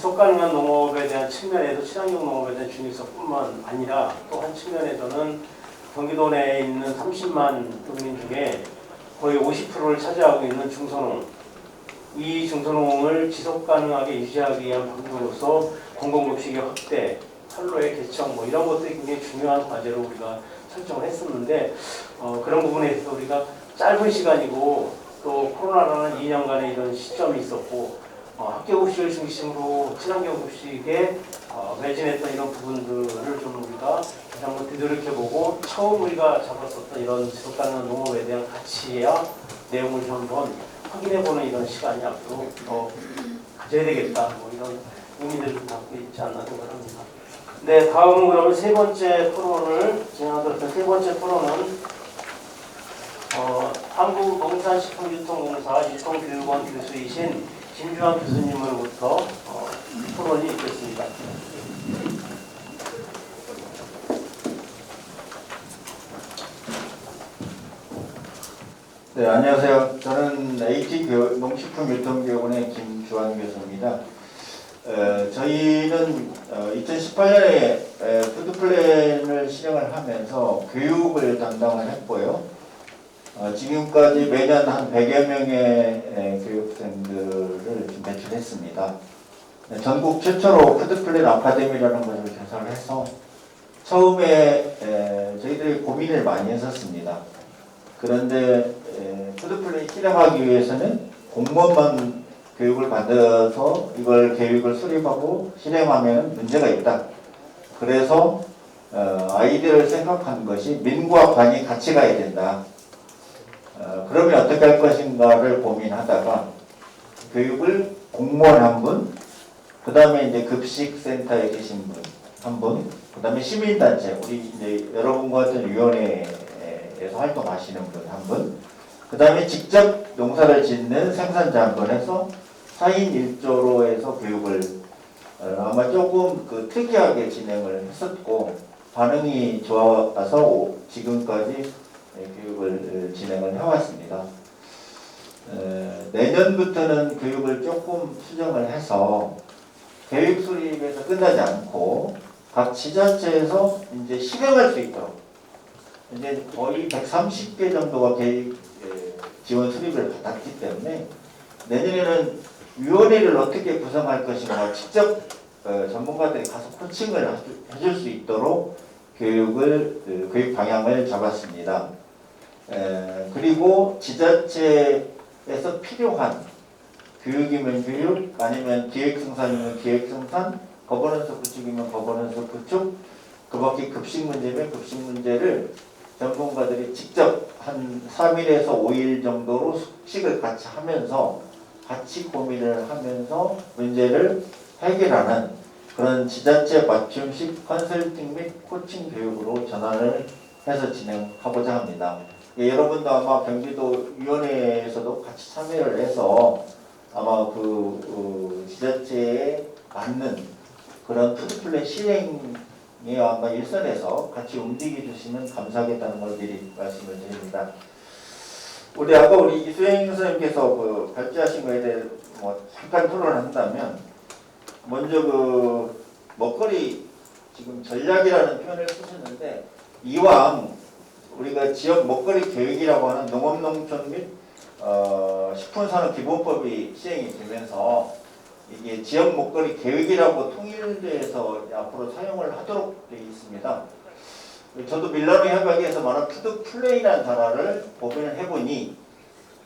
지속 가능한 농업에 대한 측면에서 친환경 농업에 대한 중요성뿐만 아니라 또 한 측면에서는 경기도 내에 있는 30만 농민 중에 거의 50%를 차지하고 있는 중소농, 이 중소농을 지속 가능하게 유지하기 위한 방법으로서 공공급식의 확대, 판로의 개척 뭐 이런 것들이 굉장히 중요한 과제로 우리가 설정을 했었는데 그런 부분에 있어서 우리가 짧은 시간이고 또 코로나라는 2년간의 이런 시점이 있었고 학교급식을 중심으로 친환경 급식에 매진했던 이런 부분들을 좀 우리가 다시 한번 되돌이켜보고 처음 우리가 잡았었던 이런 지속가능한 농업에 대한 가치와 내용을 좀 한번 확인해보는 이런 시간이 앞으로 더 가져야 되겠다 뭐 이런 의미를 좀 갖고 있지 않나 생각합니다. 네, 다음은 그러면 세 번째 토론을 진행하도록 할 세 번째 토론은 한국농산식품유통공사 유통교육원 교수이신 김주환 교수님으로부터 토론이 있겠습니다. 네, 안녕하세요. 저는 농식품유통교육원의 김주환 교수입니다. 저희는 2018년에 푸드플랜을 실행을 하면서 교육을 담당을 했고요. 지금까지 매년 한 100여 명의 교육생들을 배출했습니다. 전국 최초로 푸드플랜 아카데미라는 것을 개설을 해서 처음에 저희들이 고민을 많이 했었습니다. 그런데 푸드플랜 실행하기 위해서는 공무원만 교육을 받아서 이걸 계획을 수립하고 실행하면 문제가 있다. 그래서 아이디어를 생각한 것이 민과 관이 같이 가야 된다. 그러면 어떻게 할 것인가를 고민하다가 교육을 공무원 한 분, 그 다음에 이제 급식센터에 계신 분 한 분, 그 다음에 시민단체, 우리 이제 여러분과 같은 위원회에서 활동하시는 분 한 분, 그 다음에 직접 농사를 짓는 생산자 한 분 해서 4인 1조로 해서 교육을 아마 조금 특이하게 진행을 했었고 반응이 좋아서 지금까지 교육을 진행을 해왔습니다. 내년부터는 교육을 조금 수정을 해서 계획 수립에서 끝나지 않고 각 지자체에서 이제 실행할 수 있도록 이제 거의 130개 정도가 계획 지원 수립을 받았기 때문에 내년에는 위원회를 어떻게 구성할 것인가 직접 전문가들이 가서 코칭을 해줄 수 있도록 교육 방향을 잡았습니다. 그리고 지자체에서 필요한 교육이면 교육, 아니면 기획생산이면 기획생산, 거버넌스 구축이면 거버넌스 구축, 그 밖에 급식 문제면 급식 문제를 전문가들이 직접 한 3일에서 5일 정도로 숙식을 같이 하면서 같이 고민을 하면서 문제를 해결하는 그런 지자체 맞춤식 컨설팅 및 코칭 교육으로 전환을 해서 진행하고자 합니다. 여러분도 아마 경기도 위원회에서도 같이 참여를 해서 아마 지자체에 맞는 그런 푸드플랜 실행에 아마 일선에서 같이 움직여 주시면 감사하겠다는 걸 미리 말씀을 드립니다. 아까 우리 이수행 선생님께서 발제하신 거에 대해 잠깐 토론을 한다면 먼저 먹거리 지금 전략이라는 표현을 쓰셨는데 이왕 우리가 지역 먹거리 교육이라고 하는 농업농촌 및 식품산업기본법이 시행이 되면서 이게 지역 먹거리 계획이라고 통일돼서 앞으로 사용을 하도록 되어 있습니다. 저도 밀라노 협약에서 말한 푸드플레이라는 단어를 고민을 해보니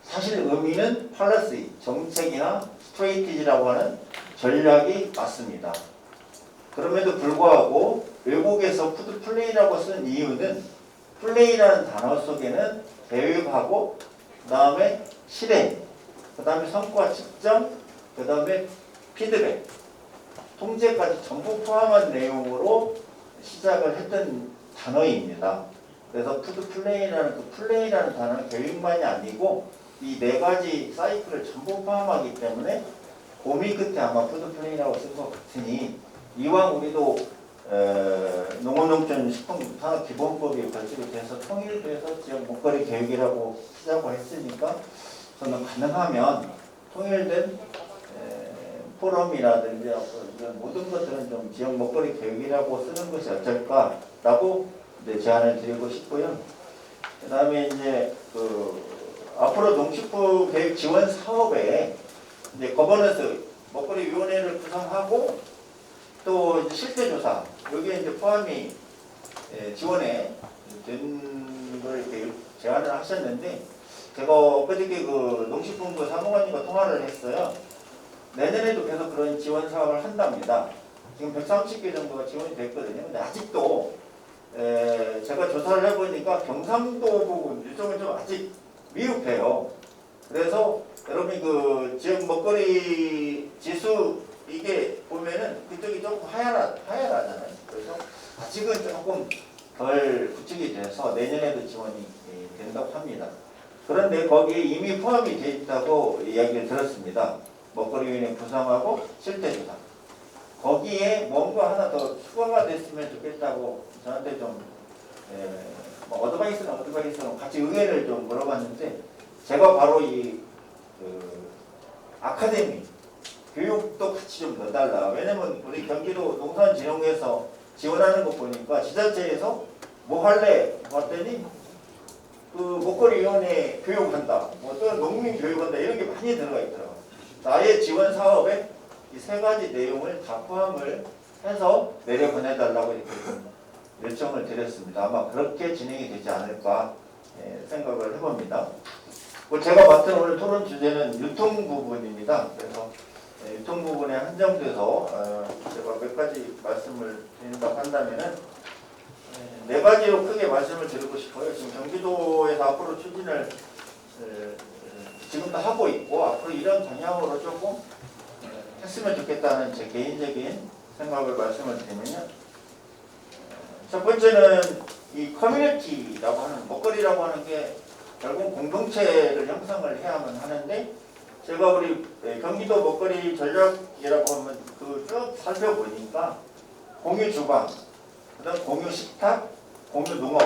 사실 의미는 팔러시, 정책이나 스트레이티지라고 하는 전략이 맞습니다. 그럼에도 불구하고 외국에서 푸드플레이라고 쓴 이유는 플레이라는 단어 속에는 계획하고 그 다음에 실행, 그 다음에 성과 측정, 그 다음에 피드백, 통제까지 전부 포함한 내용으로 시작을 했던 단어입니다. 그래서 푸드플레이라는 플레이라는 단어는 교육만이 아니고 이 네 가지 사이클을 전부 포함하기 때문에 고민 끝에 아마 푸드플레이라고 쓴 것 같으니 이왕 우리도 농업농촌 식품산업기본법이 발표가 돼서 통일돼서 지역 먹거리 계획이라고 시작을 했으니까 저는 가능하면 통일된 포럼이라든지 이런 모든 것들은 좀 지역 먹거리 계획이라고 쓰는 것이 어떨까라고 이제 제안을 드리고 싶고요. 그다음에 이제 앞으로 농식품 계획 지원 사업에 이제 거버넌스 먹거리 위원회를 구성하고 또 이제 실태 조사 여기에 이제 포함이 지원에 된 걸 이렇게 제안을 하셨는데 제가 엊그저께 농식품부 사무관님과 통화를 했어요. 내년에도 계속 그런 지원 사업을 한답니다. 지금 130개 정도가 지원이 됐거든요. 근데 아직도 제가 조사를 해보니까 경상도 부분 일종은 좀 아직 미흡해요. 그래서 여러분이 지역 먹거리 지수 이게 보면은 그쪽이 조금 하얀하잖아요. 그래서 아직은 조금 덜 구축이 돼서 내년에도 지원이 된다고 합니다. 그런데 거기에 이미 포함이 돼 있다고 이야기를 들었습니다. 먹거리위원회 구성하고 실태조사. 거기에 뭔가 하나 더 추가가 됐으면 좋겠다고 저한테 좀 어드바이스는 같이 의견을 좀 물어봤는데 제가 바로 아카데미 교육도 같이 좀 넣어달라. 왜냐면 우리 경기도 농산진흥에서 지원하는 거 보니까 지자체에서 뭐 할래? 봤더니 먹거리위원회 교육한다. 또 농민 교육한다. 이런 게 많이 들어가 있더라고요. 아예 지원 사업에 이 세 가지 내용을 다 포함을 해서 내려보내달라고 이렇게 좀 요청을 드렸습니다. 아마 그렇게 진행이 되지 않을까 생각을 해봅니다. 제가 맡은 오늘 토론 주제는 유통 부분입니다. 그래서 유통 부분에 한정돼서 제가 몇 가지 말씀을 드린다고 한다면은 네 가지로 크게 말씀을 드리고 싶어요. 지금 경기도에서 앞으로 추진을 지금도 하고 있고 앞으로 이런 방향으로 조금 했으면 좋겠다는 제 개인적인 생각을 말씀을 드리면요. 첫 번째는 이 커뮤니티라고 하는 먹거리라고 하는 게 결국 공동체를 형성을 해야만 하는데 제가 우리 경기도 먹거리 전략이라고 하면 쭉 살펴보니까 공유 주방, 그다음 공유 식탁, 공유 농업,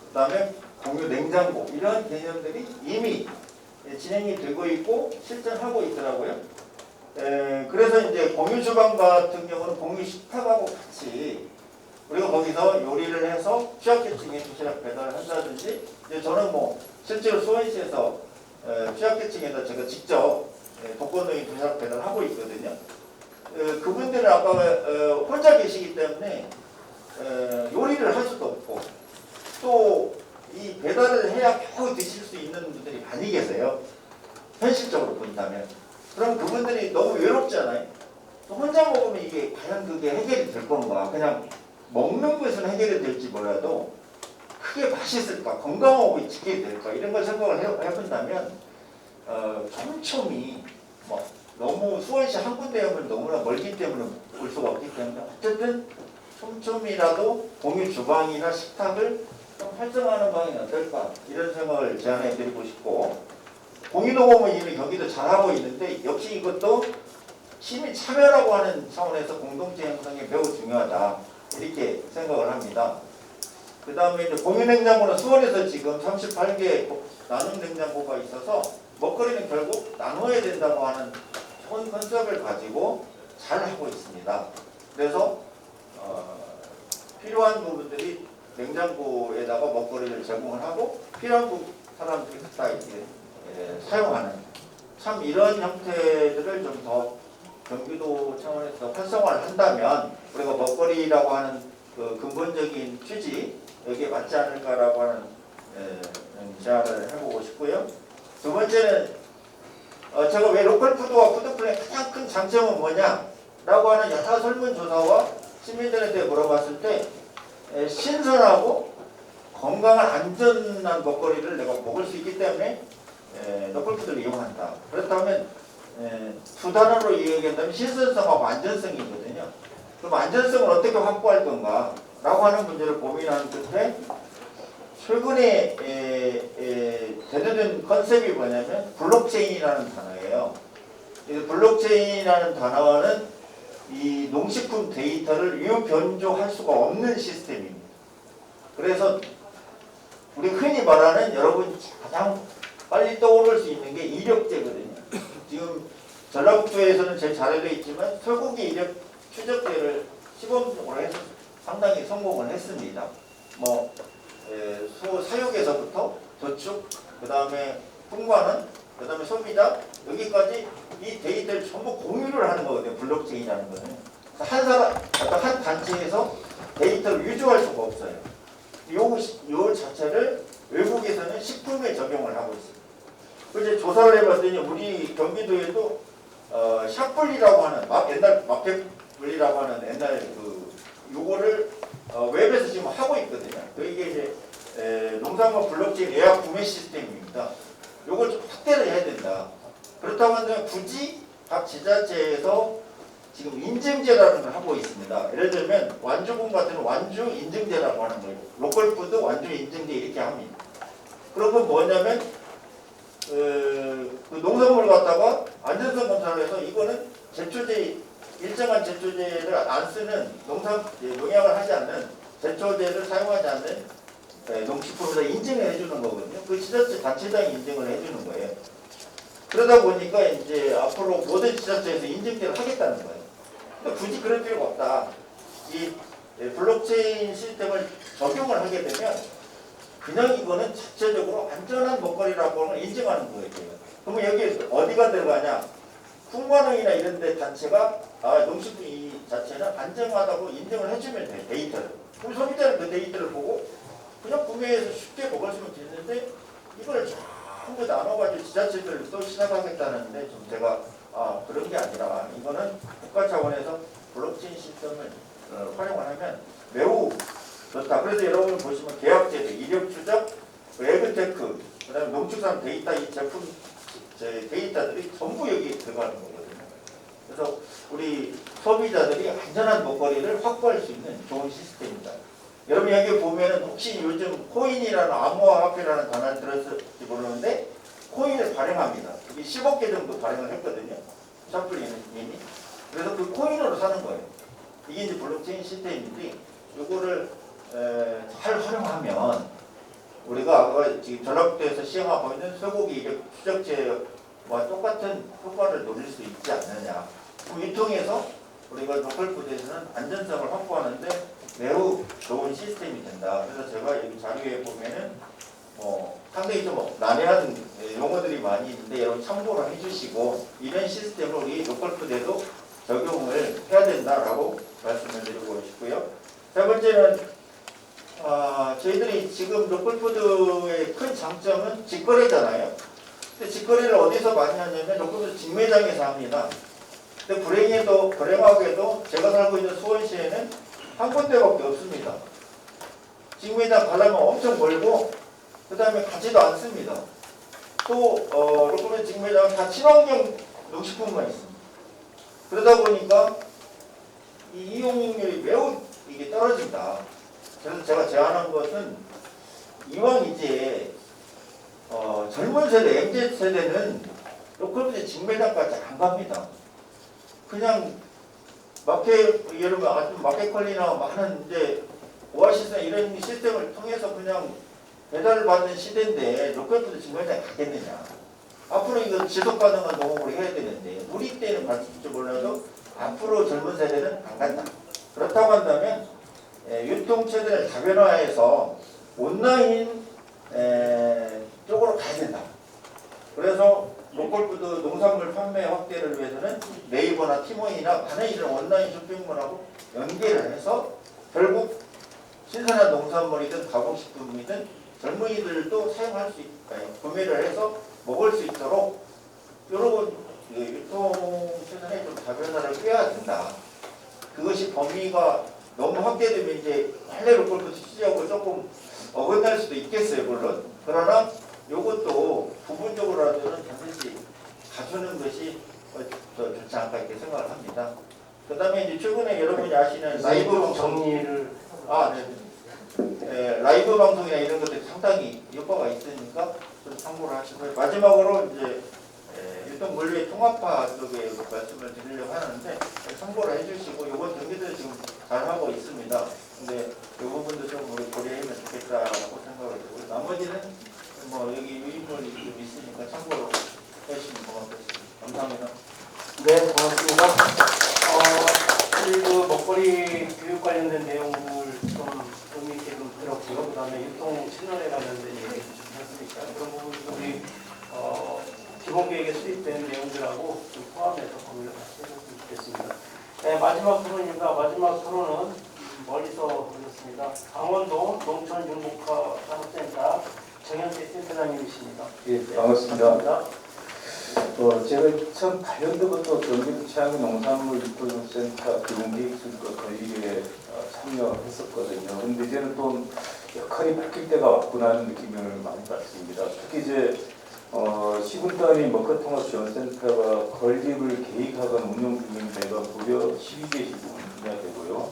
그다음에 공유 냉장고 이런 개념들이 이미 진행이 되고 있고 실천하고 있더라고요. 그래서 이제 공유 주방 같은 경우는 공유 식탁하고 같이 우리가 거기서 요리를 해서 취약계층에 도시락 배달을 한다든지 이제 저는 뭐 실제로 수원시에서 취약계층에다 제가 직접 독거노인 도시락 배달을 하고 있거든요. 그분들은 아까 혼자 계시기 때문에 요리를 할 수도 없고 또 이 배달을 해야 겨우 드실 수 있는 분들이 많이 계세요. 현실적으로 본다면. 그럼 그분들이 너무 외롭잖아요. 혼자 먹으면 이게 과연 그게 해결이 될 건가. 그냥 먹는 것은 해결이 될지 몰라도 크게 맛있을까 건강하고 지켜야 될까 이런 걸 생각을 해본다면 촘촘히 뭐 너무 수원시 한 군데면 너무나 멀기 때문에 올 수가 없기 때문에 어쨌든 촘촘히라도 공유 주방이나 식탁을 좀 활성화하는 방향이 어떨까 이런 생각을 제안해 드리고 싶고 공유농업은 이미 경기도 잘하고 있는데 역시 이것도 시민 참여라고 하는 차원에서 공동체 형성이 매우 중요하다 이렇게 생각을 합니다. 그 다음에 이제 공유냉장고는 수원에서 지금 38개 나눔 냉장고가 있어서 먹거리는 결국 나눠야 된다고 하는 좋은 컨셉을 가지고 잘 하고 있습니다. 그래서 필요한 부분들이 냉장고에다가 먹거리를 제공을 하고 필요한 사람들이 갖다 이렇게 사용하는 참 이런 형태들을 좀 더 경기도 차원에서 활성화를 한다면 우리가 먹거리라고 하는 그 근본적인 취지 여기에 맞지 않을까라고 하는 제안을 해보고 싶고요. 두 번째는 제가 왜 로컬 푸드와 푸드플랜의 가장 큰 장점은 뭐냐라고 하는 여타 설문조사와 시민들한테 물어봤을 때 신선하고 건강한 안전한 먹거리를 내가 먹을 수 있기 때문에 로컬 푸드를 이용한다. 그렇다면 두 단어로 이야기한다면 신선성하고 안전성이거든요. 그럼 안전성을 어떻게 확보할 건가 라고 하는 문제를 고민하는 끝에 최근에 대두된 컨셉이 뭐냐면 블록체인이라는 단어예요. 블록체인이라는 단어는 이 농식품 데이터를 유변조할 수가 없는 시스템입니다. 그래서 우리 흔히 말하는 여러분 가장 빨리 떠오를 수 있는 게 이력제거든요. 지금 전라북도에서는 제일 잘되어 있지만 쇠고기 이력 추적제를 시범적으로 해서 상당히 성공을 했습니다. 뭐 소 사육에서부터 저축, 그 다음에 풍과는, 그 다음에 소비자, 여기까지 이 데이터를 전부 공유를 하는 거거든요. 블록체인이라는 거는. 한 사람, 어떤 한 단체에서 데이터를 유지할 수가 없어요. 요 자체를 외국에서는 식품에 적용을 하고 있습니다. 그래서 조사를 해봤더니 우리 경기도에도 샷블리라고 하는 옛날 마켓블리라고 하는 옛날 요거를 웹에서 지금 하고 있거든요. 이게 이제 농산물 블록체인 예약 구매 시스템입니다. 요걸 좀 확대를 해야 된다. 그렇다고 한다면 굳이 각 지자체에서 지금 인증제라는 걸 하고 있습니다. 예를 들면 완주군 같은 완주 인증제라고 하는 거예요. 로컬푸드 완주 인증제 이렇게 합니다. 그러면 뭐냐면 그 농산물 갖다가 안전성 검사를 해서 이거는 제초제 일정한 제초제를 안 쓰는 농약을 하지 않는 제초제를 사용하지 않는 농식품에다 인증을 해주는 거거든요. 그 지자체 단체장이 인증을 해주는 거예요. 그러다 보니까 이제 앞으로 모든 지자체에서 인증제를 하겠다는 거예요. 근데 굳이 그럴 필요가 없다. 이 블록체인 시스템을 적용을 하게 되면 그냥 이거는 자체적으로 안전한 먹거리라고 하는 걸 인증하는 거예요. 그러면 여기 어디가 들어가냐? 풍과능이나 이런 데 단체가 농식품 이 자체는 안전하다고 인증을 해주면 돼요. 데이터를. 그럼 소비자는 그 데이터를 보고 그냥 구매해서 쉽게 먹을 수는 있는데 이걸 전부 나눠가지고 지자체들도 시작하겠다는데 좀 제가 그런 게 아니라 이거는 국가 차원에서 블록체인 시스템을 활용을 하면 매우 좋다. 그래서 여러분 보시면 계약제도, 이력 추적, 에그테크, 그다음에 농축산 데이터 이 제품 데이터들이 전부 여기 들어가는 거거든요. 그래서 우리 소비자들이 안전한 먹거리를 확보할 수 있는 좋은 시스템입니다. 여러분 여기 보면은 혹시 요즘 코인이라는 암호화폐라는 단어를 들었을지 모르는데 코인을 발행합니다. 이게 10억 개 정도 발행을 했거든요. 샤플리는 이미. 그래서 그 코인으로 사는 거예요. 이게 이제 블록체인 시스템인데 이거를 잘 활용하면 우리가 지금 전라북도에서 시행하고 있는 쇠고기 이력 추적제와 똑같은 효과를 노릴 수 있지 않느냐. 그럼 이 통해서 우리가 로컬푸드에서는 안전성을 확보하는데 매우 좋은 시스템이 된다. 그래서 제가 여기 자료에 보면은 상당히 좀 난해한 용어들이 많이 있는데 여러분 참고를 해주시고 이런 시스템을 우리 로컬푸드에도 적용을 해야 된다라고 말씀을 드리고 싶고요. 세 번째는 저희들이 지금 로컬푸드의 큰 장점은 직거래잖아요. 근데 직거래를 어디서 많이 하냐면 로컬푸드 직매장에서 합니다. 근데 불행하게도 제가 살고 있는 수원시에는 한 군데밖에 없습니다. 직매장 가려면 엄청 멀고 그 다음에 가지도 않습니다. 또 로컬푸드 직매장은 다 친환경 농식품만 있습니다. 그러다 보니까 이 이용률이 매우 이게 떨어진다. 그래서 제가 제안한 것은 이왕 이제 젊은 세대, MZ 세대는 로컬푸드 직매장까지 안 갑니다. 그냥 여러분 마켓컬리나 많은 이제 오아시스나 이런 시스템을 통해서 그냥 배달을 받는 시대인데 로컬푸드 직매장에 가겠느냐. 앞으로 이거 지속 가능한 농업을 해야 되는데 우리 때는 갈지 몰라도 앞으로 젊은 세대는 안 간다. 그렇다고 한다면 유통체제를 다변화해서 온라인 쪽으로 가야 된다. 그래서 로컬푸드 농산물 판매 확대를 위해서는 네이버나 티모이나 많은 이런 온라인 쇼핑몰하고 연계를 해서 결국 신선한 농산물이든 가공식품이든 젊은이들도 사용할 수 구매를 해서 먹을 수 있도록 여러분 유통체제에 좀 다변화를 꾀야 된다. 그것이 범위가 너무 확대되면 이제 원래 로컬푸드 취지하고 조금 어긋날 수도 있겠어요, 물론. 그러나 이것도 부분적으로라도는 반드시 갖추는 것이 더 좋지 않을까 이렇게 생각을 합니다. 그 다음에 이제 최근에 여러분이 아시는 라이브 방송 정리를 라이브 방송이나 이런 것들이 상당히 효과가 있으니까 좀 참고를 하시고요. 마지막으로 이제 유통 물류의 통합화 쪽에 말씀을 드리려고 하는데 참고를 해주시고 이번 경기도 지금 잘 하고 있습니다. 근데 이 부분도 좀 우리 고려하면 좋겠다라고 생각을 들고 나머지는 여기 유인물이 좀 있으니까 참고로 해주시면 고맙겠습니다. 감사합니다. 네, 고맙습니다. 그 먹거리 교육 관련된 내용들 좀 의미 있게 좀 들었고요. 그 다음에 유통 채널에 관련된 얘기 좀 했으니까 그런 부분도 우리 기본 계획에 수립된 내용들하고 좀 포함해서 공유를 같이 해줬으면 좋겠습니다. 네, 마지막 토론입니다. 마지막 토론은 멀리서 오셨습니다. 강원도 농촌융복화 산업센터 정현태 센터장님이십니다. 예, 반갑습니다. 제가 2008년도부터 경기도 최악의 농산물 유통센터 기본계획수립과 건립에 참여했었거든요. 근데 이제는 또 역할이 바뀔 때가 왔구나 하는 느낌을 많이 받습니다. 특히 이제 시군단위 먹거통합지원센터가 건립을 계획하거나 운영 중인 데가 무려 12개 시군이나 되고요.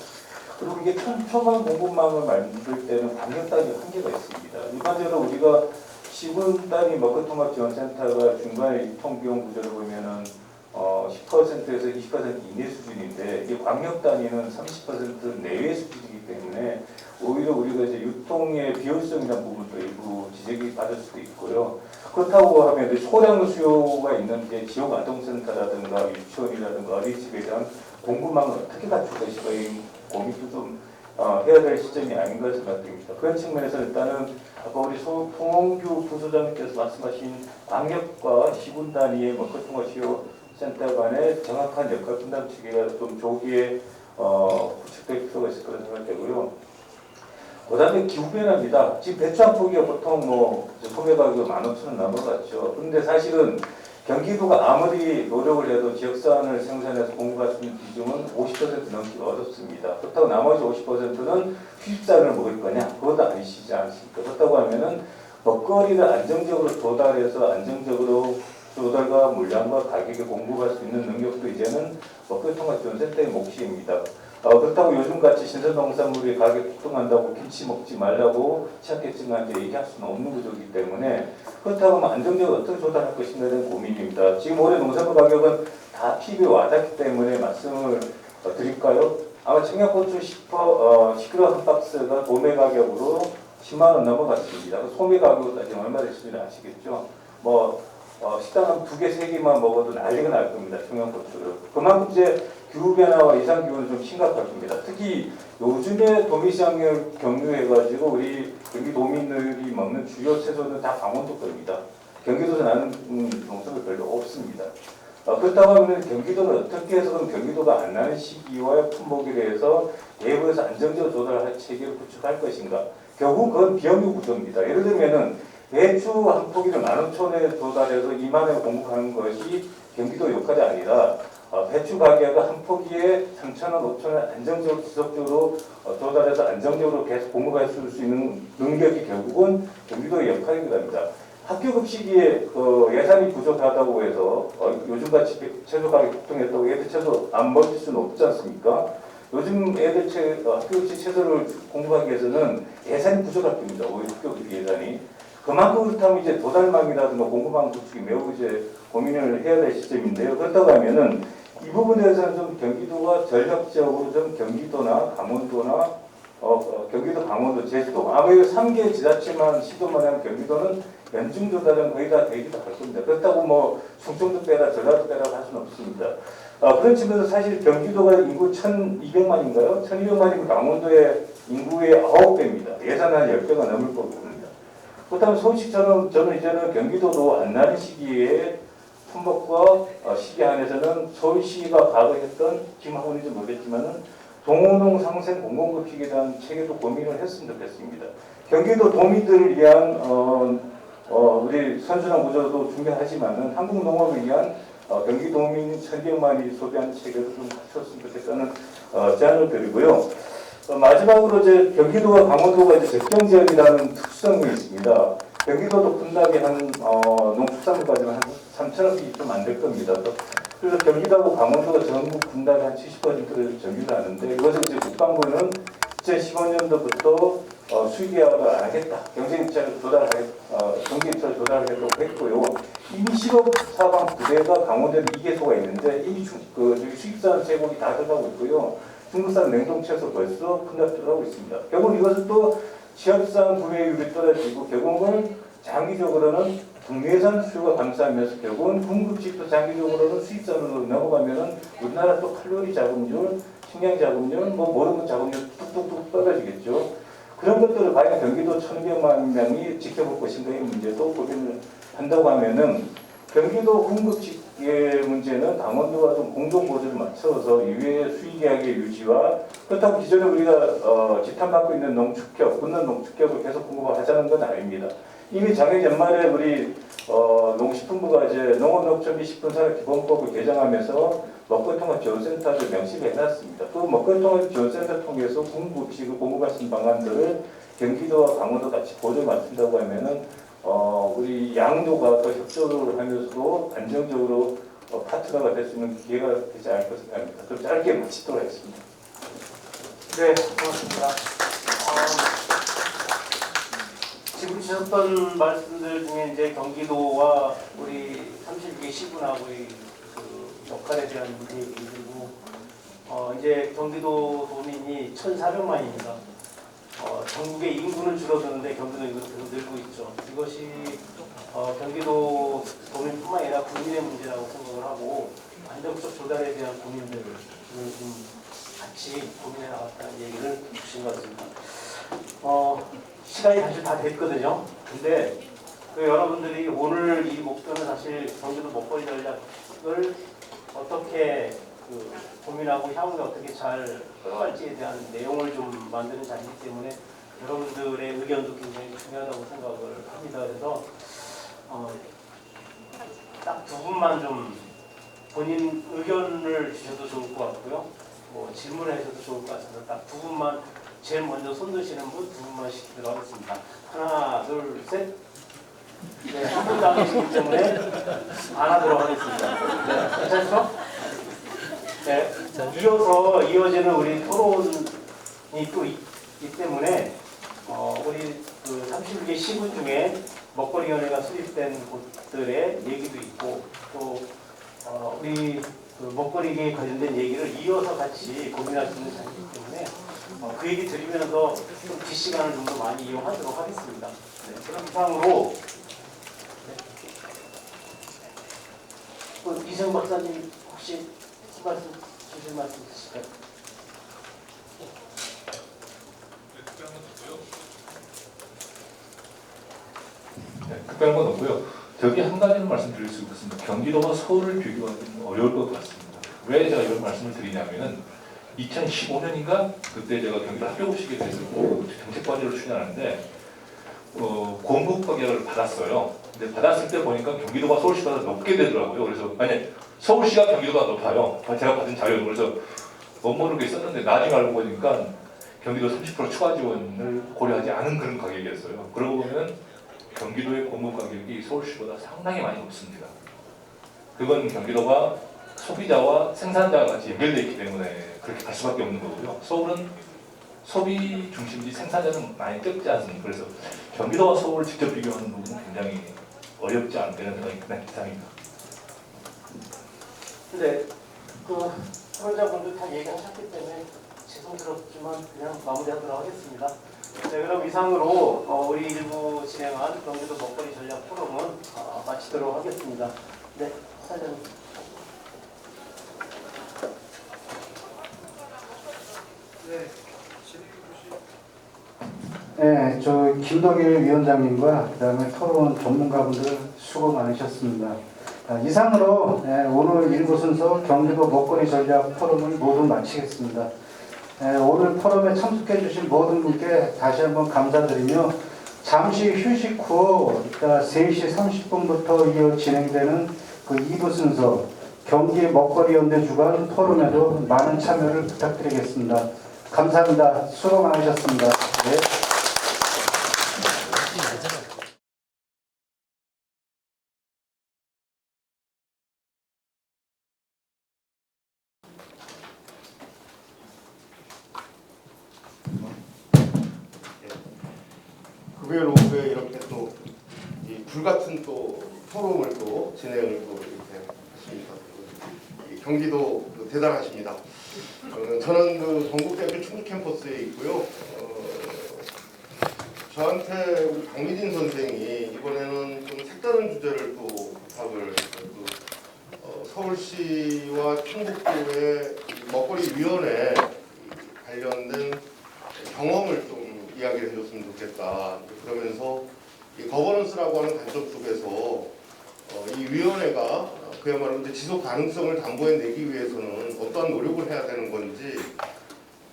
그리고 이게 촘촘한 공급망을 만들 때는 광역단위 한계가 있습니다. 일반적으로 우리가 시군단위 먹거통합지원센터가 중간에 유통비용 구조를 보면은 10%에서 20% 이내 수준인데 이게 광역단위는 30% 내외 수준이기 때문에 오히려 우리가 이제 유통의 비효율성이라는 부분도 일부 지적이 받을 수도 있고요. 그렇다고 하면 이제 소량 수요가 있는 이제 지역 아동센터라든가 유치원이라든가 어린이집에 대한 공급망을 어떻게 갖출 것인가 이 고민도 좀 해야 될 시점이 아닌가 생각됩니다. 그런 측면에서 일단은 아까 우리 송홍규 부소장님께서 말씀하신 광역과 시군 단위의 먹거통합지원센터 간의 정확한 역할 분담 체계가 좀 조기에 구축될 필요가 있을 거라 생각되고요. 그다음에 기후변화입니다. 지금 배추 한 포기가 보통 소매 가격이 15,000원 넘어갔죠. 그런데 사실은 경기도가 아무리 노력을 해도 지역산을 생산해서 공급할 수 있는 비중은 50% 넘기가 어렵습니다. 그렇다고 나머지 50%는 수입산을 먹을 거냐? 그것도 아니시지 않습니까? 그렇다고 하면은 먹거리를 안정적으로 조달해서 안정적으로 조달과 물량과 가격에 공급할 수 있는 능력도 이제는 먹거리통합지원센터의 몫입니다. 그렇다고 요즘같이 신선농산물이 가격이 폭등한다고 김치 먹지 말라고 취약계층한테 얘기할 수는 없는 구조이기 때문에 그렇다고 하면 안정적으로 어떻게 조달할 것인가에 대한 고민입니다. 지금 올해 농산물 가격은 다 PB에 와닿기 때문에 말씀을 드릴까요? 아마 청양고추 10kg 한 박스가 도매 가격으로 10만 원 넘어갔습니다. 소매 가격으로 따지면 얼마 될지는 아시겠죠? 식당 한 2개, 3개만 먹어도 난리가 날 겁니다. 청양고추를. 그만큼 이제 기후변화와 이상기후는 좀 심각할 겁니다. 특히 요즘에 도매시장을 경유해가지고 우리 경기도민들이 먹는 주요 채소는 다 강원도 겁니다. 경기도에서 나는 농산물 별로 없습니다. 그렇다고 하면 경기도는 어떻게 해서든 경기도가 안 나는 시기와 품목에 대해서 내부에서 안정적으로 조달할 체계를 구축할 것인가. 결국 그건 비영유 구조입니다. 예를 들면은 배추 한 포기를 15,000원에 조달해서 2만 원에 공급하는 것이 경기도 역할이 아니라 배추 가격을 한 포기에 3,000원, 5,000원 안정적으로 지속적으로 조달해서 안정적으로 계속 공급할 수 있는 능력이 결국은 경기도의 역할이기도 합니다. 학교 급식에 예산이 부족하다고 해서 요즘같이 채소 가격이 폭등했다고 애들 채소 안 먹을 수는 없지 않습니까? 요즘 애들 학교 급식 채소를 공급하기 위해서는 예산이 부족할 겁니다. 오히려 학교 급식 예산이. 그만큼 그렇다면 이제 도달망이라든가 공급망 구축이 매우 이제 고민을 해야 될 시점인데요. 그렇다고 하면은 이 부분에 대해서는 좀 경기도가 전략적으로 좀 경기도나 강원도나 경기도, 강원도, 제주도 아무래도 3개 지자체만 시도만 하면 경기도는 연중 조달은 거의 다 되기도 할 겁니다. 그렇다고 충청도 빼라 전라도 빼라고 할 수는 없습니다. 그런 측면에서 사실 경기도가 인구 1,200만인가요? 1,200만이면 강원도의 인구의 9배입니다. 예산 한 10배가 넘을 거거든요. 그렇다면 소식처럼 저는 이제는 경기도도 안 나는 시기에 품목과 시기 안에서는 서울시가 과거했던 지금 하고 있는지 모르겠지만은 동호농 상생 공공급식에 대한 체계도 고민을 했으면 좋겠습니다. 경기도 도민들을 위한 우리 선순환 구조도 중요하지만은 한국 농업을 위한 경기도민 1,200만이 소비하는 체계도 좀 갖췄으면 좋겠다는 제안을 드리고요. 마지막으로 이제 경기도와 강원도가 이제 접경지역이라는 특수성이 있습니다. 경기도도 분당에 농축산물까지는 한 3,000원씩 좀 안 될 겁니다. 그래서 경기도하고 강원도가 전국 분당의 한 70%를 점유를 하는데 이것을 이제 국방부는 2015년도부터 수익 계약을 안 하겠다. 경쟁입찰을 경쟁입찰을 조달하겠다고 했고요. 이미 실업사방 부대가 강원도에 2개소가 있는데 이미 수입산 제공이 다 들어가고 있고요. 중국산 냉동채소 벌써 분납 들어가고 있습니다. 결국 이것은 또 지역산 구매율이 떨어지고 결국은 장기적으로는 국내산 수요가 감소하면서 결국은 공급직도 장기적으로는 수입산으로 넘어가면은 우리나라 또 칼로리 자급률, 식량 자급률, 뭐 모든 것 자급률 뚝뚝뚝 떨어지겠죠. 그런 것들을 과연 경기도 1,200만 명이 지켜볼 것인가의 문제도 고민을 한다고 하면은 경기도 공급직의 문제는 강원도가 좀 공동보조를 맞춰서 이외의 수익계약의 유지와 그렇다고 기존에 우리가 지탄받고 있는 농축협, 군는 농축협을 계속 공급을 하자는 건 아닙니다. 이미 작년 연말에 우리 농식품부가 이제 농업농촌미식품산업기본법을 개정하면서 먹거리통합지원센터를 명시해놨습니다. 그 먹거리통합지원센터 통해서 공급식을 공급할 수 있는 방안들을 경기도와 강원도 같이 보조를 맞춘다고 하면은 우리 양도가 더 협조를 하면서도 안정적으로 파트너가 될 수 있는 기회가 되지 않을까 생각합니다. 좀 짧게 마치도록 하겠습니다. 네, 고맙습니다. 지금 주셨던 말씀들 중에 이제 경기도와 우리 31개 시군하고의 그 역할에 대한 얘기이고, 이제 경기도 도민이 1,400만입니다. 전국의 인구는 줄어드는데 경기도 인구는 계속 늘고 있죠. 이것이 경기도 도민뿐만 아니라 국민의 문제라고 생각을 하고 안정적 조달에 대한 고민들을 좀 같이 고민해 나갔다는 얘기를 주신 것 같습니다. 시간이 사실 다 됐거든요. 근데 여러분들이 오늘 이 목표는 사실 경기도 먹거리 전략을 어떻게 고민하고 향후에 어떻게 잘 끌어갈지에 대한 내용을 좀 만드는 자리이기 때문에 여러분들의 의견도 굉장히 중요하다고 생각을 합니다. 그래서 딱 두 분만 좀 본인 의견을 주셔도 좋을 것 같고요. 뭐 질문을 해줘도 좋을 것 같습니다. 딱 두 분만, 제일 먼저 손 드시는 분 두 분만씩 들어가겠습니다. 하나, 둘, 셋. 네, 한 분도 안 계시기 때문에 하나 들어가겠습니다. 네, 괜찮죠? 네, 이어서 이어지는 우리 토론이 또 있기 때문에 우리 그 31개 시군 중에 먹거리위원회가 수립된 곳들의 얘기도 있고 또 우리 그 먹거리에 관련된 얘기를 이어서 같이 고민할 수 있는 자리이기 때문에 그 얘기 들으면서 좀 뒷시간을 좀 더 많이 이용하도록 하겠습니다. 네, 그럼 이상으로 이승 박사님 혹시 주실 말씀 있으실까요? 네, 특별한 건 없고요. 저기 한 가지는 말씀드릴 수 있습니다. 경기도와 서울을 비교하기는 어려울 것 같습니다. 왜 제가 이런 말씀을 드리냐면은 2015년인가 그때 제가 경기도 학교급식에 대해서 정책과제를 추진하는데 공급 가격을 받았어요. 근데 받았을 때 보니까 경기도가 서울시보다 높게 되더라고요. 그래서 아니 서울시가 경기도가 높아요. 제가 받은 자료는 그래서 못 모르게 썼는데 나중에 알고 보니까 경기도 30% 추가 지원을 고려하지 않은 그런 가격이었어요. 그러고 보면 경기도의 공급 가격이 서울시보다 상당히 많이 높습니다. 그건 경기도가 소비자와 생산자가 같이 연결되어 있기 때문에 그렇게 갈 수밖에 없는 거고요. 서울은 소비 중심지 생산자는 많이 적지 않습니까? 그래서 경기도와 서울을 직접 비교하는 부분은 굉장히 어렵지 않은 생각이 큰 이상입니다. 근데 그 토론자분들 다 얘기하셨기 때문에 죄송스럽지만 그냥 마무리하도록 하겠습니다. 네, 그럼 이상으로 우리 일부 진행한 경기도 먹거리 전략 포럼은 마치도록 하겠습니다. 네, 사장님. 네, 저 김덕일 위원장님과 그다음에 토론 전문가분들 수고 많으셨습니다. 이상으로 오늘 일부 순서 경기도 먹거리 전략 포럼을 모두 마치겠습니다. 오늘 포럼에 참석해 주신 모든 분께 다시 한번 감사드리며 잠시 휴식 후 이따 3시 30분부터 이어 진행되는 그 2부 순서 경기 먹거리연대 주관 포럼에도 많은 참여를 부탁드리겠습니다. 감사합니다. 수고 많으셨습니다. 네. 금요일 오후에 이렇게 또 이 불같은 또 포럼을 또 진행을 또 이렇게 하십니다. 경기도 대단하십니다. 저는 그 동국대학교 충북 캠퍼스에 있고요. 저한테 우리 박미진 선생이 이번에는 좀 색다른 주제를 또 부탁을 했어요. 서울시와 충북도의 먹거리위원회 관련된 경험을 좀 이야기를 해줬으면 좋겠다. 그러면서 이 거버넌스라고 하는 관점 속에서 이 위원회가 그야말로 이제 지속 가능성을 담보해내기 위해서는 어떠한 노력을 해야 되는 건지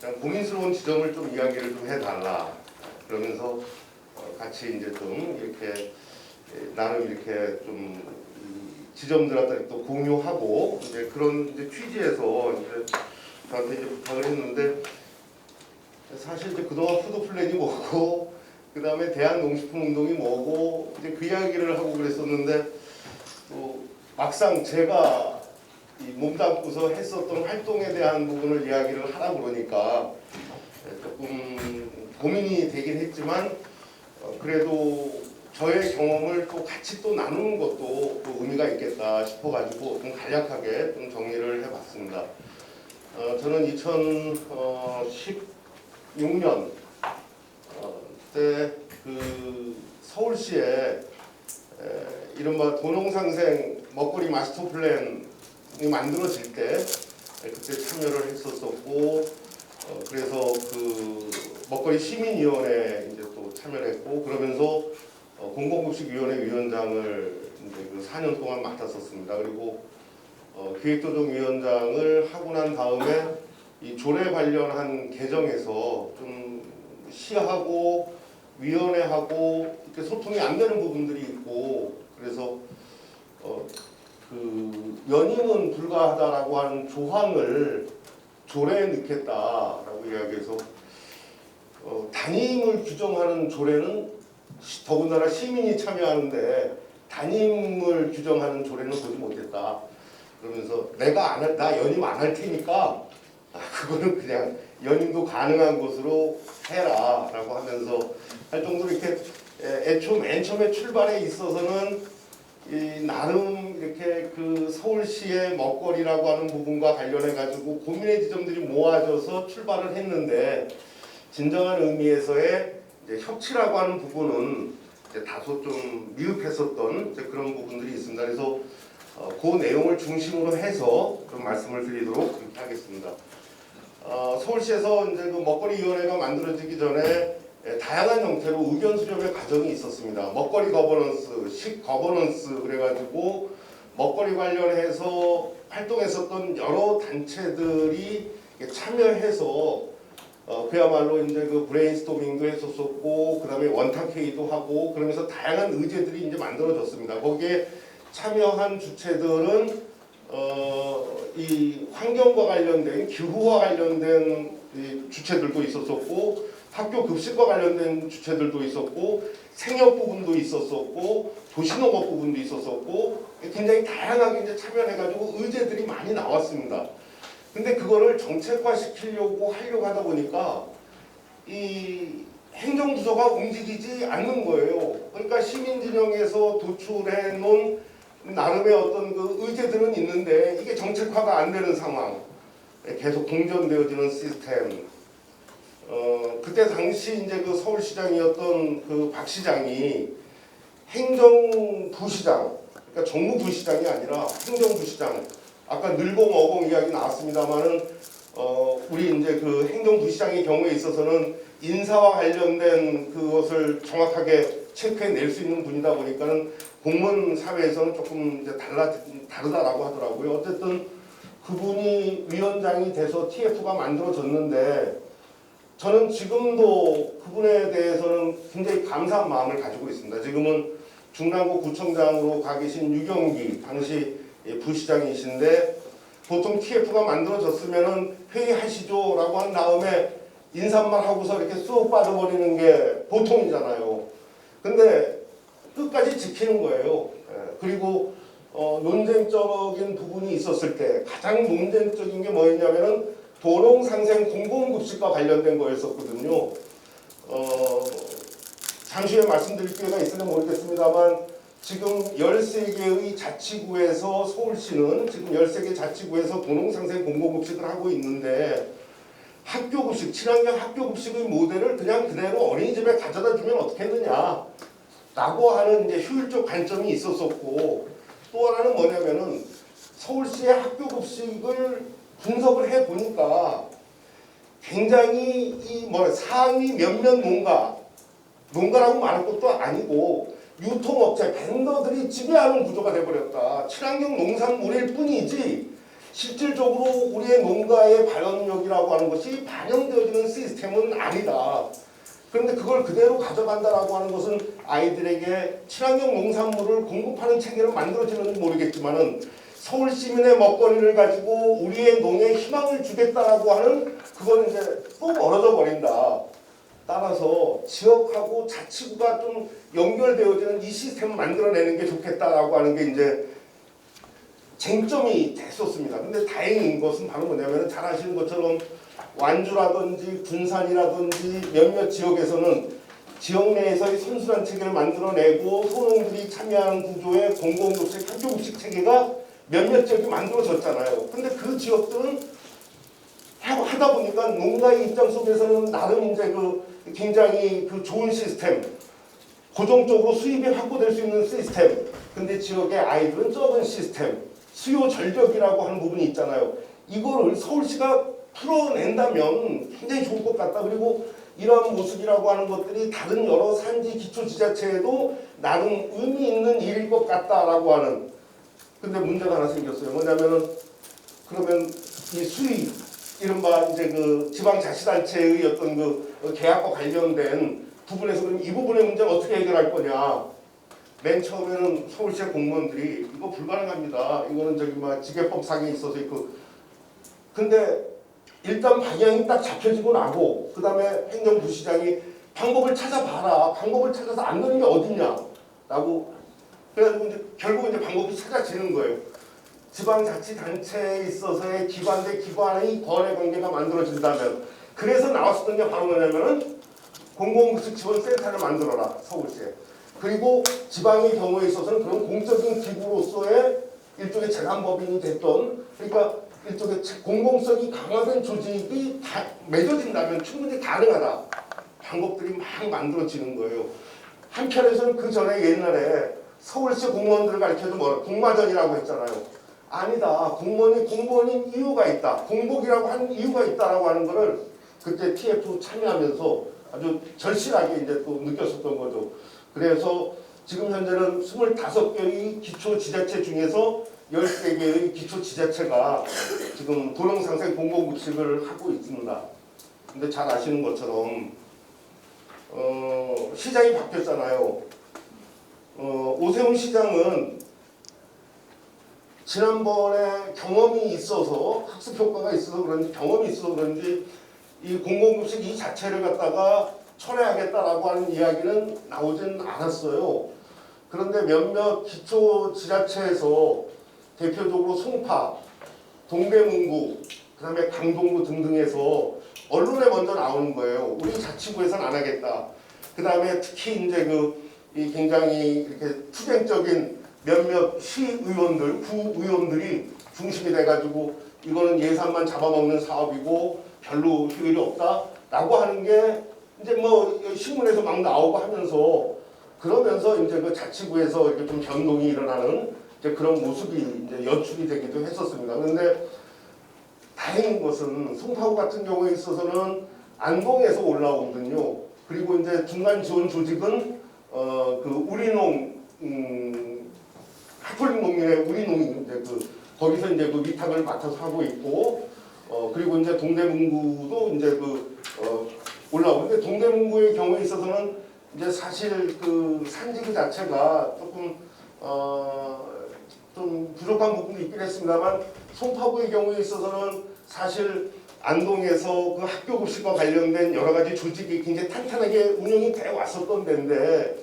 그냥 고민스러운 지점을 좀 이야기를 좀 해달라. 그러면서 같이 이제 좀 이렇게 나름 이렇게 좀 지점들한테 또 공유하고 이제 그런 이제 취지에서 이제 저한테 이제 부탁을 했는데 사실 이제 그동안 푸드 플랜이 뭐고 그 다음에 대한농식품운동이 뭐고 이제 그 이야기를 하고 그랬었는데 또 막상 제가 이 몸담고서 했었던 활동에 대한 부분을 이야기를 하다 그러니까 조금 고민이 되긴 했지만 그래도 저의 경험을 또 같이 또 나누는 것도 또 의미가 있겠다 싶어가지고 좀 간략하게 좀 정리를 해봤습니다. 저는 2016년 때 그 서울시에 이른바 도농상생 먹거리 마스터 플랜이 만들어질 때 그때 참여를 했었었고 그래서 그 먹거리 시민위원회 이제 또 참여를 했고 그러면서 공공급식위원회 위원장을 이제 그 4년 동안 맡았었습니다. 그리고 기획조정위원장을 하고 난 다음에 이 조례 관련한 개정에서 좀 시하고 위원회하고 이렇게 소통이 안 되는 부분들이 있고 그래서 그 연임은 불가하다라고 하는 조항을 조례에 넣겠다라고 이야기해서 단임을 규정하는 조례는 더군다나 시민이 참여하는데 단임을 규정하는 조례는 보지 못했다. 그러면서 나 연임 안 할 테니까 그거는 그냥 연임도 가능한 것으로 해라라고 하면서 할 정도로 이렇게 맨 처음에 출발에 있어서는 이 나름 이렇게 그 서울시의 먹거리라고 하는 부분과 관련해 가지고 고민의 지점들이 모아져서 출발을 했는데 진정한 의미에서의 이제 협치라고 하는 부분은 이제 다소 좀 미흡했었던 이제 그런 부분들이 있습니다. 그래서 그 내용을 중심으로 해서 좀 말씀을 드리도록 그렇게 하겠습니다. 서울시에서 이제 그 먹거리위원회가 만들어지기 전에 다양한 형태로 의견 수렴의 과정이 있었습니다. 먹거리 거버넌스, 식 거버넌스 그래가지고 먹거리 관련해서 활동했었던 여러 단체들이 참여해서 그야말로 이제 그 브레인스토밍도 했었었고 그다음에 원탁회의도 하고 그러면서 다양한 의제들이 이제 만들어졌습니다. 거기에 참여한 주체들은 이 환경과 관련된 기후와 관련된 이 주체들도 있었었고 학교 급식과 관련된 주체들도 있었고 생협 부분도 있었었고 도시농업 부분도 있었었고 굉장히 다양하게 이제 참여해가지고 의제들이 많이 나왔습니다. 근데 그거를 정책화시키려고 하려고 하다 보니까 이 행정부서가 움직이지 않는 거예요. 그러니까 시민진영에서 도출해 놓은 나름의 어떤 그 의제들은 있는데 이게 정책화가 안 되는 상황, 계속 동전되어지는 시스템. 그때 당시 이제 그 서울시장이었던 그 박 시장이 행정부시장, 그러니까 정무부시장이 아니라 행정부시장. 아까 늘공어공 이야기 나왔습니다만은 우리 이제 그 행정부시장의 경우에 있어서는 인사와 관련된 그것을 정확하게 체크해낼 수 있는 분이다 보니까는 공무원 사회에서는 조금 이제 다르다라고 하더라고요. 어쨌든 그분이 위원장이 돼서 TF가 만들어졌는데 저는 지금도 그분에 대해서는 굉장히 감사한 마음을 가지고 있습니다. 지금은 중랑구 구청장으로 가 계신 유경기 당시 부시장이신데 보통 TF가 만들어졌으면은 회의하시죠라고 한 다음에 인사만 하고서 이렇게 쑥 빠져버리는 게 보통이잖아요. 근데 끝까지 지키는 거예요. 그리고 논쟁적인 부분이 있었을 때 가장 논쟁적인 게 뭐였냐면은 도농상생 공공급식과 관련된 거였었거든요. 잠시 후에 말씀드릴 기회가 있을지 모르겠습니다만 지금 13개의 자치구에서 서울시는 지금 13개 자치구에서 도농상생 공공급식을 하고 있는데 학교급식, 친환경 학교급식의 모델을 그냥 그대로 어린이집에 가져다 주면 어떻겠느냐 라고 하는 이제 효율적 관점이 있었었고, 또 하나는 뭐냐면은 서울시의 학교급식을 분석을 해 보니까 굉장히 이 상위 몇몇 농가라고 말할 것도 아니고 유통업체, 벤더들이 지배하는 구조가 돼버렸다. 친환경 농산물일 뿐이지 실질적으로 우리의 농가의 발언력이라고 하는 것이 반영되어지는 시스템은 아니다. 그런데 그걸 그대로 가져간다라고 하는 것은 아이들에게 친환경 농산물을 공급하는 체계를 만들어지는지 모르겠지만은 서울 시민의 먹거리를 가지고 우리의 농에 희망을 주겠다라고 하는 그거는 이제 또 멀어져 버린다. 따라서 지역하고 자치구가 좀 연결되어지는 이 시스템을 만들어내는 게 좋겠다라고 하는 게 이제 쟁점이 됐었습니다. 근데 다행인 것은 바로 뭐냐면 잘 아시는 것처럼 완주라든지 군산이라든지 몇몇 지역에서는 지역 내에서의 선순환 체계를 만들어내고 소농들이 참여하는 구조의 공공급식, 학교급식 체계가 몇몇 지역이 만들어졌잖아요. 근데 그 지역들은 하다 보니까 농가의 입장 속에서는 나름 이제 굉장히 좋은 시스템, 고정적으로 수입이 확보될 수 있는 시스템. 근데 지역의 아이들은 적은 시스템, 수요 절벽이라고 하는 부분이 있잖아요. 이거를 서울시가 풀어낸다면 굉장히 좋을 것 같다. 그리고 이런 모습이라고 하는 것들이 다른 여러 산지 기초지자체에도 나름 의미 있는 일일 것 같다라고 하는. 근데 문제가 하나 생겼어요. 뭐냐면은 그러면 이 수익, 이른바 이제 지방자치단체의 어떤 계약과 관련된 부분에서 그럼 이 부분의 문제는 어떻게 해결할 거냐. 맨 처음에는 서울시의 공무원들이 이거 불가능합니다. 이거는 지계법상에 있어서 있고. 근데 일단 방향이 딱 잡혀지고 나고 그 다음에 행정부시장이 방법을 찾아봐라. 방법을 찾아서 안 되는 게 어딨냐라고. 그래가지고 이제 결국 이제 방법이 찾아지는 거예요. 지방자치단체에 있어서의 기관 대 기관의 거래 관계가 만들어진다면, 그래서 나왔었던 게 바로 뭐냐면은 공공급식 지원센터를 만들어라, 서울시에. 그리고 지방의 경우에 있어서는 그런 공적인 기구로서의 일종의 재간법인이 됐던, 그러니까 일종의 공공성이 강화된 조직이 다 맺어진다면 충분히 가능하다. 방법들이 막 만들어지는 거예요. 한편에서는 그 전에 옛날에 서울시 공무원들을 가르쳐도 공마전이라고 했잖아요. 아니다. 공무원인 이유가 있다. 공복이라고 하는 이유가 있다라고 하는 거를 그때 TF 참여하면서 아주 절실하게 이제 또 느꼈었던 거죠. 그래서 지금 현재는 25개의 기초지자체 중에서 13개의 기초지자체가 지금 도령상생 공공급식을 하고 있습니다. 근데 잘 아시는 것처럼 시장이 바뀌었잖아요. 오세훈 시장은 지난번에 경험이 있어서, 학습 효과가 있어서 그런지, 경험이 있어서 그런지 이 공공급식 이 자체를 갖다가 철회하겠다라고 하는 이야기는 나오진 않았어요. 그런데 몇몇 기초지자체에서 대표적으로 송파, 동대문구, 그 다음에 강동구 등등에서 언론에 먼저 나오는 거예요. 우리 자치구에서는 안 하겠다. 그 다음에 특히 이제 이 굉장히 이렇게 투쟁적인 몇몇 시의원들, 구의원들이 중심이 돼가지고 이거는 예산만 잡아먹는 사업이고 별로 효율이 없다라고 하는 게 이제 신문에서 막 나오고 하면서, 그러면서 이제 자치구에서 이렇게 좀 변동이 일어나는 이제 그런 모습이 이제 연출이 되기도 했었습니다. 그런데 다행인 것은 송파구 같은 경우에 있어서는 안동에서 올라오거든요. 그리고 이제 중간 지원 조직은 우리농 카톨릭 농민의 우리농이 이제 거기서 이제 위탁을 맡아서 하고 있고, 그리고 이제 동대문구도 이제 올라오는데, 동대문구의 경우에 있어서는 이제 사실 산지구 자체가 조금 좀 부족한 부분도 있긴 했습니다만, 송파구의 경우에 있어서는 사실 안동에서 학교급식과 관련된 여러 가지 조직이 굉장히 탄탄하게 운영이 돼 왔었던 데인데,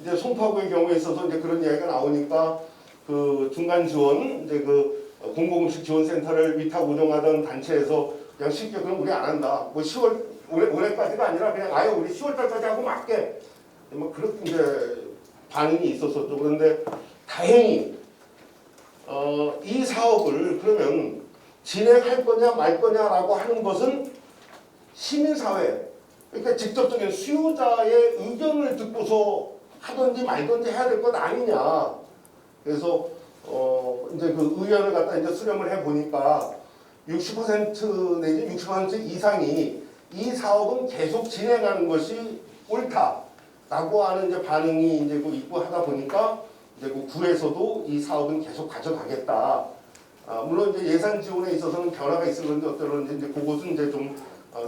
이제 송파구의 경우에 있어서 이제 그런 이야기가 나오니까 중간 지원, 이제 공공급식 지원센터를 위탁 운영하던 단체에서 그냥 쉽게 그럼 우리 안 한다. 10월 올해까지가 아니라 그냥 아예 우리 10월달까지 하고 맞게. 그렇게 이제 반응이 있었었죠. 그런데 다행히 이 사업을 그러면 진행할 거냐 말 거냐라고 하는 것은 시민사회, 그러니까 직접적인 수요자의 의견을 듣고서 하든지 말든지 해야 될 것 아니냐. 그래서 이제 그 의견을 갖다 이제 수렴을 해 보니까 60% 내지 60% 이상이 이 사업은 계속 진행하는 것이 옳다라고 하는 이제 반응이 이제 그 있고 하다 보니까 이제 그 구에서도 이 사업은 계속 가져가겠다. 물론 이제 예산 지원에 있어서는 변화가 있을런지 어떨런지 이제 그것은 이제 좀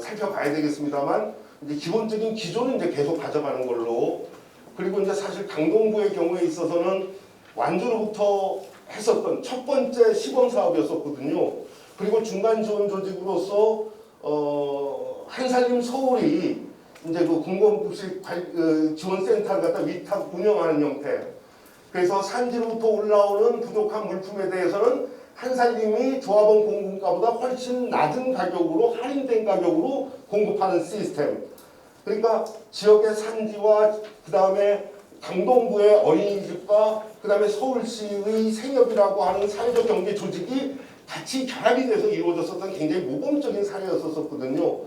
살펴봐야 되겠습니다만 이제 기본적인 기조는 이제 계속 가져가는 걸로. 그리고 이제 사실 강동구의 경우에 있어서는 완주로부터 했었던 첫 번째 시범 사업이었었거든요. 그리고 중간 지원 조직으로서 한살림 서울이 이제 그 공공급식 지원센터를 갖다 위탁 운영하는 형태. 그래서 산지로부터 올라오는 부족한 물품에 대해서는 한살림이 조합원 공급가보다 훨씬 낮은 가격으로 할인된 가격으로 공급하는 시스템. 그러니까 지역의 산지와 그 다음에 강동구의 어린이집과 그 다음에 서울시의 생협이라고 하는 사회적 경제 조직이 같이 결합이 돼서 이루어졌었던 굉장히 모범적인 사례였었거든요.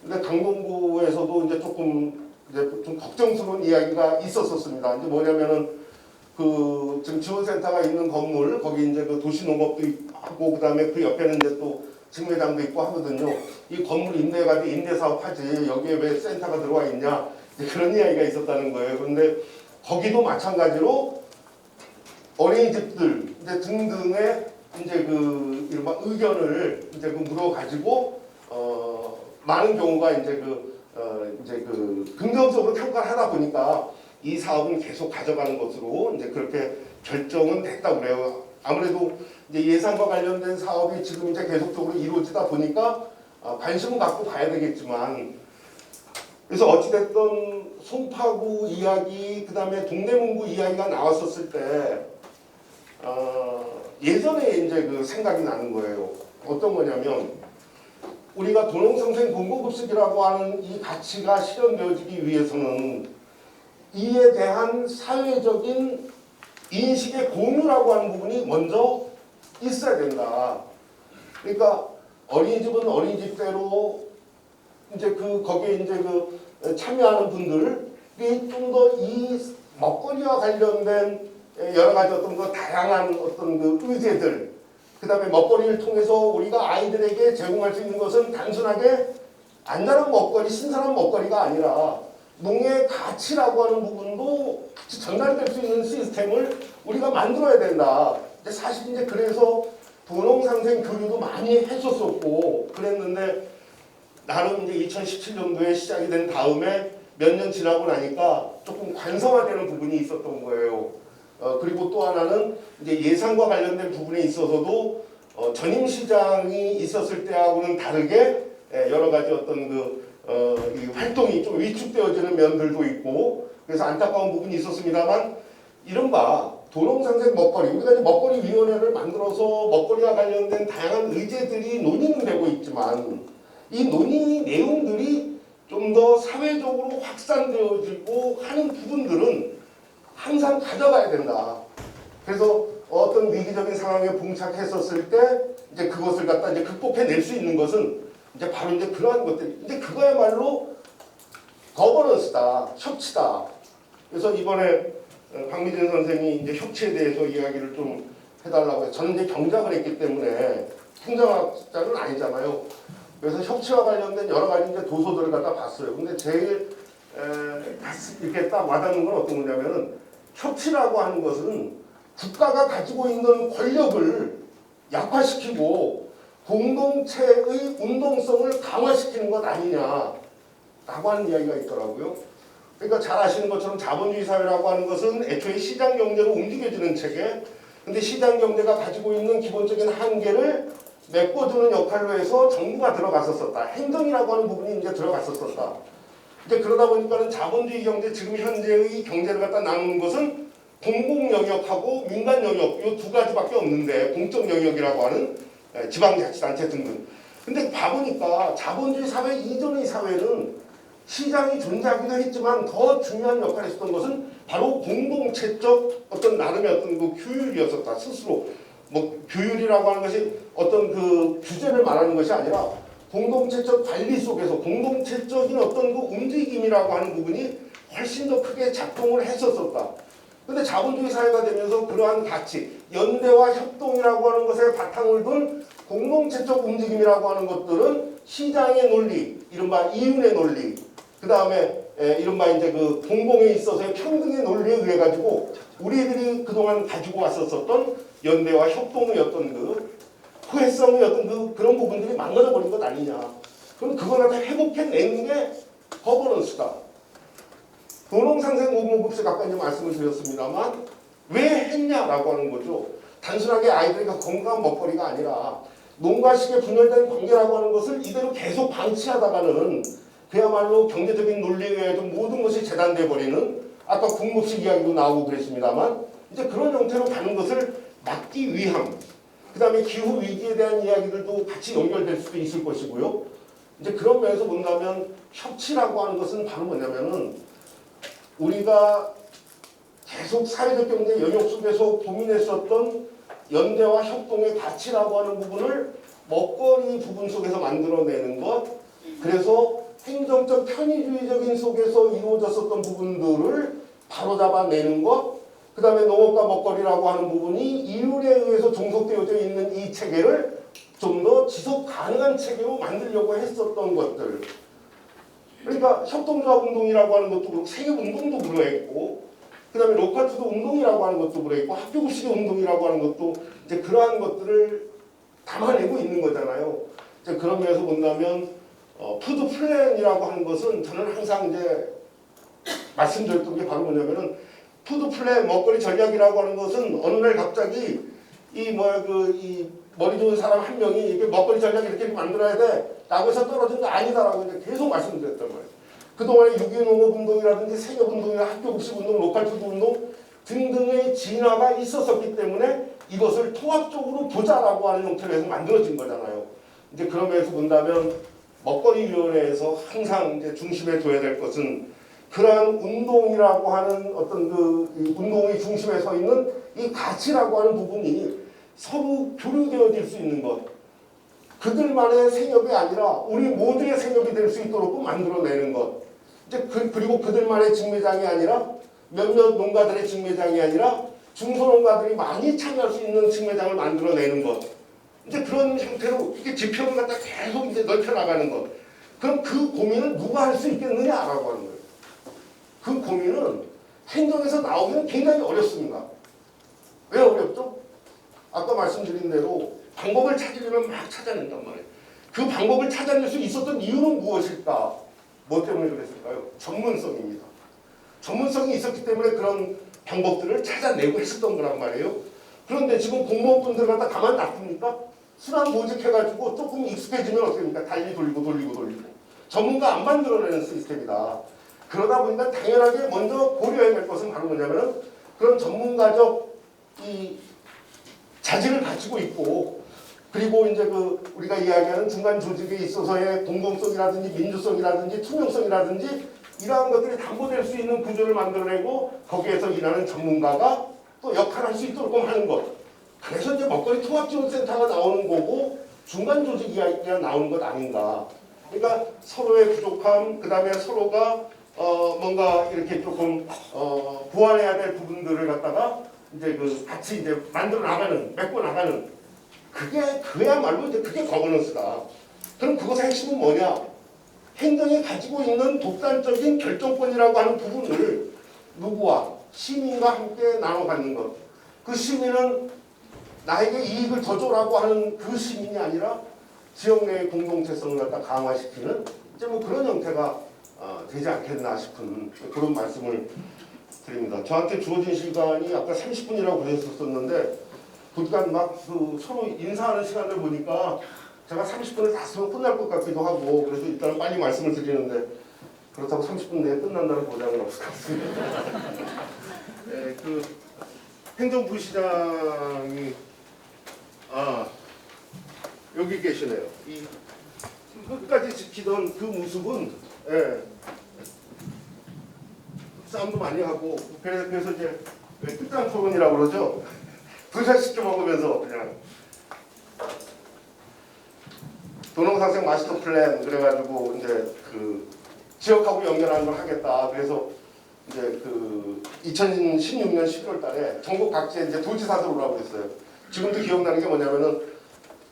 근데 강동구에서도 이제 조금 이제 좀 걱정스러운 이야기가 있었습니다. 이제 뭐냐면은 그 지금 지원센터가 있는 건물 거기 이제 그 도시농업도 하고 그 다음에 그 옆에는 이제 또 직매장도 있고 하거든요. 이 건물 임대가지고 임대사업하지 여기에 왜 센터가 들어와 있냐 이제 그런 이야기가 있었다는 거예요. 그런데 거기도 마찬가지로 어린이집들 이제 등등의 이제 그 이른바 의견을 이제 그 물어가지고 많은 경우가 이제 그 긍정적으로 평가를 하다 보니까 이 사업은 계속 가져가는 것으로 이제 그렇게 결정은 됐다고 그래요. 아무래도 이제 예산과 관련된 사업이 지금 이제 계속적으로 이루어지다 보니까 관심은 갖고 가야 되겠지만 그래서 어찌됐든 송파구 이야기 그다음에 동대문구 이야기가 나왔었을 때 예전에 이제 그 생각이 나는 거예요. 어떤 거냐면 우리가 도농성생 공공급식이라고 하는 이 가치가 실현되어지기 위해서는 이에 대한 사회적인 인식의 공유라고 하는 부분이 먼저 있어야 된다. 그러니까 어린이집은 어린이집대로 이제 그 거기에 이제 그 참여하는 분들이 좀 더 이 먹거리와 관련된 여러 가지 어떤 그 다양한 어떤 그 의제들, 그 다음에 먹거리를 통해서 우리가 아이들에게 제공할 수 있는 것은 단순하게 안전한 먹거리, 신선한 먹거리가 아니라 농의 가치라고 하는 부분도 같이 전달될 수 있는 시스템을 우리가 만들어야 된다. 근데 사실 이제 그래서 도농상생 교육도 많이 했었었고 그랬는데 나름 이제 2017년도에 시작이 된 다음에 몇 년 지나고 나니까 조금 관성화되는 부분이 있었던 거예요. 그리고 또 하나는 이제 예산과 관련된 부분에 있어서도 전임 시장이 있었을 때하고는 다르게 여러 가지 어떤 이 활동이 좀 위축되어지는 면들도 있고 그래서 안타까운 부분이 있었습니다만 이른바 도농상생 먹거리 우리가 이제 먹거리 위원회를 만들어서 먹거리와 관련된 다양한 의제들이 논의는 되고 있지만 이 논의 내용들이 좀 더 사회적으로 확산되어지고 하는 부분들은 항상 가져가야 된다. 그래서 어떤 위기적인 상황에 봉착했었을 때 이제 그것을 갖다 이제 극복해낼 수 있는 것은 이제 바로 이제 그러한 것들. 이제 그거야말로 거버넌스다, 협치다. 그래서 이번에 박미진 선생이 이제 협치에 대해서 이야기를 좀 해달라고 해서 저는 이제 경작을 했기 때문에 행정학자는 아니잖아요. 그래서 협치와 관련된 여러 가지 이제 도서들을 갖다 봤어요. 근데 제일 이렇게 딱 와닿는 건 어떤 거냐면은 협치라고 하는 것은 국가가 가지고 있는 권력을 약화시키고 공동체의 운동성을 강화시키는 것 아니냐라고 하는 이야기가 있더라고요. 그러니까 잘 아시는 것처럼 자본주의 사회라고 하는 것은 애초에 시장 경제로 움직여지는 체계. 근데 시장 경제가 가지고 있는 기본적인 한계를 메꿔주는 역할로 해서 정부가 들어갔었었다. 행정이라고 하는 부분이 이제 들어갔었었다. 이제 그러다 보니까는 자본주의 경제 지금 현재의 경제를 갖다 나누는 것은 공공 영역하고 민간 영역 이 두 가지밖에 없는데 공적 영역이라고 하는 지방자치단체 등등. 근데 봐보니까 자본주의 사회 이전의 사회는 시장이 존재하기도 했지만 더 중요한 역할을 했었던 것은 바로 공동체적 어떤 나름의 어떤 그 규율이었었다. 스스로 뭐 규율이라고 하는 것이 어떤 그 규제를 말하는 것이 아니라 공동체적 관리 속에서 공동체적인 어떤 그 움직임이라고 하는 부분이 훨씬 더 크게 작동을 했었었다. 근데 자본주의 사회가 되면서 그러한 가치, 연대와 협동이라고 하는 것에 바탕을 둔 공동체적 움직임이라고 하는 것들은 시장의 논리, 이른바 이윤의 논리, 그 다음에 이른바 이제 그 공공에 있어서의 평등의 논리에 의해 가지고 우리들이 그동안 가지고 왔었던 연대와 협동의 어떤 그 후회성의 어떤 그런 부분들이 망가져 버린 것 아니냐. 그럼 그걸 다 회복해내는 게 거버넌스다. 노농상생 오모급식 아까 이제 말씀을 드렸습니다만 왜 했냐라고 하는 거죠. 단순하게 아이들이 건강한 먹거리가 아니라 농가식의 분열된 관계라고 하는 것을 이대로 계속 방치하다가는 그야말로 경제적인 논리에 의해 모든 것이 재단돼 버리는 아까 공급식 이야기도 나오고 그랬습니다만 이제 그런 형태로 가는 것을 막기 위함, 그 다음에 기후 위기에 대한 이야기들도 같이 연결될 수도 있을 것이고요. 이제 그런 면에서 본다면 협치라고 하는 것은 바로 뭐냐면은 우리가 계속 사회적 경제 영역 속에서 고민했었던 연대와 협동의 가치라고 하는 부분을 먹거리 부분 속에서 만들어내는 것, 그래서 행정적 편의주의적인 속에서 이루어졌었던 부분들을 바로잡아내는 것, 그 다음에 농업과 먹거리라고 하는 부분이 이율에 의해서 종속되어져 있는 이 체계를 좀 더 지속 가능한 체계로 만들려고 했었던 것들. 그러니까 협동조합 운동이라고 하는 것도 그렇고 생협운동도 그러했고, 그 다음에 로컬푸드 운동이라고 하는 것도 그러했고, 학교급식의 운동이라고 하는 것도 이제 그러한 것들을 담아내고 있는 거잖아요. 이제 그런 면에서 본다면 푸드 플랜이라고 하는 것은 저는 항상 이제 말씀드렸던 게 바로 뭐냐면은 푸드 플랜 먹거리 전략이라고 하는 것은 어느 날 갑자기 이 머리 좋은 사람 한 명이 이렇게 먹거리 전략 이렇게 만들어야 돼 라고 해서 떨어진 거 아니다라고 이제 계속 말씀드렸단 말이에요. 그동안에 6.25 농업운동이라든지 생협운동이나 학교급식운동, 로컬푸드 운동 등등의 진화가 있었었기 때문에 이것을 통합적으로 보자라고 하는 형태로 해서 만들어진 거잖아요. 이제 그런 면에서 본다면 먹거리위원회에서 항상 이제 중심에 둬야 될 것은 그러한 운동이라고 하는 어떤 이 운동의 중심에 서 있는 이 가치라고 하는 부분이 서로 교류되어질 수 있는 것. 그들만의 생협이 아니라 우리 모두의 생협이 될 수 있도록 만들어내는 것. 이제 그리고 그들만의 직매장이 아니라 몇몇 농가들의 직매장이 아니라 중소농가들이 많이 참여할 수 있는 직매장을 만들어내는 것. 이제 그런 형태로 이게 지표를 갖다 계속 이제 넓혀나가는 것. 그럼 그 고민을 누가 할 수 있겠느냐라고 하는 거예요. 그 고민은 행정에서 나오기는 굉장히 어렵습니다. 왜 어렵죠? 아까 말씀드린 대로 방법을 찾으려면 막 찾아낸단 말이에요. 그 방법을 찾아낼 수 있었던 이유는 무엇일까? 뭐 때문에 그랬을까요? 전문성입니다. 전문성이 있었기 때문에 그런 방법들을 찾아내고 했었던 거란 말이에요. 그런데 지금 공무원분들 갖다 가만 놔둡니까? 순환 모집해가지고 조금 익숙해지면 어떻게 됩니까? 달리 돌리고. 전문가 안 만들어내는 시스템이다. 그러다 보니까 당연하게 먼저 고려해야 될 것은 바로 뭐냐면은 그런 전문가적 이 자질을 가지고 있고, 그리고 이제 우리가 이야기하는 중간 조직에 있어서의 공공성이라든지 민주성이라든지 투명성이라든지 이러한 것들이 담보될 수 있는 구조를 만들어내고 거기에서 일하는 전문가가 또 역할을 할 수 있도록 하는 것. 그래서 이제 먹거리 통합지원센터가 나오는 거고 중간 조직 이야기가 나오는 것 아닌가. 그러니까 서로의 부족함, 그 다음에 서로가 뭔가 이렇게 조금 보완해야 될 부분들을 갖다가 이제 같이 이제 만들어 나가는, 메꿔 나가는, 그야말로 이제 그게 거버넌스다. 그럼 그것의 핵심은 뭐냐? 행정이 가지고 있는 독단적인 결정권이라고 하는 부분을 누구와 시민과 함께 나눠 갖는 것. 그 시민은 나에게 이익을 더 줘라고 하는 그 시민이 아니라 지역 내의 공동체성을 갖다 강화시키는 이제 그런 형태가 되지 않겠나 싶은 그런 말씀을 드립니다. 저한테 주어진 시간이 아까 30분이라고 그랬었는데 보니까 막 서로 인사하는 시간을 보니까 제가 30분을 다 쓰면 끝날 것 같기도 하고, 그래서 일단 빨리 말씀을 드리는데 그렇다고 30분 내에 끝난다는 보장은 없을 것 같습니다. 네, 행정부 시장이 여기 계시네요. 이 끝까지 지키던 그 모습은 싸움도 많이 하고, 그래서 이제 끝장 토론이라고 그러죠. 부샷 시켜 먹으면서 그냥 도농상생 마스터 플랜 그래가지고 이제 그 지역하고 연결하는 걸 하겠다. 그래서 이제 그 2016년 11월 달에 전국 각지에 이제 도지사들 오라고 그랬어요. 지금도 기억나는 게 뭐냐면은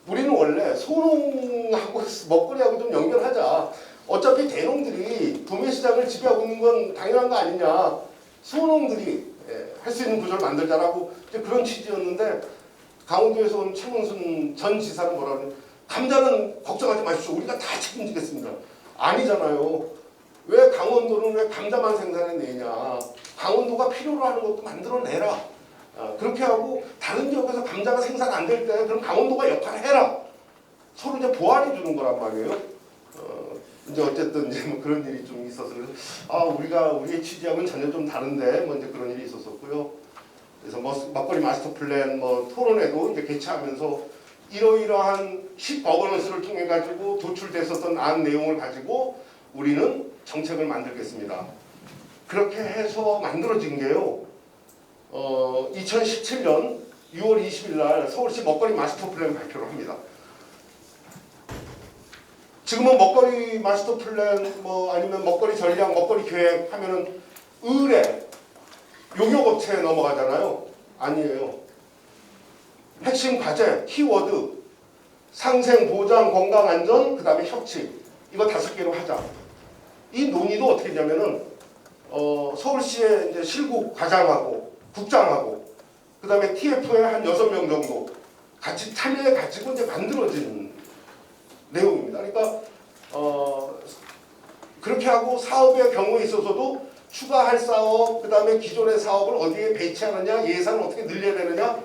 우리는 원래 소농하고 먹거리하고 좀 연결하자. 어차피 대농들이 도매시장을 지배하고 있는 건 당연한 거 아니냐. 소농들이 할 수 있는 구조를 만들자라고 이제 그런 취지였는데 강원도에서 온 최문순 전 지사는 뭐라 그러냐. 감자는 걱정하지 마십시오. 우리가 다 책임지겠습니다. 아니잖아요. 왜 강원도는 왜 감자만 생산해내냐. 강원도가 필요로 하는 것도 만들어내라. 그렇게 하고 다른 지역에서 감자가 생산 안 될 때 그럼 강원도가 역할을 해라. 서로 이제 보완해 주는 거란 말이에요. 이제 어쨌든 이제 뭐 그런 일이 좀 있어서 우리의 취지하고는 전혀 좀 다른데 뭐 이제 그런 일이 있었었고요. 그래서 먹거리 마스터 플랜 뭐 토론회도 이제 개최하면서 이러이러한 10거버넌스를 통해 가지고 도출됐었던 안 내용을 가지고 우리는 정책을 만들겠습니다. 그렇게 해서 만들어진 게요. 2017년 6월 20일 날 서울시 먹거리 마스터 플랜 발표를 합니다. 지금은 먹거리 마스터 플랜 뭐 아니면 먹거리 전략, 먹거리 계획 하면은 의뢰, 용역업체에 넘어가잖아요. 아니에요. 핵심 과제, 키워드, 상생, 보장, 건강, 안전, 그 다음에 협치. 이거 5개로 하자. 이 논의도 어떻게 되냐면은 서울시의 이제 실국 과장하고 국장하고 그 다음에 TF에 한 6명 정도 같이 참여해 가지고 이제 만들어진 내용입니다. 그러니까 그렇게 하고 사업의 경우에 있어서도 추가할 사업, 그 다음에 기존의 사업을 어디에 배치하느냐, 예산을 어떻게 늘려야 되느냐,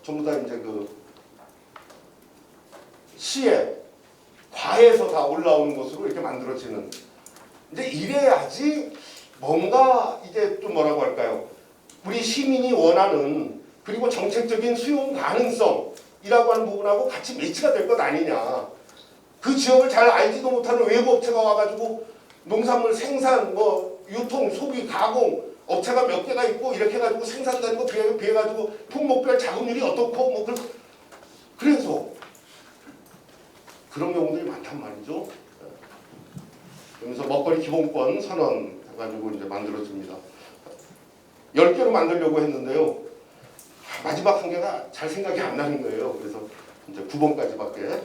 전부 다 이제 그 시에 과에서 다 올라오는 것으로 이렇게 만들어지는. 이제 이래야지 뭔가 이제 좀 뭐라고 할까요? 우리 시민이 원하는 그리고 정책적인 수용 가능성이라고 하는 부분하고 같이 매치가 될 것 아니냐. 그 지역을 잘 알지도 못하는 외부 업체가 와가지고 농산물 생산, 뭐 유통, 소비, 가공 업체가 몇 개가 있고 이렇게 해가지고 생산되는 거 비해가지고 품목별 자금률이 어떻고 뭐 그래서 그런 경우들이 많단 말이죠. 그러면서 먹거리 기본권 선언 해가지고 이제 만들어집니다. 10개로 만들려고 했는데요. 마지막 한 개가 잘 생각이 안 나는 거예요. 그래서 이제 9번까지밖에.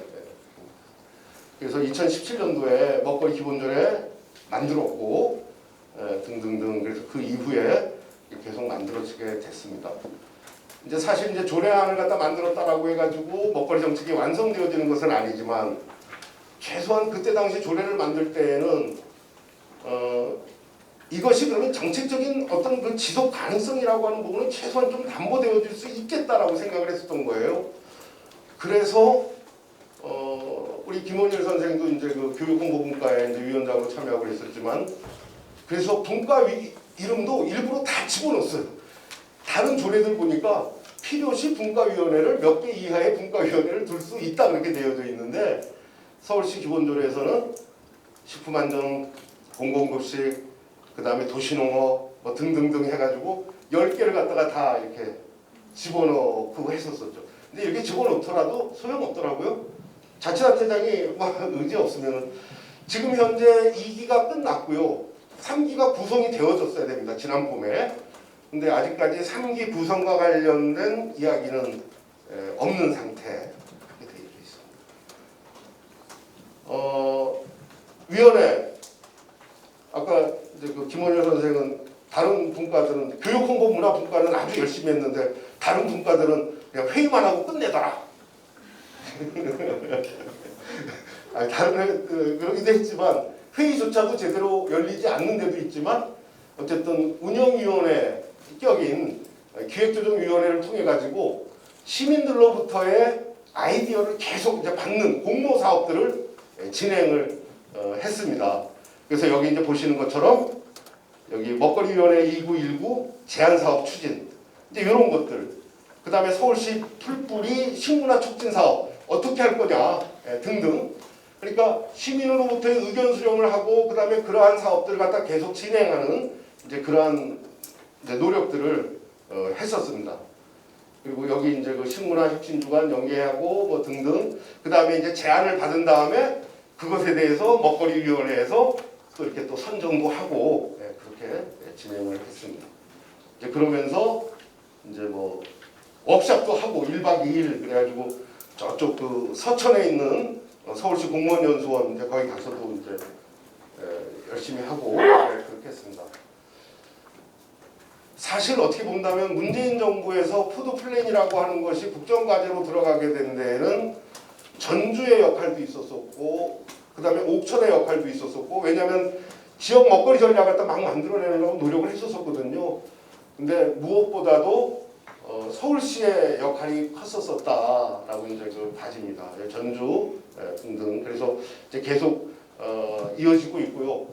그래서 2017년도에 먹거리 기본조례 만들었고 등등등. 그래서 그 이후에 계속 만들어지게 됐습니다. 이제 사실 이제 조례안을 갖다 만들었다라고 해가지고 먹거리 정책이 완성되어지는 것은 아니지만 최소한 그때 당시 조례를 만들 때에는 이것이 그러면 정책적인 어떤 그 지속 가능성이라고 하는 부분은 최소한 좀 담보되어질 수 있겠다라고 생각을 했었던 거예요. 그래서 우리 김원일 선생도 이제 그 교육홍보분과에 이제 위원장으로 참여하고 있었지만 그래서 분과 이름도 일부러 다 집어넣었어요. 다른 조례들 보니까 필요시 분과위원회를 몇 개 이하의 분과위원회를 둘 수 있다 그렇게 되어져 있는데 서울시 기본조례에서는 식품안전, 공공급식, 그 다음에 도시농업 뭐 등등등 해가지고 10개를 갖다가 다 이렇게 집어넣고 했었었죠. 근데 이렇게 집어넣더라도 소용없더라고요. 자치단체장이 막 의지 없으면 지금 현재 2기가 끝났고요. 3기가 구성이 되어졌어야 됩니다. 지난 봄에. 근데 아직까지 3기 구성과 관련된 이야기는 없는 상태 이렇게 되어 있습니다. 위원회 아까 이제 그 김원효 선생은 다른 분과들은 교육홍보 문화분과는 아주 열심히 했는데 다른 분과들은 그냥 회의만 하고 끝내더라. 아니, 다른 그러기도 했지만 회의조차도 제대로 열리지 않는 데도 있지만 어쨌든 운영위원회 격인 기획조정위원회를 통해 가지고 시민들로부터의 아이디어를 계속 이제 받는 공모 사업들을 진행을 했습니다. 그래서 여기 이제 보시는 것처럼 여기 먹거리위원회 2919 제안사업 추진 이제 이런 것들 그 다음에 서울시 풀뿌리 식문화 촉진 사업 어떻게 할 거냐 등등 그러니까 시민으로부터의 의견 수렴을 하고 그 다음에 그러한 사업들을 갖다 계속 진행하는 이제 그러한 이제 노력들을 했었습니다. 그리고 여기 이제 그 식문화 혁신주간 연계하고 뭐 등등. 그 다음에 이제 제안을 받은 다음에 그것에 대해서 먹거리위원회에서 또 이렇게 또 선정도 하고 그렇게 진행을 했습니다. 이제 그러면서 이제 뭐 워크숍도 하고 1박 2일 그래가지고 저쪽 그 서천에 있는 서울시 공무원연수원 이제 거기 가서도 이제 열심히 하고 그렇게 했습니다. 사실 어떻게 본다면 문재인 정부에서 푸드 플랜이라고 하는 것이 국정과제로 들어가게 된 데에는 전주의 역할도 있었었고 그 다음에 옥천의 역할도 있었었고 왜냐하면 지역 먹거리 전략을 막 만들어내려고 노력을 했었거든요. 근데 무엇보다도 서울시의 역할이 컸었다라고 이제 그 봐집니다. 전주 등등 그래서 이제 계속 이어지고 있고요.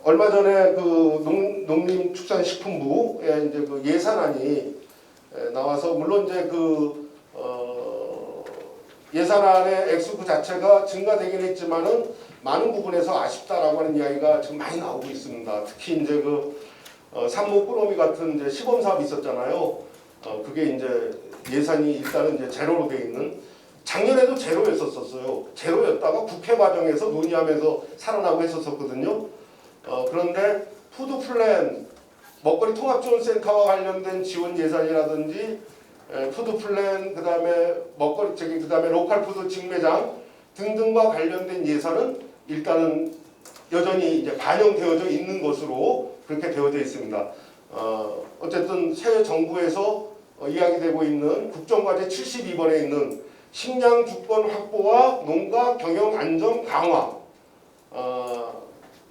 얼마 전에 그 농림축산식품부에 이제 그 예산안이 나와서 물론 이제 그 예산안의 액수 그 자체가 증가되긴 했지만은 많은 부분에서 아쉽다라고 하는 이야기가 지금 많이 나오고 있습니다. 특히 이제 그 산모 꾸러미 같은 이제 시범 사업이 있었잖아요. 그게 이제 예산이 일단은 이제 제로로 돼 있는 작년에도 제로였었어요. 제로였다가 국회 과정에서 논의하면서 살아나고 했었거든요. 그런데 푸드 플랜 먹거리 통합지원센터와 관련된 지원 예산이라든지 푸드 플랜 그다음에 먹거리 그다음에 로컬 푸드 직매장 등등과 관련된 예산은 일단은 여전히 이제 반영되어져 있는 것으로 그렇게 되어져 있습니다. 어쨌든 새 정부에서 이야기되고 있는 국정과제 72번에 있는 식량 주권 확보와 농가 경영 안정 강화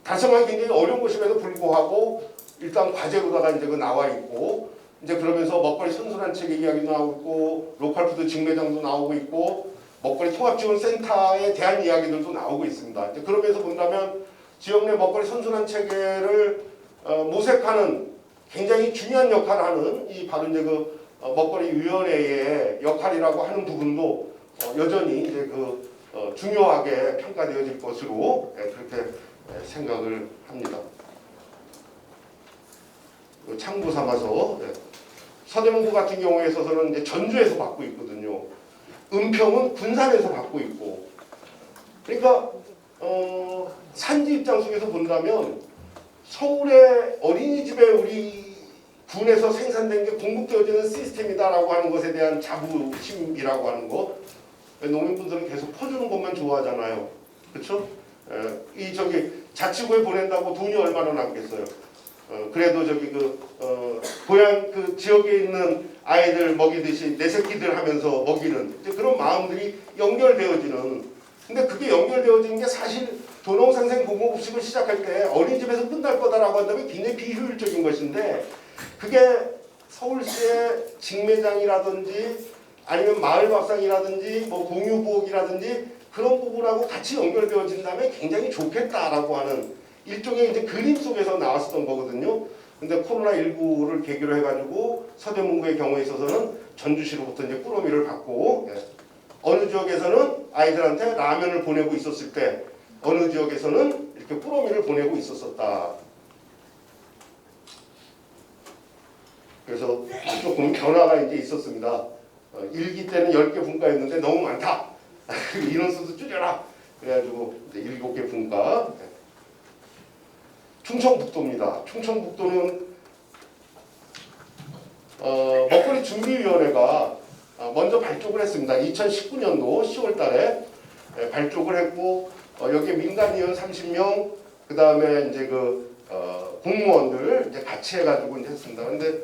달성하기 굉장히 어려운 것임에도 불구하고 일단 과제로다가 이제 그 나와 있고 이제 그러면서 먹거리 선순환 체계 이야기도 나오고 있고 로컬 푸드 직매장도 나오고 있고 먹거리 통합지원센터에 대한 이야기들도 나오고 있습니다. 이제 그러면서 본다면 지역 내 먹거리 선순환 체계를 모색하는 굉장히 중요한 역할을 하는 이 바로 이제 그 먹거리 위원회의 역할이라고 하는 부분도 여전히 이제 그 중요하게 평가되어질 것으로 그렇게 생각을 합니다. 참고 삼아서 서대문구 같은 경우에 있어서는 이제 전주에서 받고 있거든요. 은평은 군산에서 받고 있고. 그러니까 산지 입장 속에서 본다면 서울의 어린이집에 우리 군에서 생산된 게 공급되어지는 시스템이다라고 하는 것에 대한 자부심이라고 하는 거. 농민분들은 계속 퍼주는 것만 좋아하잖아요. 그렇죠? 이 저기 자치구에 보낸다고 돈이 얼마나 남겠어요. 그래도 저기 고향 그 지역에 있는 아이들 먹이듯이 내 새끼들 하면서 먹이는 이제 그런 마음들이 연결되어지는. 근데 그게 연결되어지는 게 사실 도농상생공급식을 시작할 때 어린이집에서 끝날 거다라고 한다면 굉장히 비효율적인 것인데 그게 서울시의 직매장이라든지 아니면 마을밥상이라든지 뭐 공유부엌이라든지 그런 부분하고 같이 연결되어진다면 굉장히 좋겠다라고 하는 일종의 이제 그림 속에서 나왔었던 거거든요. 근데 코로나19를 계기로 해가지고 서대문구의 경우에 있어서는 전주시로부터 이제 꾸러미를 받고 어느 지역에서는 아이들한테 라면을 보내고 있었을 때 어느 지역에서는 이렇게 꾸러미를 보내고 있었었다. 그래서 조금 변화가 이제 있었습니다. 1기 때는 10개 분과였는데 너무 많다. 인원수도 줄여라. 그래가지고 이제 7개 분과. 충청북도입니다. 충청북도는 먹거리 준비위원회가 먼저 발족을 했습니다. 2019년도 10월 달에 발족을 했고 여기에 민간위원 30명 그 다음에 이제 공무원들 이제 같이 해가지고 이제 했습니다. 근데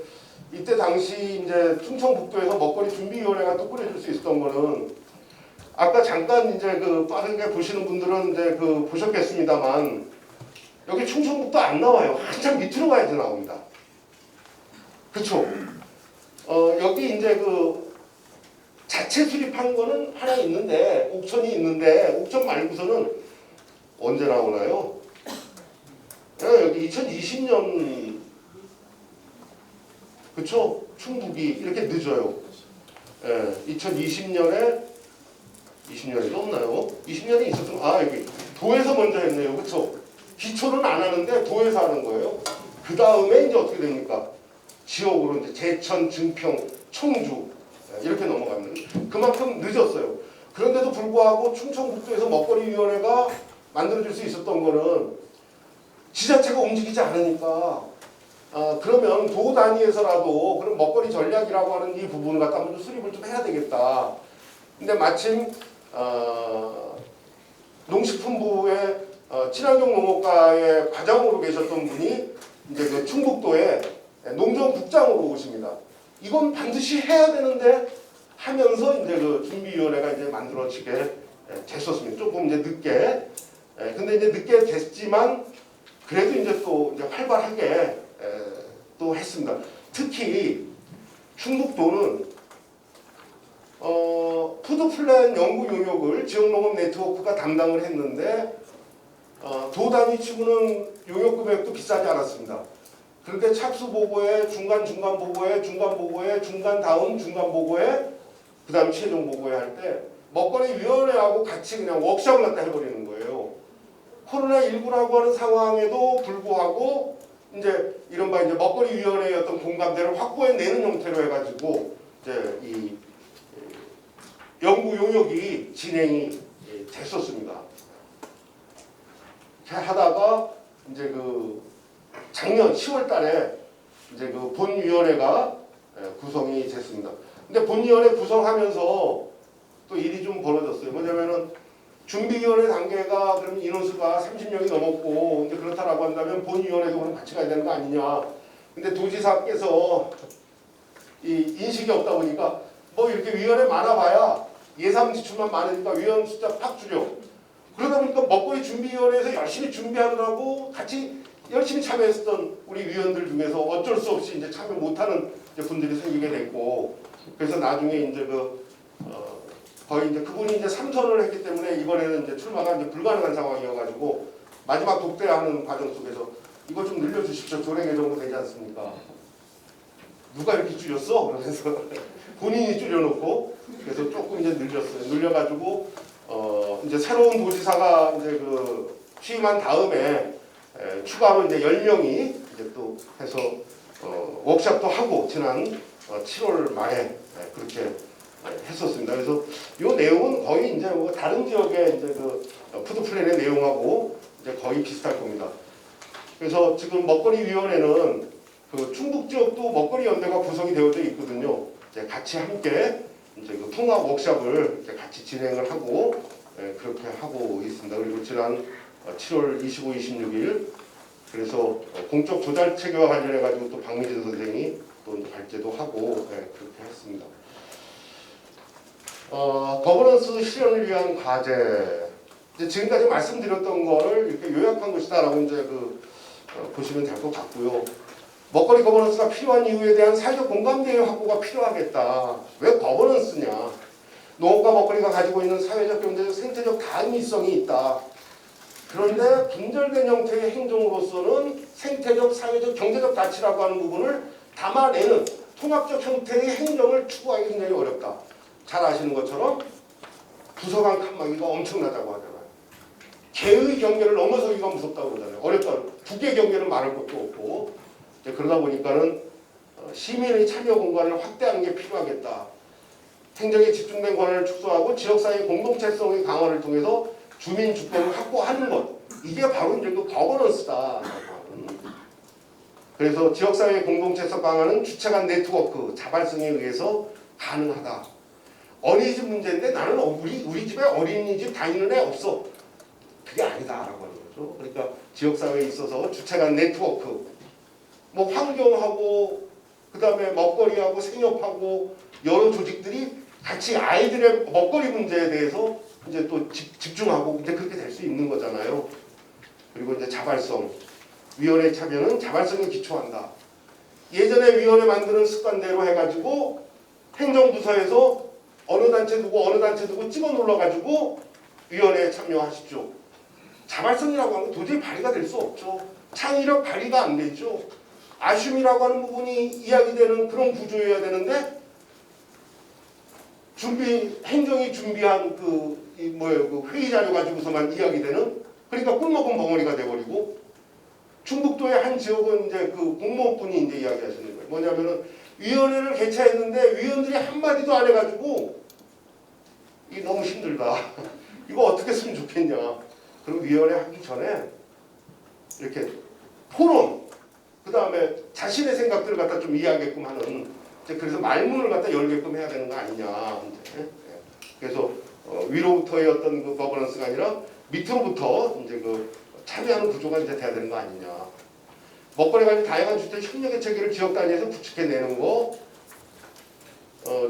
이때 당시 이제 충청북도에서 먹거리 준비위원회가 또 꾸려질 수 있었던 거는 아까 잠깐 이제 빠르게 보시는 분들은 이제 보셨겠습니다만 여기 충청북도 안 나와요. 한참 밑으로 가야지 나옵니다. 그쵸? 여기 이제 자체 수립한 거는 하나 있는데 옥천이 있는데 옥천 말고서는 언제 나오나요? 여기 2020년 그쵸? 충북이 이렇게 늦어요. 2020년에 20년에도 없나요? 20년에 있었던 여기 도에서 먼저 했네요. 그쵸? 기초는 안 하는데 도에서 하는 거예요. 그 다음에 이제 어떻게 됩니까? 지역으로 이제 제천, 증평, 청주 이렇게 넘어갑니다. 그만큼 늦었어요. 그런데도 불구하고 충청북도에서 먹거리위원회가 만들어질 수 있었던 거는 지자체가 움직이지 않으니까 그러면 도 단위에서라도 그런 먹거리 전략이라고 하는 이 부분을 갖다 먼저 수립을 좀 해야 되겠다. 근데 마침 농식품부의 친환경 농업과의 과장으로 계셨던 분이 이제 그 충북도에 농정국장으로 오십니다. 이건 반드시 해야 되는데 하면서 이제 그 준비위원회가 이제 만들어지게 됐었습니다. 조금 이제 늦게. 근데 이제 늦게 됐지만 그래도 이제 또 이제 활발하게 또 했습니다. 특히 충북도는 푸드플랜 연구 용역을 지역농업 네트워크가 담당을 했는데 도 단위 치고는 용역 금액도 비싸지 않았습니다. 그렇게 착수 보고에 중간 보고에 중간 다음 중간 보고에 그다음 최종 보고에 할 때 먹거리위원회하고 같이 그냥 워크숍을 갖다 해버리는 거예요. 코로나19라고 하는 상황에도 불구하고 이제 이른바 이제 먹거리위원회의 어떤 공감대를 확보해내는 형태로 해가지고 이제 이 연구 용역이 진행이 됐었습니다. 하다가 이제 그 작년 10월달에 이제 그 본위원회가 구성이 됐습니다. 근데 본위원회 구성하면서 또 일이 좀 벌어졌어요. 뭐냐면은 준비위원회 단계가 그럼 인원수가 30명이 넘었고 이제 그렇다라고 한다면 본위원회도 그럼 같이 가야 되는 거 아니냐. 근데 도지사께서 이 인식이 없다 보니까 뭐 이렇게 위원회 많아봐야 예산 지출만 많으니까 위원 숫자 팍 줄여. 그러다 보니까 먹거리 준비위원회에서 열심히 준비하느라고 같이 열심히 참여했었던 우리 위원들 중에서 어쩔 수 없이 이제 참여 못하는 이제 분들이 생기게 됐고, 그래서 나중에 이제 거의 이제 그분이 이제 삼선을 했기 때문에 이번에는 이제 출마가 이제 불가능한 상황이어가지고 마지막 독대하는 과정 속에서 이거 좀 늘려주십시오. 조례 개정도 되지 않습니까? 누가 이렇게 줄였어? 그러면서 본인이 줄여놓고 그래서 조금 이제 늘렸어요. 늘려가지고 이제 새로운 도지사가 이제 그 취임한 다음에 추가로 이제 10명이 이제 또 해서 워크숍도 하고 지난 7월 말에 그렇게 했었습니다. 그래서 이 내용은 거의 이제 뭐 다른 지역의 이제 그 푸드플랜의 내용하고 이제 거의 비슷할 겁니다. 그래서 지금 먹거리위원회는 그 충북 지역도 먹거리 연대가 구성이 되어져 있거든요. 이제 같이 함께 이제 그 통합 워크숍을 이제 같이 진행을 하고 그렇게 하고 있습니다. 그리고 지난 7월 25, 26일 그래서 공적 조달 체계와 관련해 가지고 또 박미진 선생이 또 이제 발제도 하고 그렇게 했습니다. 거버넌스 실현을 위한 과제. 이제 지금까지 말씀드렸던 거를 이렇게 요약한 것이다라고 이제 보시면 될 것 같고요. 먹거리 거버넌스가 필요한 이유에 대한 사회적 공감대의 확보가 필요하겠다. 왜 거버넌스냐? 농업과 먹거리가 가지고 있는 사회적, 경제적, 생태적 다음이성이 있다. 그런데 분절된 형태의 행정으로서는 생태적, 사회적, 경제적 가치라고 하는 부분을 담아내는 통합적 형태의 행정을 추구하기 굉장히 어렵다. 잘 아시는 것처럼 부서 간 칸막이가 엄청나다고 하잖아요. 개의 경계를 넘어서기가 무섭다고 그러잖아요. 어렵다. 국계 경계는 말할 것도 없고. 그러다 보니까는 시민의 참여 공간을 확대하는 게 필요하겠다. 행정에 집중된 권한을 축소하고 지역사회 공동체성의 강화를 통해서 주민 주권을 확보하는 것. 이게 바로 이제 그 거버넌스다. 그래서 지역사회 공동체성 강화는 주체 간 네트워크, 자발성에 의해서 가능하다. 어린이집 문제인데 나는 우리 집에 어린이집 다니는 애 없어. 그게 아니다라고 하는 거죠. 그러니까 지역사회에 있어서 주체 간 네트워크, 뭐 환경하고 그다음에 먹거리하고 생협하고 여러 조직들이 같이 아이들의 먹거리 문제에 대해서 이제 또 집중하고 이제 그렇게 될 수 있는 거잖아요. 그리고 이제 자발성, 위원회 참여는 자발성에 기초한다. 예전에 위원회 만드는 습관대로 해가지고 행정부서에서 어느 단체 두고 찍어 눌러가지고 위원회에 참여하십시오. 자발성이라고 하는 건 도저히 발휘가 될 수 없죠. 창의력 발휘가 안 되죠. 아쉬움이라고 하는 부분이 이야기되는 그런 구조여야 되는데 행정이 준비한 그 회의 자료 가지고서만 이야기되는, 그러니까 꿀먹은 벙어리가 돼버리고 충북도의 한 지역은 이제 그 공무원분이 이제 이야기하시는 거예요. 뭐냐면은 위원회를 개최했는데 위원들이 한마디도 안 해가지고 이게 너무 힘들다. 이거 어떻게 했으면 좋겠냐. 그리고 위원회 하기 전에 이렇게 토론, 그 다음에 자신의 생각들을 갖다 좀 이해하게끔 하는, 이제 그래서 말문을 갖다 열게끔 해야 되는 거 아니냐. 이제. 그래서 위로부터의 어떤 그 거버넌스가 아니라 밑으로부터 이제 그 참여하는 구조가 이제 돼야 되는 거 아니냐. 먹거리 관련 다양한 주택 협력의 체계를 지역 단위에서 구축해내는 거.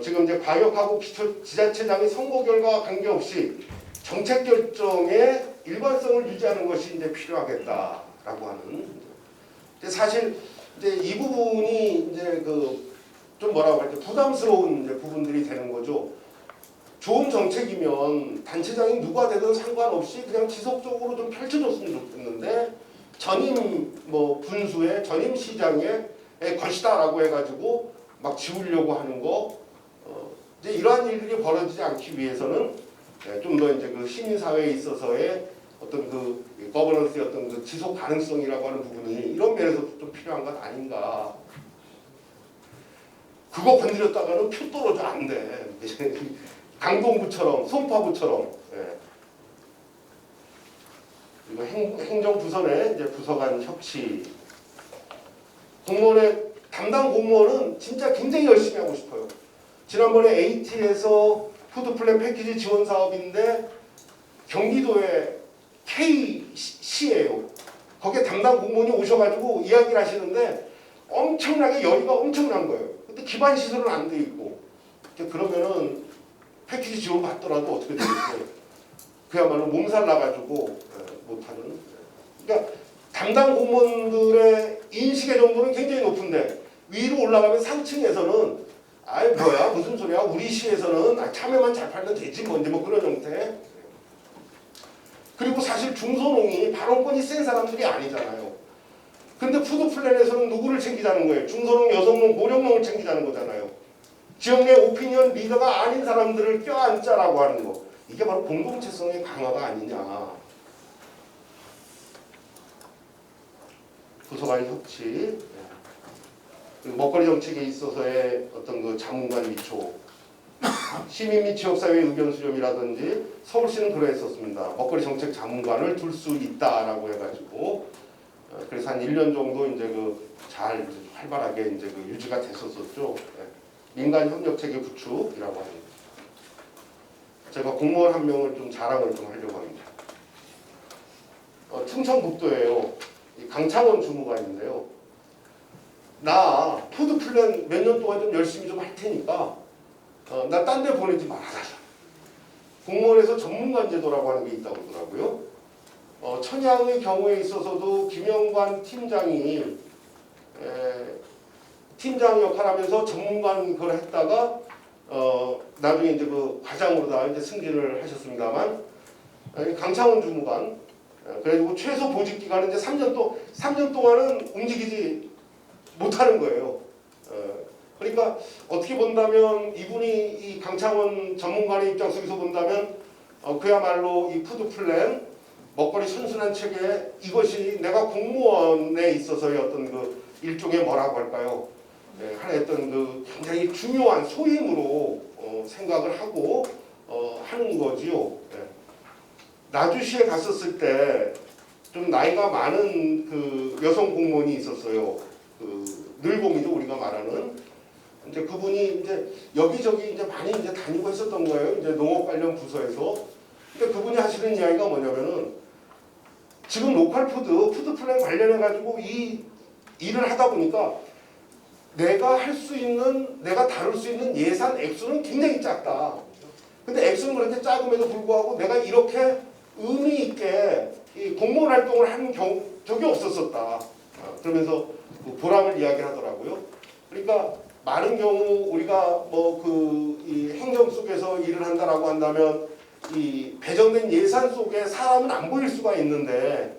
지금 이제 광역하고 기초지자체장의 선거 결과와 관계없이 정책 결정의 일관성을 유지하는 것이 이제 필요하겠다라고 하는. 사실 이제 이 부분이 이제 그 좀 뭐라고 할까 부담스러운 이제 부분들이 되는 거죠. 좋은 정책이면 단체장이 누가 되든 상관없이 그냥 지속적으로 좀 펼쳐줬으면 좋겠는데 전임 뭐 분수의 전임 시장의 것이다라고 해가지고 막 지우려고 하는 거. 이제 이러한 일들이 벌어지지 않기 위해서는 좀 더 이제 그 시민 사회에 있어서의 어떤 그 거버넌스의 어떤 그 지속 가능성이라고 하는 부분이 이런 면에서 좀 필요한 것 아닌가. 그거 건드렸다가는 표 떨어져 안 돼. 강동구처럼 송파구처럼. 예. 그리고 행정부서 내 이제 부서 간 협치. 공무원의 담당 공무원은 진짜 굉장히 열심히 하고 싶어요. 지난번에 AT에서 푸드플랜 패키지 지원 사업인데 경기도의 K시예요. 거기에 담당 공무원이 오셔가지고 이야기를 하시는데 엄청나게 열의가 엄청난 거예요. 근데 기반 시설은 안 돼 있고. 그러면은 패키지 지원 받더라도 어떻게 되겠어요? 그야말로 몸살 나가지고 못하는. 그러니까 담당 공무원들의 인식의 정도는 굉장히 높은데 위로 올라가면 상층에서는 아이 뭐야 무슨 소리야 우리 시에서는 참외만 잘 팔면 되지 뭔지 뭐 그런 형태. 그리고 사실 중소농이 발언권이 센 사람들이 아니잖아요. 근데 푸드플랜에서는 누구를 챙기자는 거예요? 중소농, 여성농, 고령농을 챙기자는 거잖아요. 지역 내 오피니언 리더가 아닌 사람들을 껴안자라고 하는 거. 이게 바로 공동체성의 강화가 아니냐. 부서간 협치, 그리고 먹거리 정책에 있어서의 어떤 그 자문관 위촉, 시민 및 지역사회의 의견 수렴이라든지 서울시는 그러했었습니다. 먹거리 정책 자문관을 둘 수 있다라고 해가지고 그래서 한 1년 정도 이제 그 잘 활발하게 이제 그 유지가 됐었었죠. 민간 협력 체계 구축이라고 합니다. 제가 공무원 한 명을 좀 자랑을 좀 하려고 합니다. 충청북도예요. 강창원 주무관인데요. 나 푸드플랜 몇 년 동안 좀 열심히 좀 할 테니까 나 딴 데 보내지 말아달라. 공무원에서 전문관 제도라고 하는 게 있다고 그러더라고요. 천양의 경우에 있어서도 김영관 팀장이 팀장 역할하면서 전문관 그걸 했다가 나중에 이제 그 과장으로다 이제 승진을 하셨습니다만 강창원 주무관 그래가지고 최소 보직 기간은 이제 3년 동안은 움직이지 못하는 거예요. 그러니까 어떻게 본다면 이분이 이 강창원 전문가의 입장 속에서 본다면 그야말로 이 푸드플랜 먹거리 선순환 체계 이것이 내가 공무원에 있어서의 어떤 그 일종의 뭐라고 할까요? 하나의 어떤 그 굉장히 중요한 소임으로 생각을 하고 하는 거지요. 나주시에 갔었을 때 좀 나이가 많은 그 여성 공무원이 있었어요. 그 늘봉이죠 우리가 말하는. 이제 그분이 이제 여기저기 이제 많이 이제 다니고 했었던 거예요. 이제 농업 관련 부서에서. 근데 그분이 하시는 이야기가 뭐냐면은 지금 로컬 푸드플랜 관련해 가지고 이 일을 하다 보니까 내가 할 수 있는 내가 다룰 수 있는 예산 액수는 굉장히 작다. 근데 액수는 그렇게 작음에도 불구하고 내가 이렇게 의미 있게 이 공무원 활동을 한 적이 없었었다. 그러면서 그 보람을 이야기하더라고요. 그러니까 많은 경우 우리가 뭐 그 이 행정 속에서 일을 한다라고 한다면 이 배정된 예산 속에 사람은 안 보일 수가 있는데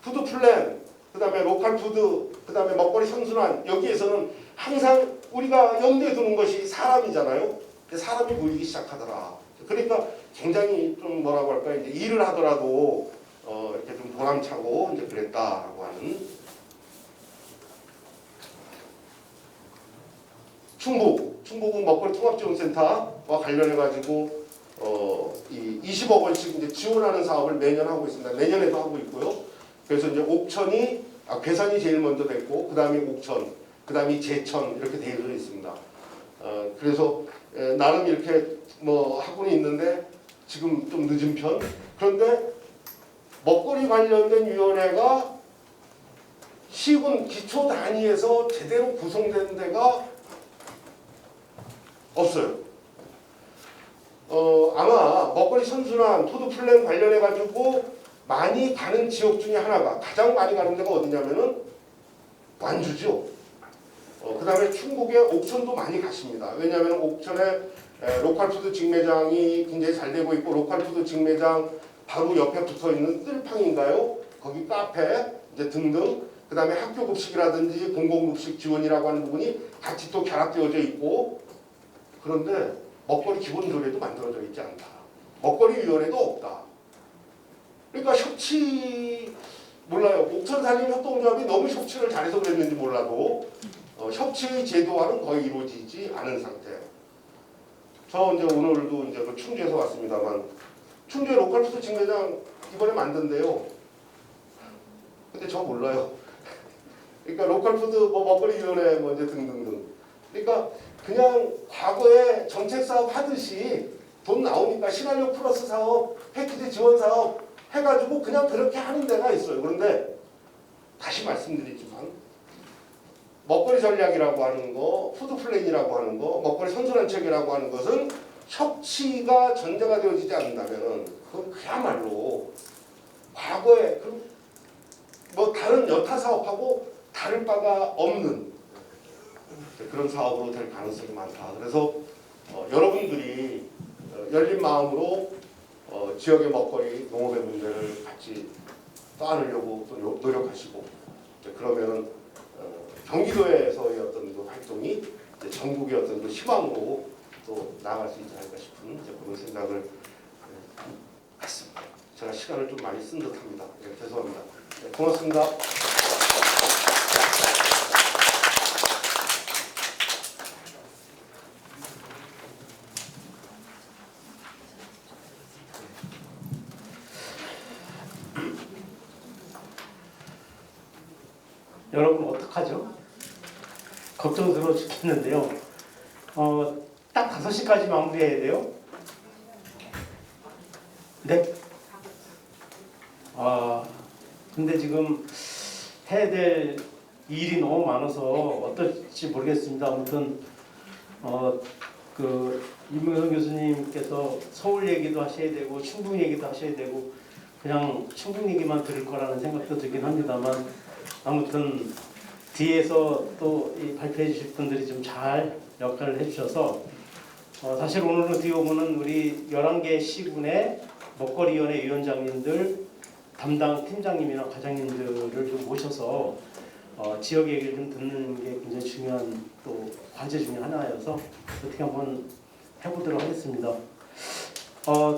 푸드 플랜, 그다음에 로컬 푸드, 그다음에 먹거리 선순환 여기에서는 항상 우리가 염두에 두는 것이 사람이잖아요. 사람이 보이기 시작하더라. 그러니까 굉장히 좀 뭐라고 할까 이제 일을 하더라도 이렇게 좀 보람차고 이제 그랬다라고 하는. 충북은 먹거리 통합지원센터와 관련해 가지고 이 20억 원씩 이제 지원하는 사업을 매년 하고 있습니다. 내년에도 하고 있고요. 그래서 이제 옥천이 괴산이 제일 먼저 됐고 그다음에 옥천, 그다음에 제천 이렇게 되어 있습니다. 그래서 나름 이렇게 뭐 하고는 있는데 지금 좀 늦은 편. 그런데 먹거리 관련된 위원회가 시군 기초 단위에서 제대로 구성된 데가 없어요. 아마 먹거리 선순환, 푸드 플랜 관련해 가지고 많이 가는 지역 중에 하나가 가장 많이 가는 데가 어디냐면은 완주죠. 그 다음에 충북의 옥천도 많이 가십니다. 왜냐하면 옥천에 로컬푸드 직매장이 굉장히 잘 되고 있고 로컬푸드 직매장 바로 옆에 붙어 있는 뜰팡인가요? 거기 카페 이제 등등. 그 다음에 학교 급식이라든지 공공급식 지원이라고 하는 부분이 같이 또 결합되어져 있고 그런데 먹거리 기본 조례도 만들어져 있지 않다. 먹거리 위원회도 없다. 그러니까 협치 몰라요. 옥천산림협동조합이 너무 협치를 잘해서 그랬는지 몰라도 협치의 제도화는 거의 이루어지지 않은 상태. 저 이제 오늘도 이제 그 충주에서 왔습니다만 충주에 로컬푸드 직매장 이번에 만든대요. 근데 저 몰라요. 그러니까 로컬푸드 뭐 먹거리위원회 뭐 이제 등등등. 그러니까 그냥 과거에 정책 사업 하듯이 돈 나오니까 신한력 플러스 사업, 패키지 지원 사업 해가지고 그냥 그렇게 하는 데가 있어요. 그런데 다시 말씀드리지만 먹거리 전략이라고 하는 거, 푸드 플랜이라고 하는 거, 먹거리 선순환책이라고 하는 것은 협치가 전제가 되어지지 않는다면은 그건 그야말로 과거에 뭐 다른 여타 사업하고 다를 바가 없는 그런 사업으로 될 가능성이 많다. 그래서 여러분들이 열린 마음으로 지역의 먹거리, 농업의 문제를 같이 떠안으려고 또 노력하시고 그러면은 경기도에서의 어떤 그 활동이 이제 전국의 어떤 그 희망으로 또 나아갈 수 있지 않을까 싶은 이제 그런 생각을 했습니다. 제가 시간을 좀 많이 쓴 듯합니다. 네, 죄송합니다. 네, 고맙습니다. 여러분 어떡하죠? 걱정스러워 죽겠는데요. 딱 5시까지 마무리해야 돼요? 네? 근데 지금 해야 될 일이 너무 많아서 어떨지 모르겠습니다. 아무튼 그 임명선 교수님께서 서울 얘기도 하셔야 되고 충북 얘기도 하셔야 되고 그냥 충북 얘기만 들을 거라는 생각도 들긴 합니다만 아무튼 뒤에서 또 이 발표해 주실 분들이 좀 잘 역할을 해주셔서 사실 오늘 어떻게 보면은 우리 11개 시군의 먹거리위원회 위원장님들 담당 팀장님이나 과장님들을 좀 모셔서 지역 얘기를 좀 듣는 게 굉장히 중요한 또 과제 중에 하나여서 어떻게 한번 해보도록 하겠습니다.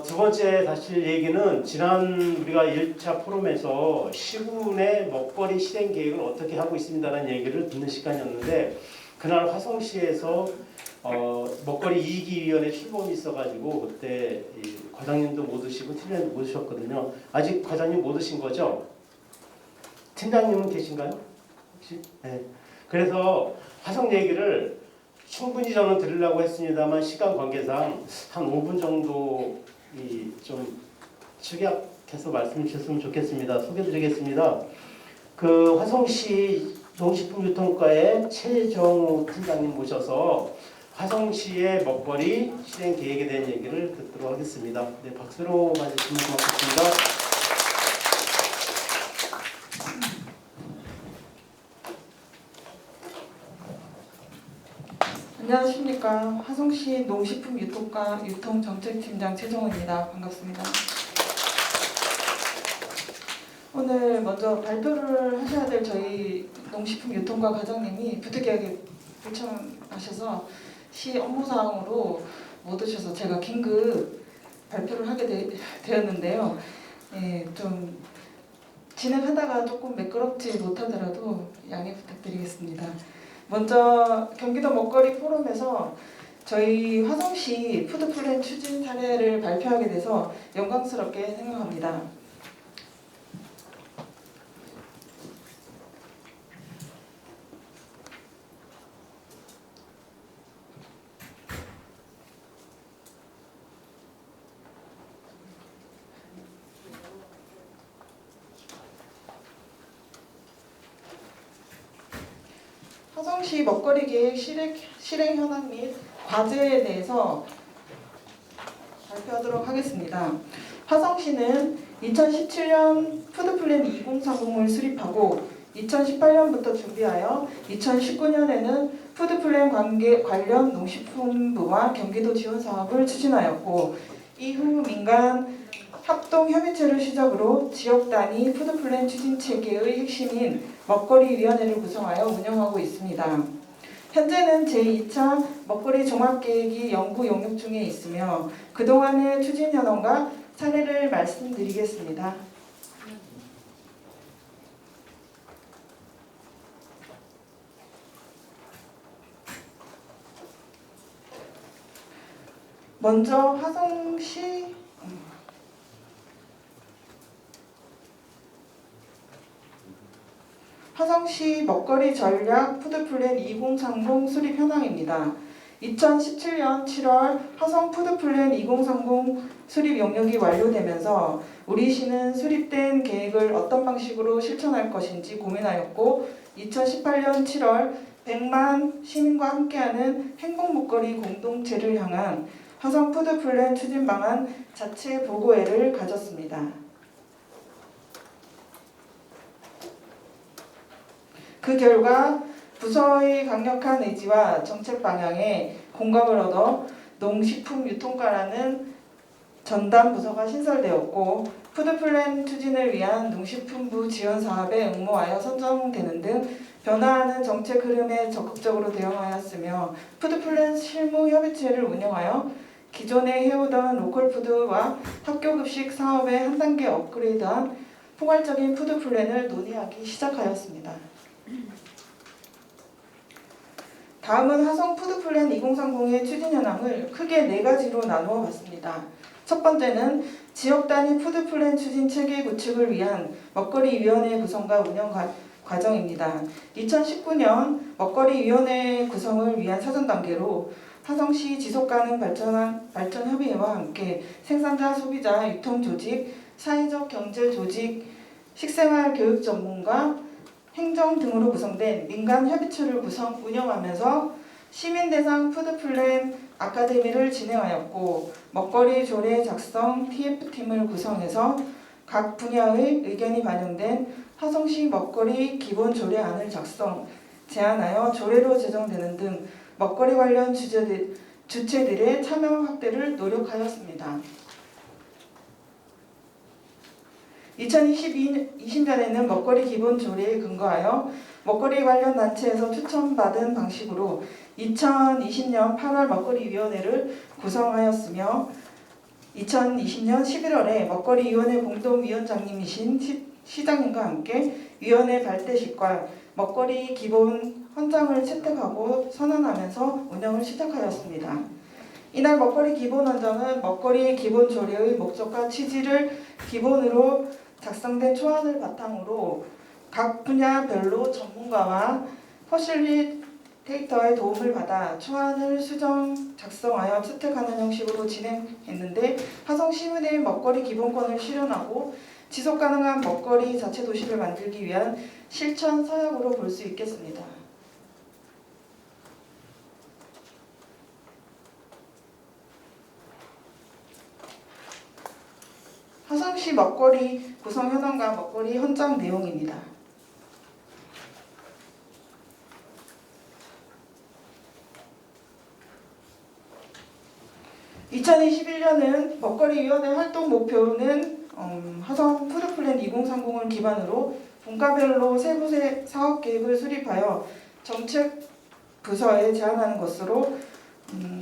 두 번째 사실 얘기는 지난 우리가 1차 포럼에서 시군의 먹거리 실행 계획을 어떻게 하고 있습니다라는 얘기를 듣는 시간이었는데 그날 화성시에서 먹거리 이익위원회 출범이 있어가지고 그때 이 과장님도 못 오시고 팀장님도 못 오셨거든요. 아직 과장님 못 오신 거죠? 팀장님은 계신가요? 혹시? 네. 그래서 화성 얘기를 충분히 저는 들으려고 했습니다만 시간 관계상 한 5분 정도 좀 축약해서 말씀 주셨으면 좋겠습니다. 소개드리겠습니다. 그 화성시 농식품유통과의 최정우 팀장님 모셔서 화성시의 먹거리 실행 계획에 대한 얘기를 듣도록 하겠습니다. 네, 박수로 맞으시면 고맙겠습니다. 안녕하십니까. 화성시 농식품유통과 유통정책팀장 최정우입니다. 반갑습니다. 오늘 먼저 발표를 하셔야 될 저희 농식품유통과 과장님이 부득이하게 요청하셔서 시 업무사항으로 못 오셔서 제가 긴급 발표를 하게 되었는데요. 좀 진행하다가 조금 매끄럽지 못하더라도 양해 부탁드리겠습니다. 먼저 경기도 먹거리 포럼에서 저희 화성시 푸드플랜 추진 사례를 발표하게 돼서 영광스럽게 생각합니다. 화성시 먹거리 계획 실행 현황 및 과제에 대해서 발표하도록 하겠습니다. 화성시는 2017년 푸드플랜 2030을 수립하고 2018년부터 준비하여 2019년에는 푸드플랜 관련 농식품부와 경기도 지원 사업을 추진하였고 이후 민간 합동협의체를 시작으로 지역 단위 푸드플랜 추진 체계의 핵심인 먹거리위원회를 구성하여 운영하고 있습니다. 현재는 제2차 먹거리 종합계획이 연구 용역 중에 있으며 그동안의 추진 현황과 사례를 말씀드리겠습니다. 먼저 화성시 먹거리 전략 푸드플랜 2030 수립 현황입니다. 2017년 7월 화성 푸드플랜 2030 수립 용역이 완료되면서 우리 시는 수립된 계획을 어떤 방식으로 실천할 것인지 고민하였고 2018년 7월 100만 시민과 함께하는 행복 먹거리 공동체를 향한 화성 푸드플랜 추진 방안 자체 보고회를 가졌습니다. 그 결과 부서의 강력한 의지와 정책 방향에 공감을 얻어 농식품 유통과라는 전담 부서가 신설되었고 푸드플랜 추진을 위한 농식품부 지원 사업에 응모하여 선정되는 등 변화하는 정책 흐름에 적극적으로 대응하였으며 푸드플랜 실무협의체를 운영하여 기존에 해오던 로컬푸드와 학교급식 사업의 한 단계 업그레이드한 포괄적인 푸드플랜을 논의하기 시작하였습니다. 다음은 화성 푸드플랜 2030의 추진 현황을 크게 4가지로 나누어 봤습니다. 첫 번째는 지역 단위 푸드플랜 추진 체계 구축을 위한 먹거리위원회 구성과 운영 과정입니다. 2019년 먹거리위원회 구성을 위한 사전 단계로 화성시 지속가능 발전협의회와 함께 생산자, 소비자, 유통조직, 사회적 경제 조직, 식생활 교육 전문가, 행정 등으로 구성된 민간 협의체를 운영하면서 시민 대상 푸드플랜 아카데미를 진행하였고 먹거리 조례 작성 TF팀을 구성해서 각 분야의 의견이 반영된 화성시 먹거리 기본 조례안을 작성, 제안하여 조례로 제정되는 등 먹거리 관련 주체들의 참여 확대를 노력하였습니다. 2020년에는 먹거리 기본 조례에 근거하여 먹거리 관련 단체에서 추천받은 방식으로 2020년 8월 먹거리위원회를 구성하였으며 2020년 11월에 먹거리위원회 공동위원장님이신 시장님과 함께 위원회 발대식과 먹거리 기본 헌장을 채택하고 선언하면서 운영을 시작하였습니다. 이날 먹거리 기본 헌장은 먹거리 기본 조례의 목적과 취지를 기본으로 작성된 초안을 바탕으로 각 분야별로 전문가와 퍼실리테이터의 도움을 받아 초안을 작성하여 채택하는 형식으로 진행했는데 화성시민의 먹거리 기본권을 실현하고 지속가능한 먹거리 자체 도시를 만들기 위한 실천 서약으로 볼 수 있겠습니다. 화성시 먹거리 구성 현황과 먹거리 헌장 내용입니다. 2021년은 먹거리위원회 활동 목표는 화성 푸드플랜 2030을 기반으로 분과별로 세부 사업 계획을 수립하여 정책 부서에 제안하는 것으로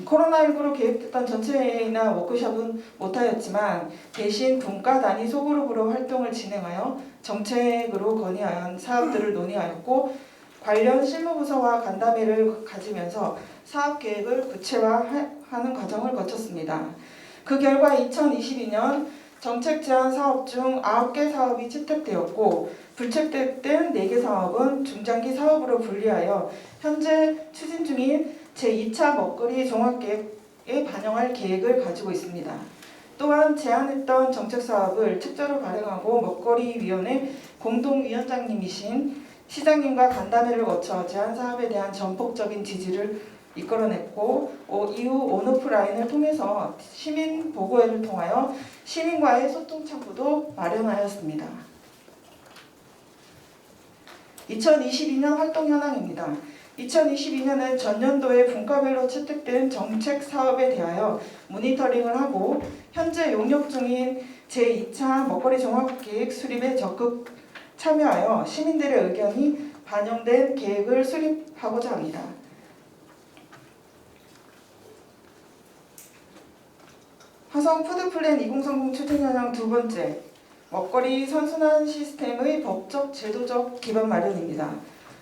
코로나19로 계획됐던 전체회의나 워크숍은 못하였지만 대신 분과 단위 소그룹으로 활동을 진행하여 정책으로 건의한 사업들을 논의하였고 관련 실무부서와 간담회를 가지면서 사업 계획을 구체화하는 과정을 거쳤습니다. 그 결과 2022년 정책 제안 사업 중 9개 사업이 채택되었고 불채택된 4개 사업은 중장기 사업으로 분리하여 현재 추진 중인 제2차 먹거리 종합계획에 반영할 계획을 가지고 있습니다. 또한 제안했던 정책 사업을 책자로 발행하고 먹거리위원회 공동위원장님이신 시장님과 간담회를 거쳐 제안 사업에 대한 전폭적인 지지를 이끌어냈고 이후 온오프라인을 통해서 시민 보고회를 통하여 시민과의 소통 창구도 마련하였습니다. 2022년 활동 현황입니다. 2022년은 전년도에 분과별로 채택된 정책 사업에 대하여 모니터링을 하고 현재 용역 중인 제2차 먹거리 종합계획 수립에 적극 참여하여 시민들의 의견이 반영된 계획을 수립하고자 합니다. 화성 푸드플랜 2030 추진 현황 두 번째, 먹거리 선순환 시스템의 법적 제도적 기반 마련입니다.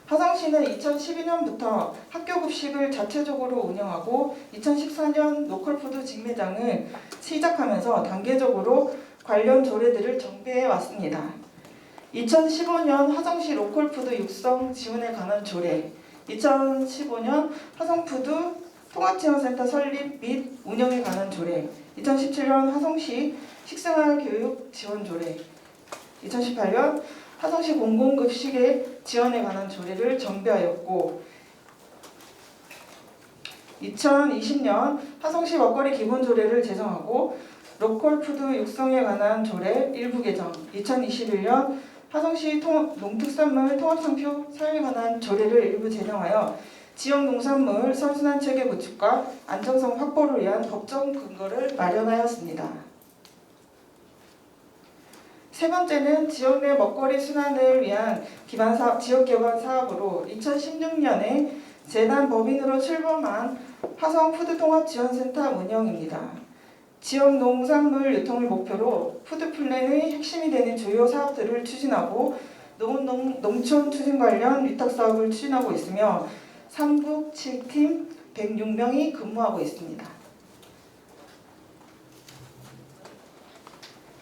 화성시는 2012년부터 학교 급식을 자체적으로 운영하고 2014년 로컬푸드 직매장을 시작하면서 단계적으로 관련 조례들을 정비해 왔습니다. 2015년 화성시 로컬푸드 육성 지원에 관한 조례, 2015년 화성푸드 통합지원센터 설립 및 운영에 관한 조례, 2017년 화성시 식생활교육 지원 조례, 2018년 화성시 공공급식의 지원에 관한 조례를 정비하였고 2020년 화성시 먹거리 기본조례를 제정하고 로컬푸드 육성에 관한 조례 일부 개정, 2021년 화성시 농특산물 통합상표 사용에 관한 조례를 일부 제정하여 지역 농산물 선순환 체계 구축과 안정성 확보를 위한 법적 근거를 마련하였습니다. 세 번째는 지역 내 먹거리 순환을 위한 기반 사업, 지역 개발 사업으로 2016년에 재단 법인으로 출범한 화성 푸드통합지원센터 운영입니다. 지역 농산물 유통을 목표로 푸드플랜의 핵심이 되는 주요 사업들을 추진하고 농촌 추진 관련 위탁 사업을 추진하고 있으며 3국 7팀 106명이 근무하고 있습니다.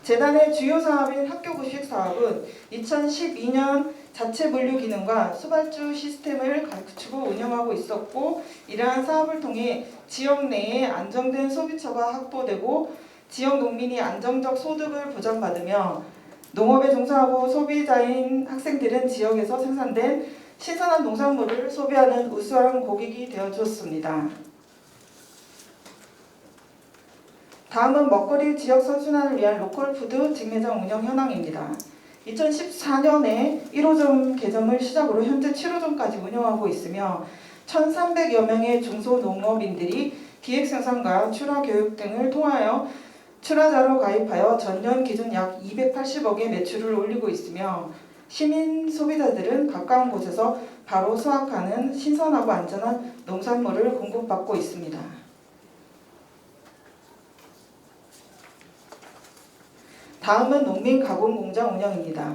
재단의 주요 사업인 학교급식 사업은 2012년 자체 분류 기능과 수발주 시스템을 갖추고 운영하고 있었고 이러한 사업을 통해 지역 내에 안정된 소비처가 확보되고 지역 농민이 안정적 소득을 보장받으며 농업에 종사하고 소비자인 학생들은 지역에서 생산된 신선한 농산물을 소비하는 우수한 고객이 되어줬습니다. 다음은 먹거리 지역 선순환을 위한 로컬푸드 직매장 운영 현황입니다. 2014년에 1호점 개점을 시작으로 현재 7호점까지 운영하고 있으며 1,300여 명의 중소농업인들이 기획생산과 출하교육 등을 통하여 출하자로 가입하여 전년 기준 약 280억의 매출을 올리고 있으며 시민 소비자들은 가까운 곳에서 바로 수확하는 신선하고 안전한 농산물을 공급받고 있습니다. 다음은 농민 가공공장 운영입니다.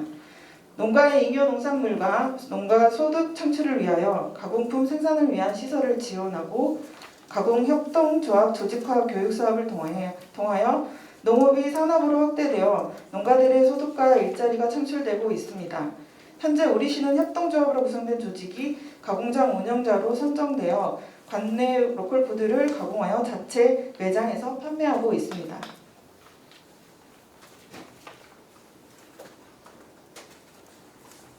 농가의 잉여 농산물과 농가 소득 창출을 위하여 가공품 생산을 위한 시설을 지원하고 가공협동조합 조직화 교육 사업을 통하여 농업이 산업으로 확대되어 농가들의 소득과 일자리가 창출되고 있습니다. 현재 우리시는 협동조합으로 구성된 조직이 가공장 운영자로 선정되어 관내 로컬푸드를 가공하여 자체 매장에서 판매하고 있습니다.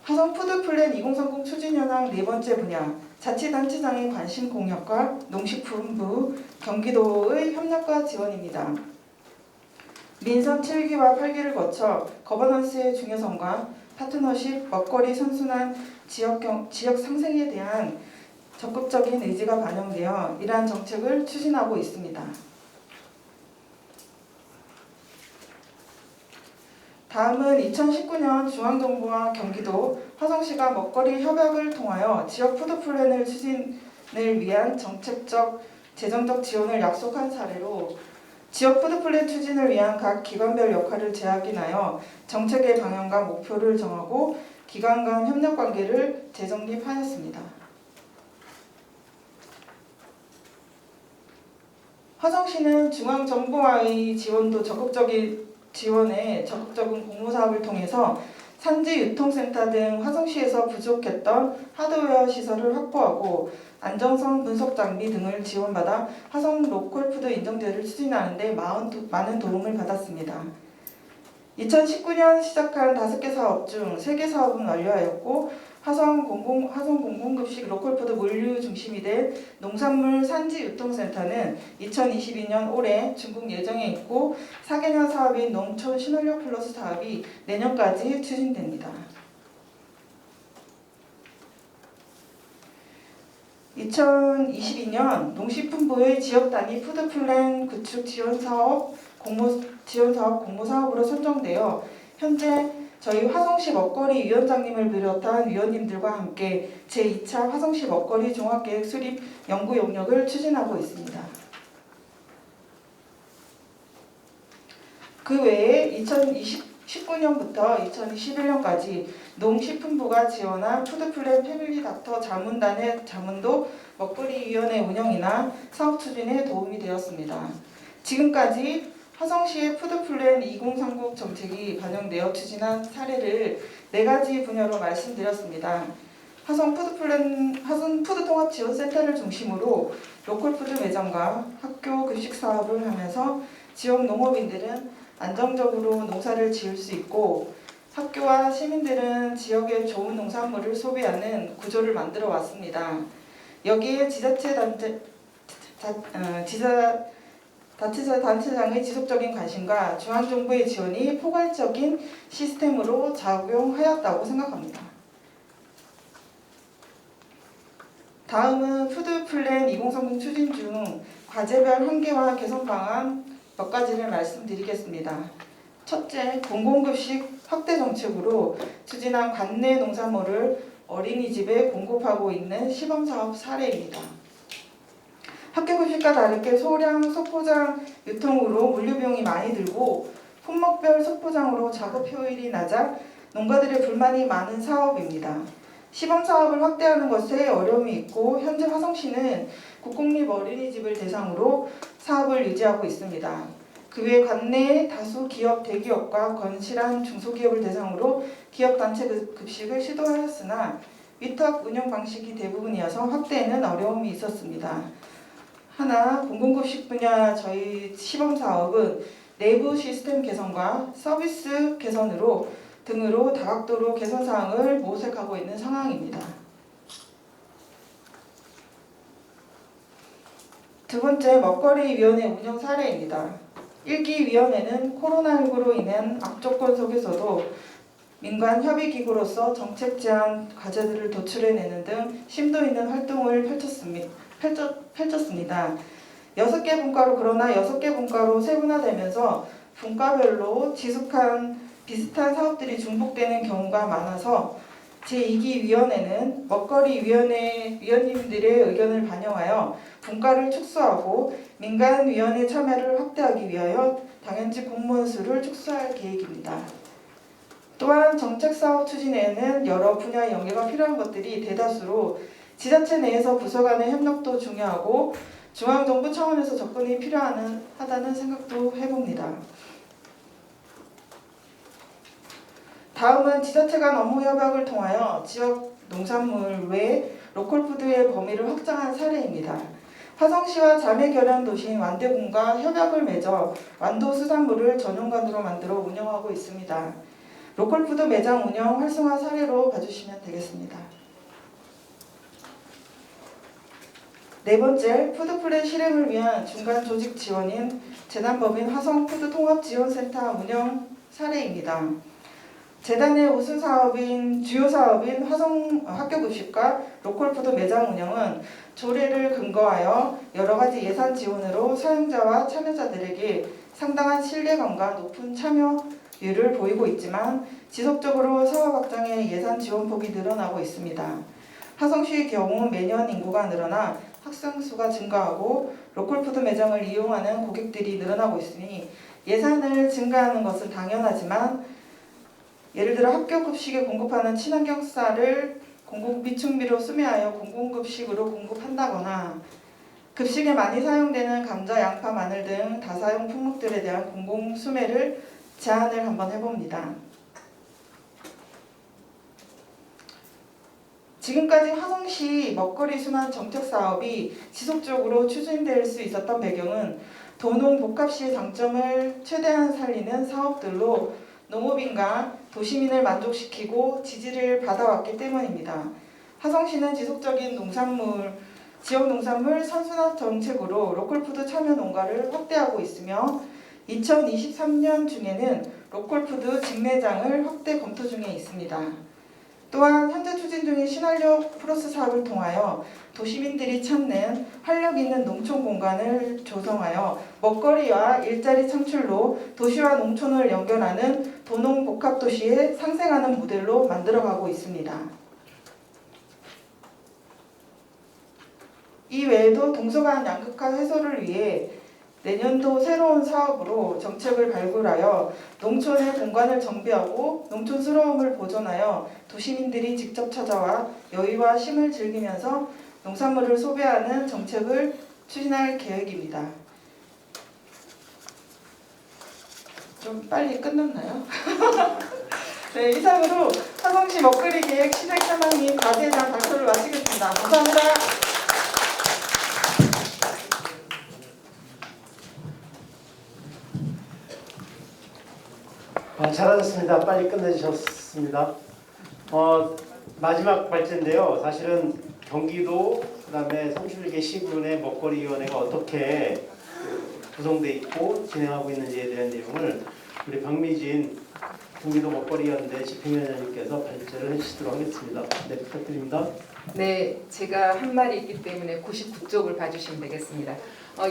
화성 푸드플랜 2030 추진 현황 네 번째 분야, 자치단체장의 관심 공약과 농식품부, 경기도의 협력과 지원입니다. 민선 7기와 8기를 거쳐 거버넌스의 중요성과 파트너십, 먹거리 선순환, 지역 상생에 대한 적극적인 의지가 반영되어 이러한 정책을 추진하고 있습니다. 다음은 2019년 중앙정부와 경기도, 화성시가 먹거리 협약을 통하여 지역 푸드플랜을 추진을 위한 정책적, 재정적 지원을 약속한 사례로 지역 푸드플랜 추진을 위한 각 기관별 역할을 재확인하여 정책의 방향과 목표를 정하고 기관 간 협력 관계를 재정립하였습니다. 화성시는 중앙정부와의 지원에 적극적인 공모 사업을 통해서 산지 유통센터 등 화성시에서 부족했던 하드웨어 시설을 확보하고 안정성 분석 장비 등을 지원받아 화성 로컬푸드 인증제를 추진하는 데 많은 도움을 받았습니다. 2019년 시작한 5개 사업 중 3개 사업은 완료하였고 화성 공공급식 로컬푸드 물류 중심이 된 농산물 산지 유통센터는 2022년 올해 준공 예정에 있고 4개년 사업인 농촌 신혼력 플러스 사업이 내년까지 추진됩니다. 2022년 농식품부의 지역 단위 푸드플랜 구축 지원 사업 공모 사업으로 선정되어 현재 저희 화성시 먹거리 위원장님을 비롯한 위원님들과 함께 제2차 화성시 먹거리 종합계획 수립 연구 용역을 추진하고 있습니다. 그 외에 2019년부터 2021년까지 농식품부가 지원한 푸드플랜 패밀리 닥터 자문단의 자문도 먹거리위원회 운영이나 사업 추진에 도움이 되었습니다. 지금까지 화성시의 푸드플랜 2030 정책이 반영되어 추진한 사례를 4가지 분야로 말씀드렸습니다. 화성 푸드통합지원센터를 중심으로 로컬푸드 매장과 학교 급식 사업을 하면서 지역 농업인들은 안정적으로 농사를 지을 수 있고 학교와 시민들은 지역의 좋은 농산물을 소비하는 구조를 만들어 왔습니다. 여기에 단체장의 지속적인 관심과 중앙정부의 지원이 포괄적인 시스템으로 작용하였다고 생각합니다. 다음은 푸드플랜 2030 추진 중 과제별 한계와 개선 방안 몇 가지를 말씀드리겠습니다. 첫째, 공공급식 확대 정책으로 추진한 관내 농산물을 어린이집에 공급하고 있는 시범사업 사례입니다. 학교급식과 다르게 소량 소포장 유통으로 물류비용이 많이 들고 품목별 소포장으로 작업 효율이 낮아 농가들의 불만이 많은 사업입니다. 시범사업을 확대하는 것에 어려움이 있고 현재 화성시는 국공립 어린이집을 대상으로 사업을 유지하고 있습니다. 그 외 관내 다수 기업 대기업과 건실한 중소기업을 대상으로 기업단체 급식을 시도하였으나 위탁 운영 방식이 대부분이어서 확대에는 어려움이 있었습니다. 하나, 공공급식 분야 저희 시범사업은 내부 시스템 개선과 서비스 개선으로 등으로 다각도로 개선 사항을 모색하고 있는 상황입니다. 두 번째, 먹거리위원회 운영 사례입니다. 1기 위원회는 코로나19로 인한 악조건 속에서도 민간 협의기구로서 정책 제안 과제들을 도출해내는 등 심도 있는 활동을 펼쳤습니다. 6개 분과로 그러나 6개 분과로 세분화되면서 분과별로 지속한 비슷한 사업들이 중복되는 경우가 많아서 제2기 위원회는 먹거리위원회 위원님들의 의견을 반영하여 분과를 축소하고 민간위원회 참여를 확대하기 위하여 당연직 공무원 수를 축소할 계획입니다. 또한 정책사업 추진에는 여러 분야의 연계가 필요한 것들이 대다수로 지자체 내에서 부서 간의 협력도 중요하고 중앙정부 차원에서 접근이 필요하다는 생각도 해봅니다. 다음은 지자체 간 업무 협약을 통하여 지역 농산물 외 로컬푸드의 범위를 확장한 사례입니다. 화성시와 자매 결연 도시인 완대군과 협약을 맺어 완도 수산물을 전용관으로 만들어 운영하고 있습니다. 로컬푸드 매장 운영 활성화 사례로 봐주시면 되겠습니다. 네 번째, 푸드플랜 실행을 위한 중간 조직 지원인 재단법인 화성푸드통합지원센터 운영 사례입니다. 재단의 우수 사업인 주요 사업인 화성 학교급식과 로컬푸드 매장 운영은 조례를 근거하여 여러 가지 예산 지원으로 사용자와 참여자들에게 상당한 신뢰감과 높은 참여율을 보이고 있지만 지속적으로 사업 확장에 예산 지원폭이 늘어나고 있습니다. 화성시의 경우 매년 인구가 늘어나 학생 수가 증가하고 로컬푸드 매장을 이용하는 고객들이 늘어나고 있으니 예산을 증가하는 것은 당연하지만 예를 들어 학교 급식에 공급하는 친환경 쌀을 공공비축비로 수매하여 공공급식으로 공급한다거나 급식에 많이 사용되는 감자, 양파, 마늘 등 다사용 품목들에 대한 공공수매를 제안을 한번 해봅니다. 지금까지 화성시 먹거리 순환 정책 사업이 지속적으로 추진될 수 있었던 배경은 도농 복합시의 장점을 최대한 살리는 사업들로 농업인과 도시민을 만족시키고 지지를 받아왔기 때문입니다. 화성시는 지속적인 지역 농산물 선순환 정책으로 로컬푸드 참여 농가를 확대하고 있으며 2023년 중에는 로컬푸드 직매장을 확대 검토 중에 있습니다. 또한 현재 추진 중인 신활력 플러스 사업을 통하여 도시민들이 찾는 활력 있는 농촌 공간을 조성하여 먹거리와 일자리 창출로 도시와 농촌을 연결하는 도농 복합도시에 상생하는 모델로 만들어가고 있습니다. 이 외에도 동서간 양극화 해소를 위해 내년도 새로운 사업으로 정책을 발굴하여 농촌의 공간을 정비하고 농촌스러움을 보존하여 도시민들이 직접 찾아와 여유와 쉼을 즐기면서 농산물을 소비하는 정책을 추진할 계획입니다. 좀 빨리 끝났나요? 네, 이상으로 화성시 먹거리 계획 시작 상황 및 과제에 대한 발표를 마치겠습니다. 감사합니다. 잘하셨습니다. 빨리 끝내주셨습니다. 마지막 발제인데요. 사실은 경기도 그다음에 31개 시군의 먹거리위원회가 어떻게 구성되어 있고 진행하고 있는지에 대한 내용을 우리 박미진 경기도 먹거리위원회 집행위원장님께서 발제를 해주시도록 하겠습니다. 네, 부탁드립니다. 네, 제가 한 말이 있기 때문에 99쪽을 봐주시면 되겠습니다.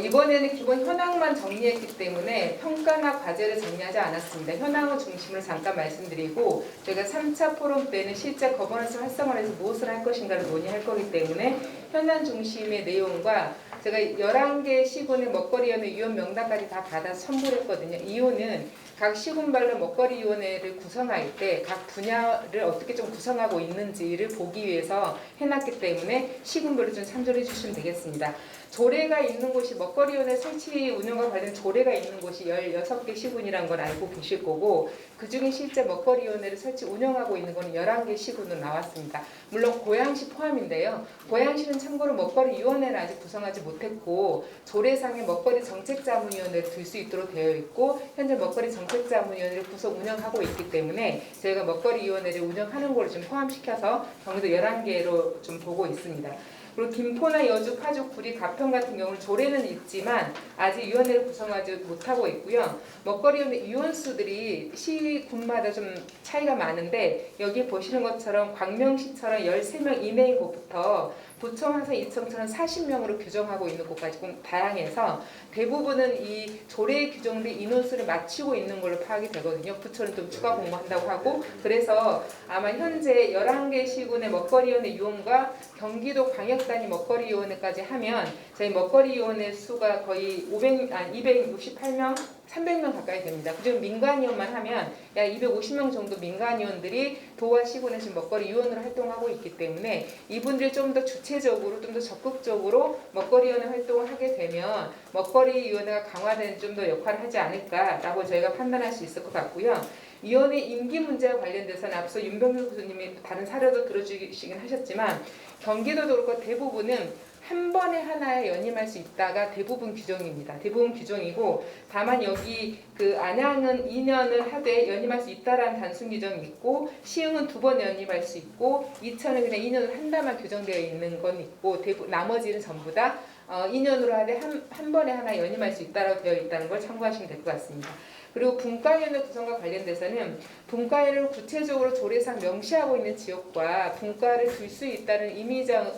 이번에는 기본 현황만 정리했기 때문에 평가나 과제를 정리하지 않았습니다. 현황의 중심을 잠깐 말씀드리고 저희가 3차 포럼 때는 실제 거버넌스 활성화해서 무엇을 할 것인가를 논의할 거기 때문에 현황 중심의 내용과 제가 11개 시군의 먹거리위원회 위원 명단까지 다 받아서 첨부를 했거든요. 이호는 각 시군별로 먹거리위원회를 구성할 때 각 분야를 어떻게 좀 구성하고 있는지를 보기 위해서 해놨기 때문에 시군별로 좀 참조를 해주시면 되겠습니다. 조례가 있는 곳이 먹거리위원회 설치 운영과 관련 조례가 있는 곳이 16개 시군이라는 걸 알고 계실 거고 그중에 실제 먹거리위원회를 설치 운영하고 있는 건 11개 시군으로 나왔습니다. 물론 고양시 포함인데요. 고양시는 참고로 먹거리위원회를 아직 구성하지 못했고 조례상의 먹거리 정책자문위원회를 둘 수 있도록 되어 있고 현재 먹거리 정책자문위원회를 구성 운영하고 있기 때문에 저희가 먹거리위원회를 운영하는 걸 좀 포함시켜서 경기도 11개로 좀 보고 있습니다. 그리고 김포나 여주, 파주, 구리, 가평 같은 경우는 조례는 있지만 아직 위원회를 구성하지 못하고 있고요. 먹거리위원회 위원수들이 시군마다 좀 차이가 많은데 여기 보시는 것처럼 광명시처럼 13명 이내인 곳부터 부천, 화성, 이청처럼 40명으로 규정하고 있는 곳까지 좀 다양해서 대부분은 이 조례에 규정된 인원수를 맞추고 있는 걸로 파악이 되거든요. 부천은 좀 추가 공모한다고 하고 그래서 아마 현재 11개 시군의 먹거리위원회 위원과 경기도 광역단위 먹거리위원회까지 하면 저희 먹거리위원회 수가 거의 268명, 300명 가까이 됩니다. 그중 민간위원만 하면 약 250명 정도 민간위원들이 도와 시군에 지금 먹거리위원으로 활동하고 있기 때문에 이분들이 좀 더 주체적으로 좀 더 적극적으로 먹거리위원회 활동을 하게 되면 먹거리위원회가 강화되는 좀 더 역할을 하지 않을까라고 저희가 판단할 수 있을 것 같고요. 위원회 임기 문제와 관련돼서는 앞서 윤병규 교수님이 다른 사례도 들어주시긴 하셨지만 경기도도 그렇고 대부분은 한 번에 하나에 연임할 수 있다가 대부분 규정입니다. 대부분 규정이고 다만 여기 그 안양은 2년을 하되 연임할 수 있다라는 단순 규정이 있고 시흥은 2번 연임할 수 있고 이천은 그냥 2년을 한다만 규정되어 있는 건 있고 나머지는 전부 다 2년으로 하되 한 번에 하나 연임할 수 있다라고 되어 있다는 걸 참고하시면 될 것 같습니다. 그리고 분과위원회 구성과 관련돼서는 분과위를 구체적으로 조례상 명시하고 있는 지역과 분과를 둘 수 있다는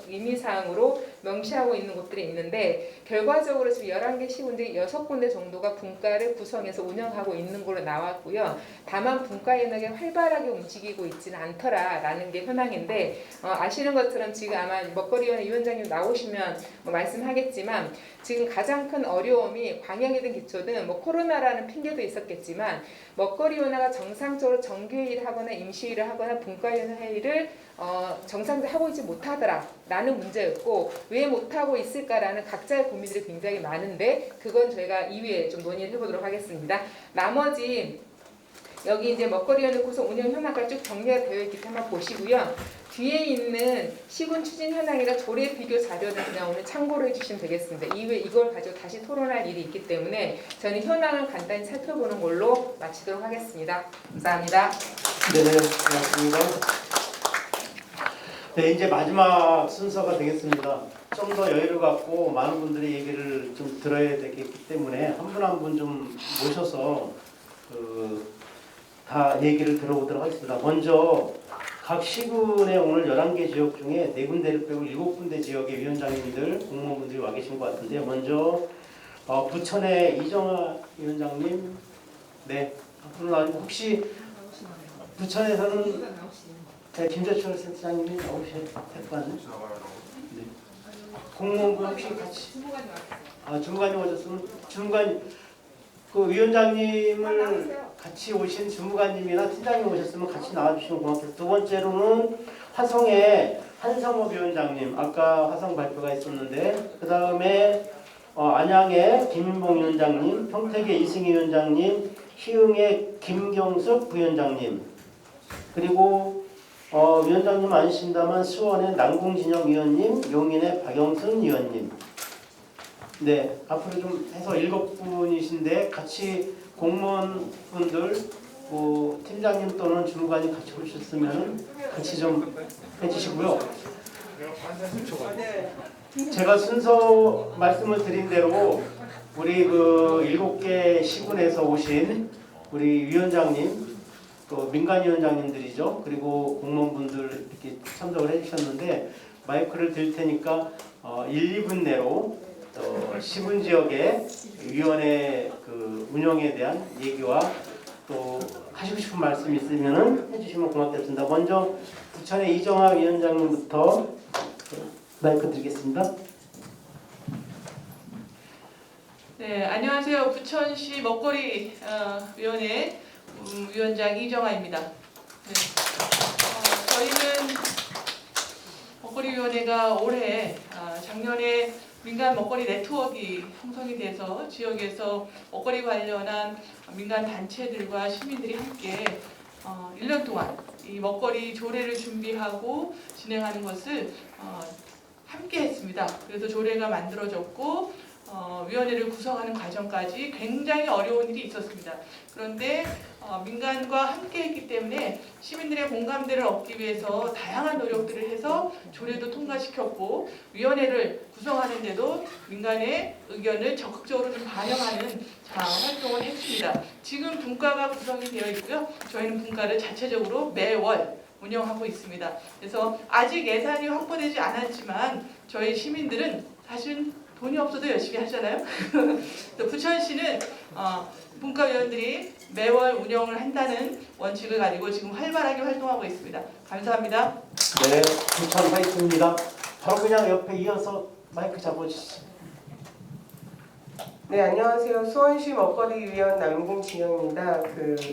임의사항으로 명시하고 있는 곳들이 있는데 결과적으로 지금 11개 시군데 6군데 정도가 분과를 구성해서 운영하고 있는 걸로 나왔고요. 다만 분과위원회가 활발하게 움직이고 있지는 않더라라는 게 현황인데 아시는 것처럼 지금 아마 먹거리위원회 위원장님 나오시면 말씀하겠지만 지금 가장 큰 어려움이 광역이든 기초든 코로나라는 핑계도 있었겠지만 먹거리위원회가 정상적으로 정기회의를 하거나 임시회의를 하거나 분과위원회 회의를 정상적으로 하고 있지 못하더라라는 문제였고 왜 못하고 있을까라는 각자의 고민들이 굉장히 많은데 그건 저희가 이후에 좀 논의를 해보도록 하겠습니다. 나머지 여기 이제 먹거리위원회 구성 운영 현황까지 쭉 정리가 되어 있기 때문에 한번 보시고요. 뒤에 있는 시군 추진 현황이랑 조례 비교 자료는 그냥 오늘 참고로 해주시면 되겠습니다. 이후에 이걸 가지고 다시 토론할 일이 있기 때문에 저는 현황을 간단히 살펴보는 걸로 마치도록 하겠습니다. 감사합니다. 네, 고맙습니다. 네, 이제 마지막 순서가 되겠습니다. 좀 더 여유를 갖고 많은 분들이 얘기를 좀 들어야 되겠기 때문에 한 분 한 분 좀 모셔서 다 얘기를 들어보도록 하겠습니다. 먼저 각 시군의 오늘 11개 지역 중에 4군데를 빼고 7군데 지역의 위원장님들, 공무원분들이 와 계신 것 같은데요. 먼저 부천의 이정아 위원장님, 네, 앞으로 나오시고 혹시 부천에서는 김재철 센터장님이 나오셔야 될 거 아니에요? 네. 공무원분 혹시 같이 주무관님 오셨으면 주무관 그 위원장님을 같이 오신 주무관님이나 팀장님 오셨으면 같이 나와주시면 고맙겠습니다. 두 번째로는 화성의 한성업 위원장님, 아까 화성 발표가 있었는데 그 다음에 안양의 김인봉 위원장님, 평택의 이승희 위원장님, 희흥의 김경숙 부위원장님, 그리고 위원장님 아니신다만 수원의 남궁진영 위원님, 용인의 박영순 위원님. 네, 앞으로 좀 해서 7분이신데 같이 공무원분들, 팀장님 또는 주무관님 같이 오셨으면 같이 좀 해주시고요. 제가 순서 말씀을 드린 대로 우리 7개 시군에서 오신 우리 위원장님, 또 민간위원장님들이죠. 그리고 공무원분들 이렇게 참석을 해주셨는데 마이크를 드릴 테니까 1, 2분 내로 시군 지역의 위원회 운영에 대한 얘기와 또 하시고 싶은 말씀 있으면 해주시면 고맙겠습니다. 먼저 부천의 이정아 위원장님부터 마이크 드리겠습니다. 네, 안녕하세요. 부천시 먹거리 위원회 위원장 이정아입니다. 네. 저희는 먹거리위원회가 올해 작년에 민간 먹거리 네트워크가 형성이 돼서 지역에서 먹거리 관련한 민간 단체들과 시민들이 함께 1년 동안 이 먹거리 조례를 준비하고 진행하는 것을 함께 했습니다. 그래서 조례가 만들어졌고 위원회를 구성하는 과정까지 굉장히 어려운 일이 있었습니다. 그런데 민간과 함께 했기 때문에 시민들의 공감대를 얻기 위해서 다양한 노력들을 해서 조례도 통과시켰고 위원회를 구성하는데도 민간의 의견을 적극적으로 좀 반영하는 활동을 했습니다. 지금 분과가 구성이 되어 있고요. 저희는 분과를 자체적으로 매월 운영하고 있습니다. 그래서 아직 예산이 확보되지 않았지만 저희 시민들은 사실 돈이 없어도 열심히 하잖아요. 부천시는 분과위원들이 매월 운영을 한다는 원칙을 가지고 지금 활발하게 활동하고 있습니다. 감사합니다. 네, 부천 화이트입니다. 바로 그냥 옆에 이어서 마이크 잡아주시죠. 네, 안녕하세요. 수원시 먹거리위원 남궁진영입니다.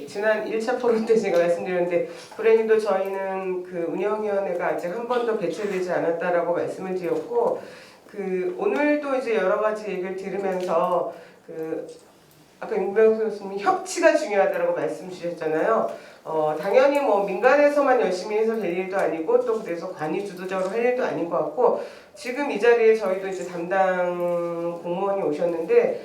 지난 1차 포럼 때 제가 말씀드렸는데 불행히도 저희는 운영위원회가 아직 한 번도 개최되지 않았다라고 말씀을 드렸고 오늘도 이제 여러 가지 얘기를 들으면서 아까 임병수 교수님이 협치가 중요하다고 말씀 주셨잖아요. 당연히 민간에서만 열심히 해서 될 일도 아니고 또 그래서 관이 주도적으로 할 일도 아닌 것 같고 지금 이 자리에 저희도 이제 담당 공무원이 오셨는데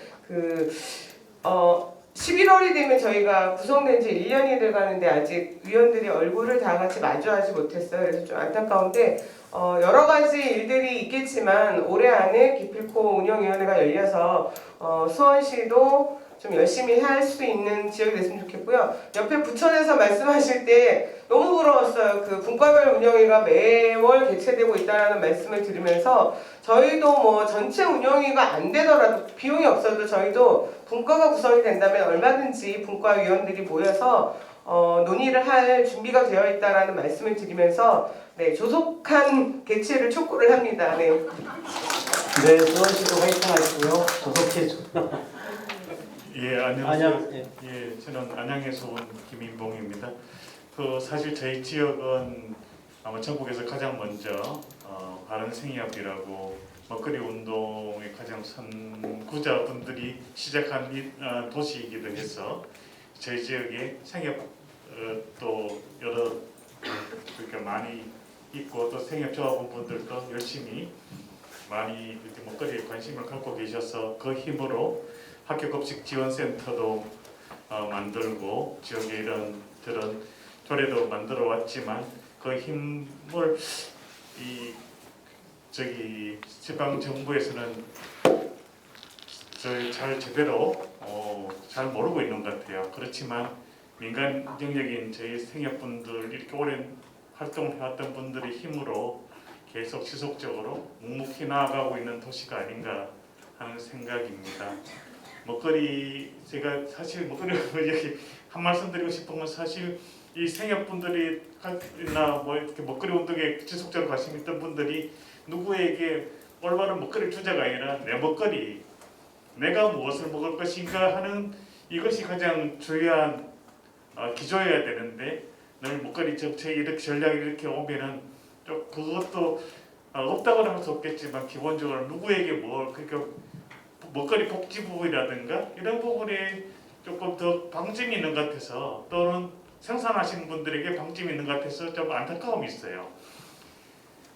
11월이 되면 저희가 구성된 지 1년이 돼가는데 아직 위원들이 얼굴을 다 같이 마주하지 못했어요. 그래서 좀 안타까운데 여러 가지 일들이 있겠지만 올해 안에 기필코 운영위원회가 열려서 수원시도 좀 열심히 할 수 있는 지역이 됐으면 좋겠고요. 옆에 부천에서 말씀하실 때 너무 부러웠어요. 그 분과별 운영위가 매월 개최되고 있다는 말씀을 들으면서 저희도 뭐 전체 운영위가 안 되더라도 비용이 없어도 저희도 분과가 구성이 된다면 얼마든지 분과위원들이 모여서 논의를 할 준비가 되어 있다라는 말씀을 드리면서 네, 조속한 개최를 촉구를 합니다. 네. 네, 수원시도 화이팅 하시고요. 조속히 예, 안녕하세요. 안녕. 예. 예, 저는 안양에서 온 김인봉입니다. 사실 저희 지역은 아마 전국에서 가장 먼저 바른 생협이라고 먹거리 운동의 가장 선구자분들이 시작한 도시이기도 해서 저희 지역에 생협 또 여러 그러니까 많이 있고 또 생협조합원분들도 열심히 많이 이렇게 먹거리에 관심을 갖고 계셔서 그 힘으로 학교급식 지원센터도 만들고 지역에 이런 조례도 만들어 왔지만 그 힘을 지방 정부에서는 잘 제대로 잘 모르고 있는 것 같아요. 그렇지만 민간 영역인 저희 생협분들 이렇게 오랜 활동을 해왔던 분들의 힘으로 계속 지속적으로 묵묵히 나아가고 있는 도시가 아닌가 하는 생각입니다. 먹거리 제가 사실 먹거리 여기 한 말씀 드리고 싶은 건 사실 이 생협분들이나 뭐 이렇게 먹거리 운동에 지속적으로 관심 있던 분들이 누구에게 올바른 먹거리 주자가 아니라 내 먹거리 내가 무엇을 먹을 것인가 하는 이것이 가장 중요한 기조여야 되는데 늘 먹거리 정책 이렇게 전략이 이렇게 오면은 좀 그것도 없다고는 할 수 없겠지만 기본적으로 누구에게 그러니까 먹거리 복지 부분이라든가 이런 부분에 조금 더 방점이 있는 것 같아서 또는 생산하시는 분들에게 방점이 있는 것 같아서 좀 안타까움이 있어요.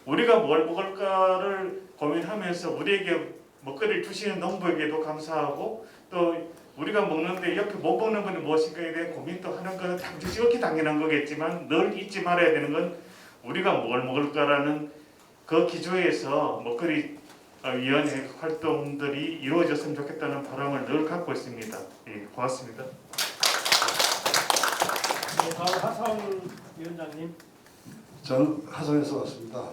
우리가 뭘 먹을까를 고민하면서 우리에게 먹거리를 주시는 농부에게도 감사하고 또 우리가 먹는데 옆에 못 먹는 분이 무엇인가에 대한 고민도 하는 것은 지극히 당연한 거겠지만 늘 잊지 말아야 되는 건 우리가 뭘 먹을까라는 그 기조에서 먹거리 위원회 활동들이 이루어졌으면 좋겠다는 바람을 늘 갖고 있습니다. 예, 고맙습니다. 네, 다음 하성 위원장님. 저는 하성에서 왔습니다.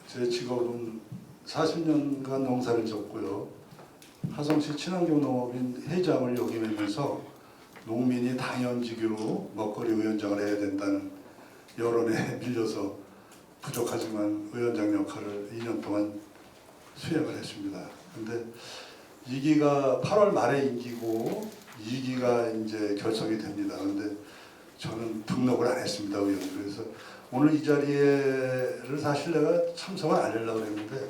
제 직업은 40년간 농사를 졌고요. 하성시 친환경 농업인 회장을 역임하면서 농민이 당연직유로 먹거리 위원장을 해야 된다는 여론에 밀려서 부족하지만 위원장 역할을 2년 동안 수행을 했습니다. 근데 2기가 8월 말에 임기고 2기가 이제 결성이 됩니다. 근데 저는 등록을 안 했습니다, 의원. 그래서 오늘 이 자리에를 사실 내가 참석을 안 하려고 했는데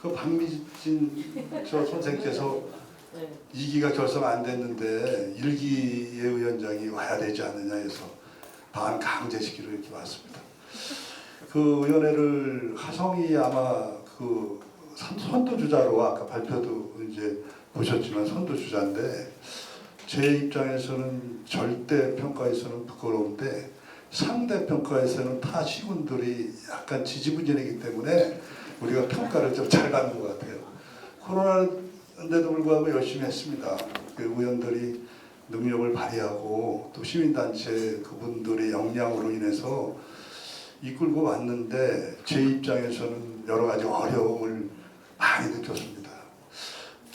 그 박미진 선생께서 2기가 결성 안 됐는데 1기의 위원장이 와야 되지 않느냐 해서 반강제시키로 이렇게 왔습니다. 그 위원회를 하성이 아마 그 선두주자로 아까 발표도 이제 보셨지만 선두주자인데 제 입장에서는 절대 평가에서는 부끄러운데 상대 평가에서는 타 시군들이 약간 지지부진하기 때문에 우리가 평가를 좀 잘 받는 것 같아요. 코로나인데도 불구하고 열심히 했습니다. 그 의원들이 능력을 발휘하고 또 시민단체 그분들의 역량으로 인해서 이끌고 왔는데 제 입장에서는 여러 가지 어려움을 많이 느꼈습니다.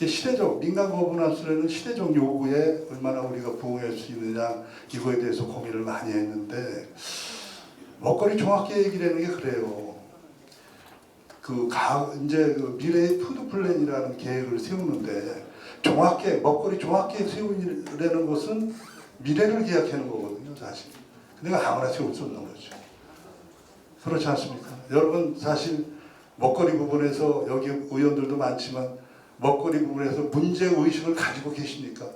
시대적 민간 거버넌스라는 시대적 요구에 얼마나 우리가 부응할 수 있느냐 이거에 대해서 고민을 많이 했는데 먹거리 종합계획이라는 게 그래요. 이제 미래의 푸드 플랜이라는 계획을 세우는데 먹거리 종합계획 세우려는 것은 미래를 계약하는 거거든요, 사실. 근데 아무나 세울 수 없는 거죠. 그렇지 않습니까? 여러분 사실 먹거리 부분에서 여기 의원들도 많지만 먹거리 부분에서 문제의식을 가지고 계십니까?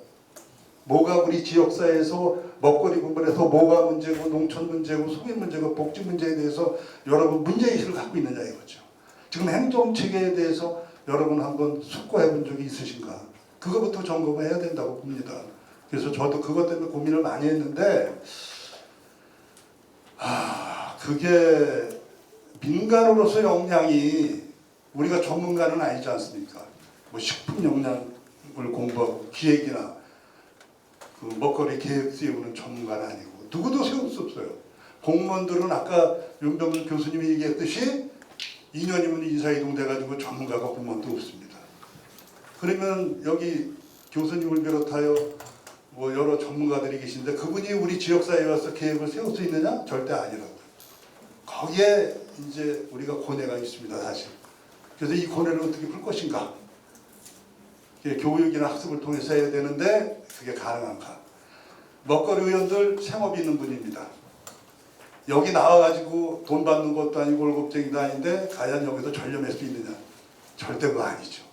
뭐가 우리 지역사회에서 먹거리 부분에서 뭐가 문제고 농촌 문제고 소비 문제고 복지 문제에 대해서 여러분 문제의식을 갖고 있느냐 이거죠. 지금 행정체계에 대해서 여러분 한번 숙고해 본 적이 있으신가? 그거부터 점검을 해야 된다고 봅니다. 그래서 저도 그것 때문에 고민을 많이 했는데 그게 민간으로서 역량이 우리가 전문가는 아니지 않습니까? 뭐 식품 역량을 공부하고 기획이나 그 먹거리 계획 세우는 전문가는 아니고 누구도 세울 수 없어요. 공무원들은 아까 윤병준 교수님이 얘기했듯이 2년이면 인사이동 돼가지고 전문가가 공무원도 없습니다. 그러면 여기 교수님을 비롯하여 뭐 여러 전문가들이 계신데 그분이 우리 지역사회에 와서 계획을 세울 수 있느냐? 절대 아니라고요. 거기에 이제 우리가 고뇌가 있습니다, 사실. 그래서 이 고뇌를 어떻게 풀 것인가? 교육이나 학습을 통해서 해야 되는데 그게 가능한가? 먹거리 의원들 생업이 있는 분입니다. 여기 나와가지고 돈 받는 것도 아니고 월급쟁이도 아닌데 과연 여기서 전념할 수 있느냐? 절대 그거 아니죠.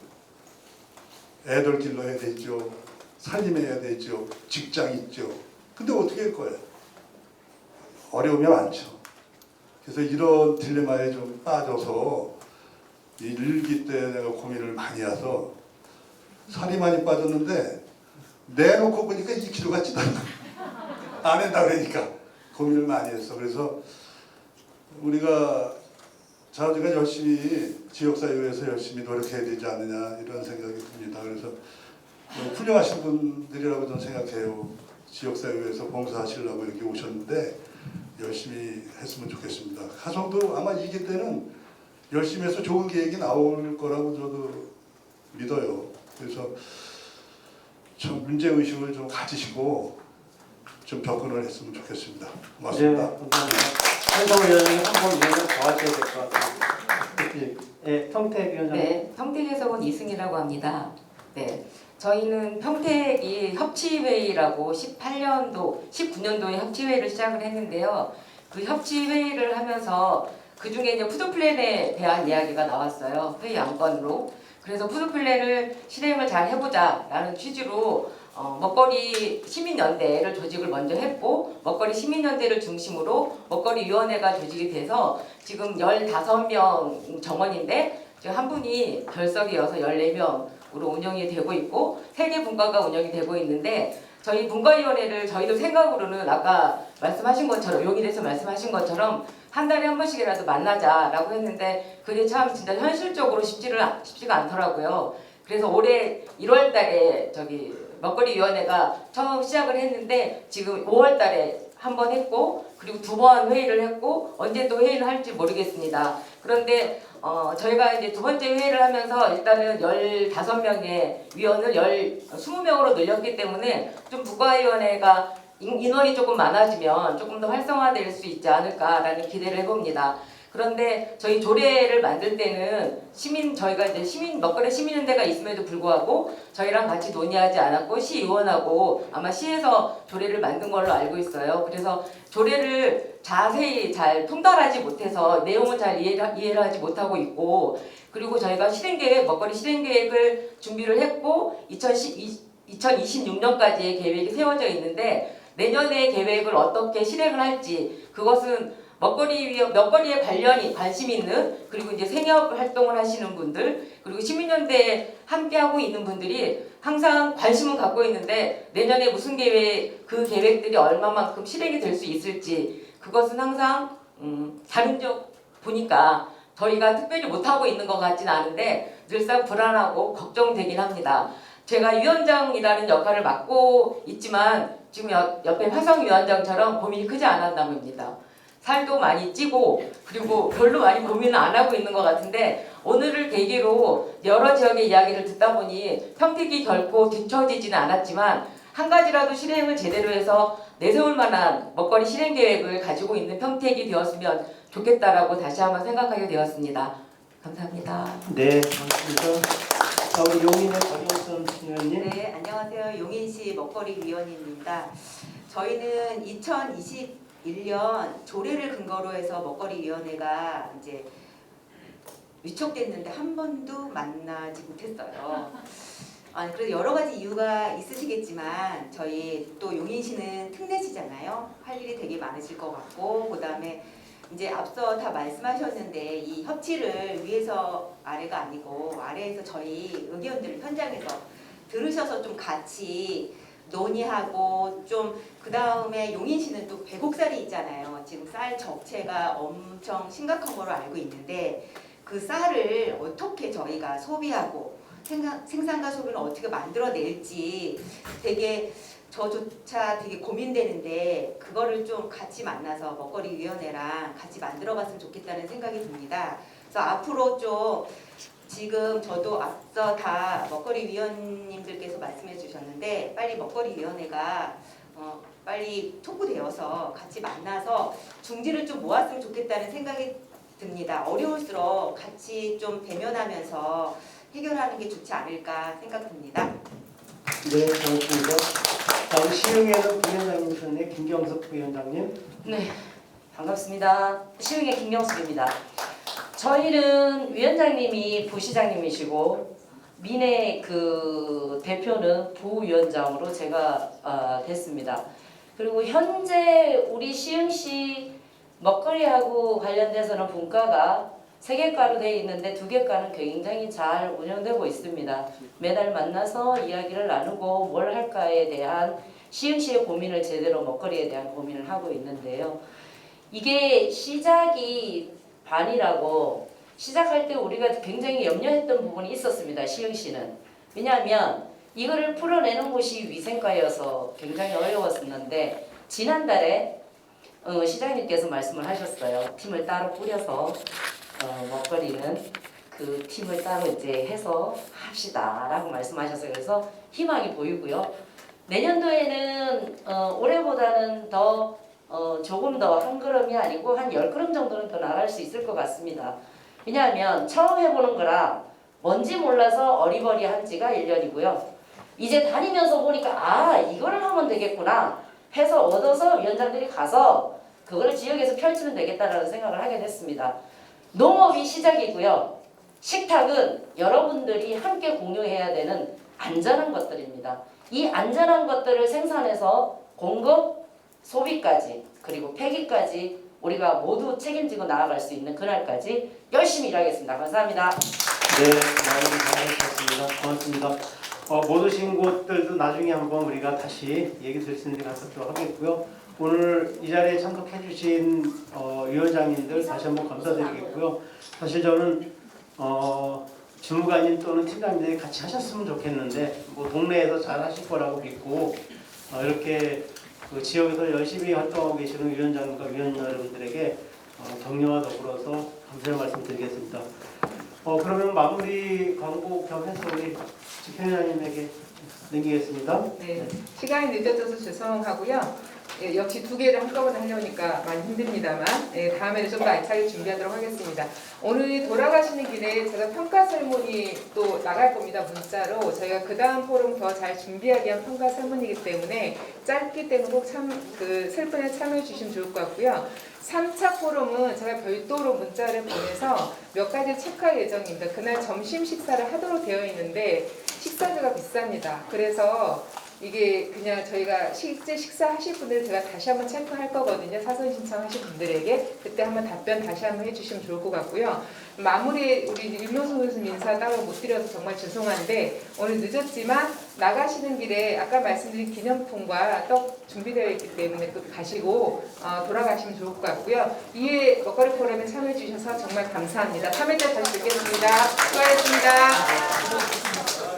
애들 길러야 되죠. 살림해야 되죠. 직장 있죠. 근데 어떻게 할 거예요? 어려움이 많죠. 그래서 이런 딜레마에 좀 빠져서 이 일기 때 내가 고민을 많이 해서 살이 많이 빠졌는데 내놓고 보니까 2kg가 찌더라고요. 안 한다 그러니까 고민을 많이 했어. 그래서 우리가 자주가 열심히 지역사회에서 열심히 노력해야 되지 않느냐 이런 생각이 듭니다. 그래서 훌륭하신 분들이라고 저는 생각해요. 지역사회에서 봉사하시려고 이렇게 오셨는데 열심히 했으면 좋겠습니다. 하성도 아마 이기 때는 열심히 해서 좋은 계획이 나올 거라고 저도 믿어요. 그래서 좀 문제의식을 좀 가지시고 좀 접근을 했으면 좋겠습니다. 고맙습니다. 네, 감사합니다. 한성호 위원장님 한번 위원장 더 하셔야 될 것 같아요. 네, 평택 위원장님. 네, 평택 해석은 이승이라고 합니다. 네, 저희는 평택이 협치회의라고 19년도에 협치회의를 시작을 했는데요. 그 협치회의를 하면서 그 중에 이제 푸드플랜에 대한 이야기가 나왔어요. 회의 안건으로. 그래서 푸드플랜을 실행을 잘 해보자라는 취지로 먹거리 시민연대를 조직을 먼저 했고 먹거리 시민연대를 중심으로 먹거리위원회가 조직이 돼서 지금 15명 정원인데 지금 한 분이 결석이어서 14명으로 운영이 되고 있고 3개 분과가 운영이 되고 있는데 저희 분과위원회를 저희도 생각으로는 아까 말씀하신 것처럼 용인에서 말씀하신 것처럼 한 달에 한 번씩이라도 만나자라고 했는데 그게 참 진짜 현실적으로 쉽지가 않더라고요. 그래서 올해 1월 달에 먹거리위원회가 처음 시작을 했는데 지금 5월 달에 한 번 했고 그리고 2번 회의를 했고 언제 또 회의를 할지 모르겠습니다. 그런데 저희가 이제 2번째 회의를 하면서 일단은 15명의 위원을 20명으로 늘렸기 때문에 좀 분과위원회가 인원이 조금 많아지면 조금 더 활성화될 수 있지 않을까라는 기대를 해봅니다. 그런데 저희 조례를 만들 때는 저희가 이제 먹거리 시민연대가 있음에도 불구하고 저희랑 같이 논의하지 않았고 시의원하고 아마 시에서 조례를 만든 걸로 알고 있어요. 그래서 조례를 자세히 잘 통달하지 못해서 내용을 잘 이해를 하지 못하고 있고 그리고 저희가 먹거리 실행계획을 준비를 했고 2026년까지의 계획이 세워져 있는데 내년의 계획을 어떻게 실행을 할지 그것은 먹거리에 관심 있는 그리고 이제 생협 활동을 하시는 분들 그리고 시민연대에 함께하고 있는 분들이 항상 관심은 갖고 있는데 내년에 무슨 그 계획들이 얼마만큼 실행이 될 수 있을지 그것은 항상 자문적 보니까 저희가 특별히 못하고 있는 것 같지는 않은데 늘상 불안하고 걱정되긴 합니다. 제가 위원장이라는 역할을 맡고 있지만 지금 옆에 화성위원장처럼 고민이 크지 않았답니다. 살도 많이 찌고 그리고 별로 많이 고민을 안 하고 있는 것 같은데 오늘을 계기로 여러 지역의 이야기를 듣다 보니 평택이 결코 뒤처지지는 않았지만 한 가지라도 실행을 제대로 해서 내세울 만한 먹거리 실행 계획을 가지고 있는 평택이 되었으면 좋겠다라고 다시 한번 생각하게 되었습니다. 감사합니다. 네, 감사합니다. 우리 용인의 박영선 의원님. 네, 안녕하세요. 용인시 먹거리위원입니다. 저희는 2021년 조례를 근거로 해서 먹거리위원회가 이제 위촉됐는데 한 번도 만나지 못했어요. 그래서 여러 가지 이유가 있으시겠지만 저희 또 용인시는 특례시잖아요. 할 일이 되게 많으실 것 같고 그다음에 이제 앞서 다 말씀하셨는데 이 협치를 위에서 아래가 아니고 아래에서 저희 의견들을 현장에서 들으셔서 좀 같이 논의하고 좀 그 다음에 용인시는 또 배곡살이 있잖아요. 지금 쌀 적체가 엄청 심각한 걸로 알고 있는데 그 쌀을 어떻게 저희가 소비하고 생산과 소비를 어떻게 만들어낼지 되게 저조차 되게 고민되는데 그거를 좀 같이 만나서 먹거리위원회랑 같이 만들어봤으면 좋겠다는 생각이 듭니다. 그래서 앞으로 좀 지금 저도 앞서 다 먹거리위원님들께서 말씀해 주셨는데 빨리 먹거리위원회가 빨리 통구되어서 같이 만나서 중지를 좀 모았으면 좋겠다는 생각이 듭니다. 어려울수록 같이 좀 대면하면서 해결하는 게 좋지 않을까 생각됩니다. 네, 고맙습니다. 다음 시흥에는 부위원장님 오셨네. 김경석 부위원장님. 네, 반갑습니다. 시흥의 김경숙입니다. 저희는 위원장님이 부시장님이시고 민의 그 대표는 부위원장으로 제가 됐습니다. 그리고 현재 우리 시흥시 먹거리하고 관련돼서는 분과가 3개과로 되어 있는데 2개과는 굉장히 잘 운영되고 있습니다. 매달 만나서 이야기를 나누고 뭘 할까에 대한 시흥시의 고민을 제대로 먹거리에 대한 고민을 하고 있는데요. 이게 시작이 반이라고 시작할 때 우리가 굉장히 염려했던 부분이 있었습니다. 시흥시는. 왜냐하면 이거를 풀어내는 곳이 위생과여서 굉장히 어려웠었는데 지난달에 시장님께서 말씀을 하셨어요. 팀을 따로 꾸려서 먹거리는 그 팀을 따로 이제 해서 합시다라고 말씀하셨어요. 그래서 희망이 보이고요. 내년도에는 올해보다는 더 조금 더 한 걸음이 아니고 한 10걸음 정도는 더 나갈 수 있을 것 같습니다. 왜냐하면 처음 해보는 거라 뭔지 몰라서 어리버리한 지가 1년이고요. 이제 다니면서 보니까 이거를 하면 되겠구나 해서 얻어서 위원장들이 가서 그거를 지역에서 펼치면 되겠다라는 생각을 하게 됐습니다. 농업이 시작이고요. 식탁은 여러분들이 함께 공유해야 되는 안전한 것들입니다. 이 안전한 것들을 생산해서 공급, 소비까지 그리고 폐기까지 우리가 모두 책임지고 나아갈 수 있는 그날까지 열심히 일하겠습니다. 감사합니다. 네, 많이 잘하셨습니다. 고맙습니다. 못 오신 곳들도 나중에 한번 우리가 다시 얘기 드릴 수 있는 데 가서 또 하겠고요. 오늘 이 자리에 참석해 주신 위원장님들 다시 한번 감사드리겠고요. 사실 저는 주무관님 또는 팀장님들이 같이 하셨으면 좋겠는데 뭐 동네에서 잘 하실 거라고 믿고 이렇게 그 지역에서 열심히 활동하고 계시는 위원장님과 위원 여러분들에게 격려와 더불어서 감사의 말씀 드리겠습니다. 그러면 마무리 광고 겸해서 우리 집행위원장님에게 넘기겠습니다. 네, 시간이 늦어져서 죄송하고요. 예, 역시 2개를 한꺼번에 하려니까 많이 힘듭니다만 다음에는 좀 더 알차게 준비하도록 하겠습니다. 오늘 돌아가시는 길에 제가 평가 설문이 또 나갈 겁니다. 문자로. 저희가 그 다음 포럼 더 잘 준비하기 위한 평가 설문이기 때문에 짧기 때문에 꼭 슬픈에 참여해 주시면 좋을 것 같고요. 3차 포럼은 제가 별도로 문자를 보내서 몇 가지 체크할 예정입니다. 그날 점심 식사를 하도록 되어 있는데 식사료가 비쌉니다. 그래서 이게 그냥 저희가 실제 식사하실 분들 제가 다시 한번 체크할 거거든요. 사전 신청하실 분들에게 그때 한번 답변 다시 한번 해주시면 좋을 것 같고요. 마무리에 우리 윤명수 교수님 인사 따로 못 드려서 정말 죄송한데 오늘 늦었지만 나가시는 길에 아까 말씀드린 기념품과 떡 준비되어 있기 때문에 또 가시고 돌아가시면 좋을 것 같고요. 이에 먹거리 포럼에 참여해 주셔서 정말 감사합니다. 3회 때 다시 뵙겠습니다. 수고하셨습니다.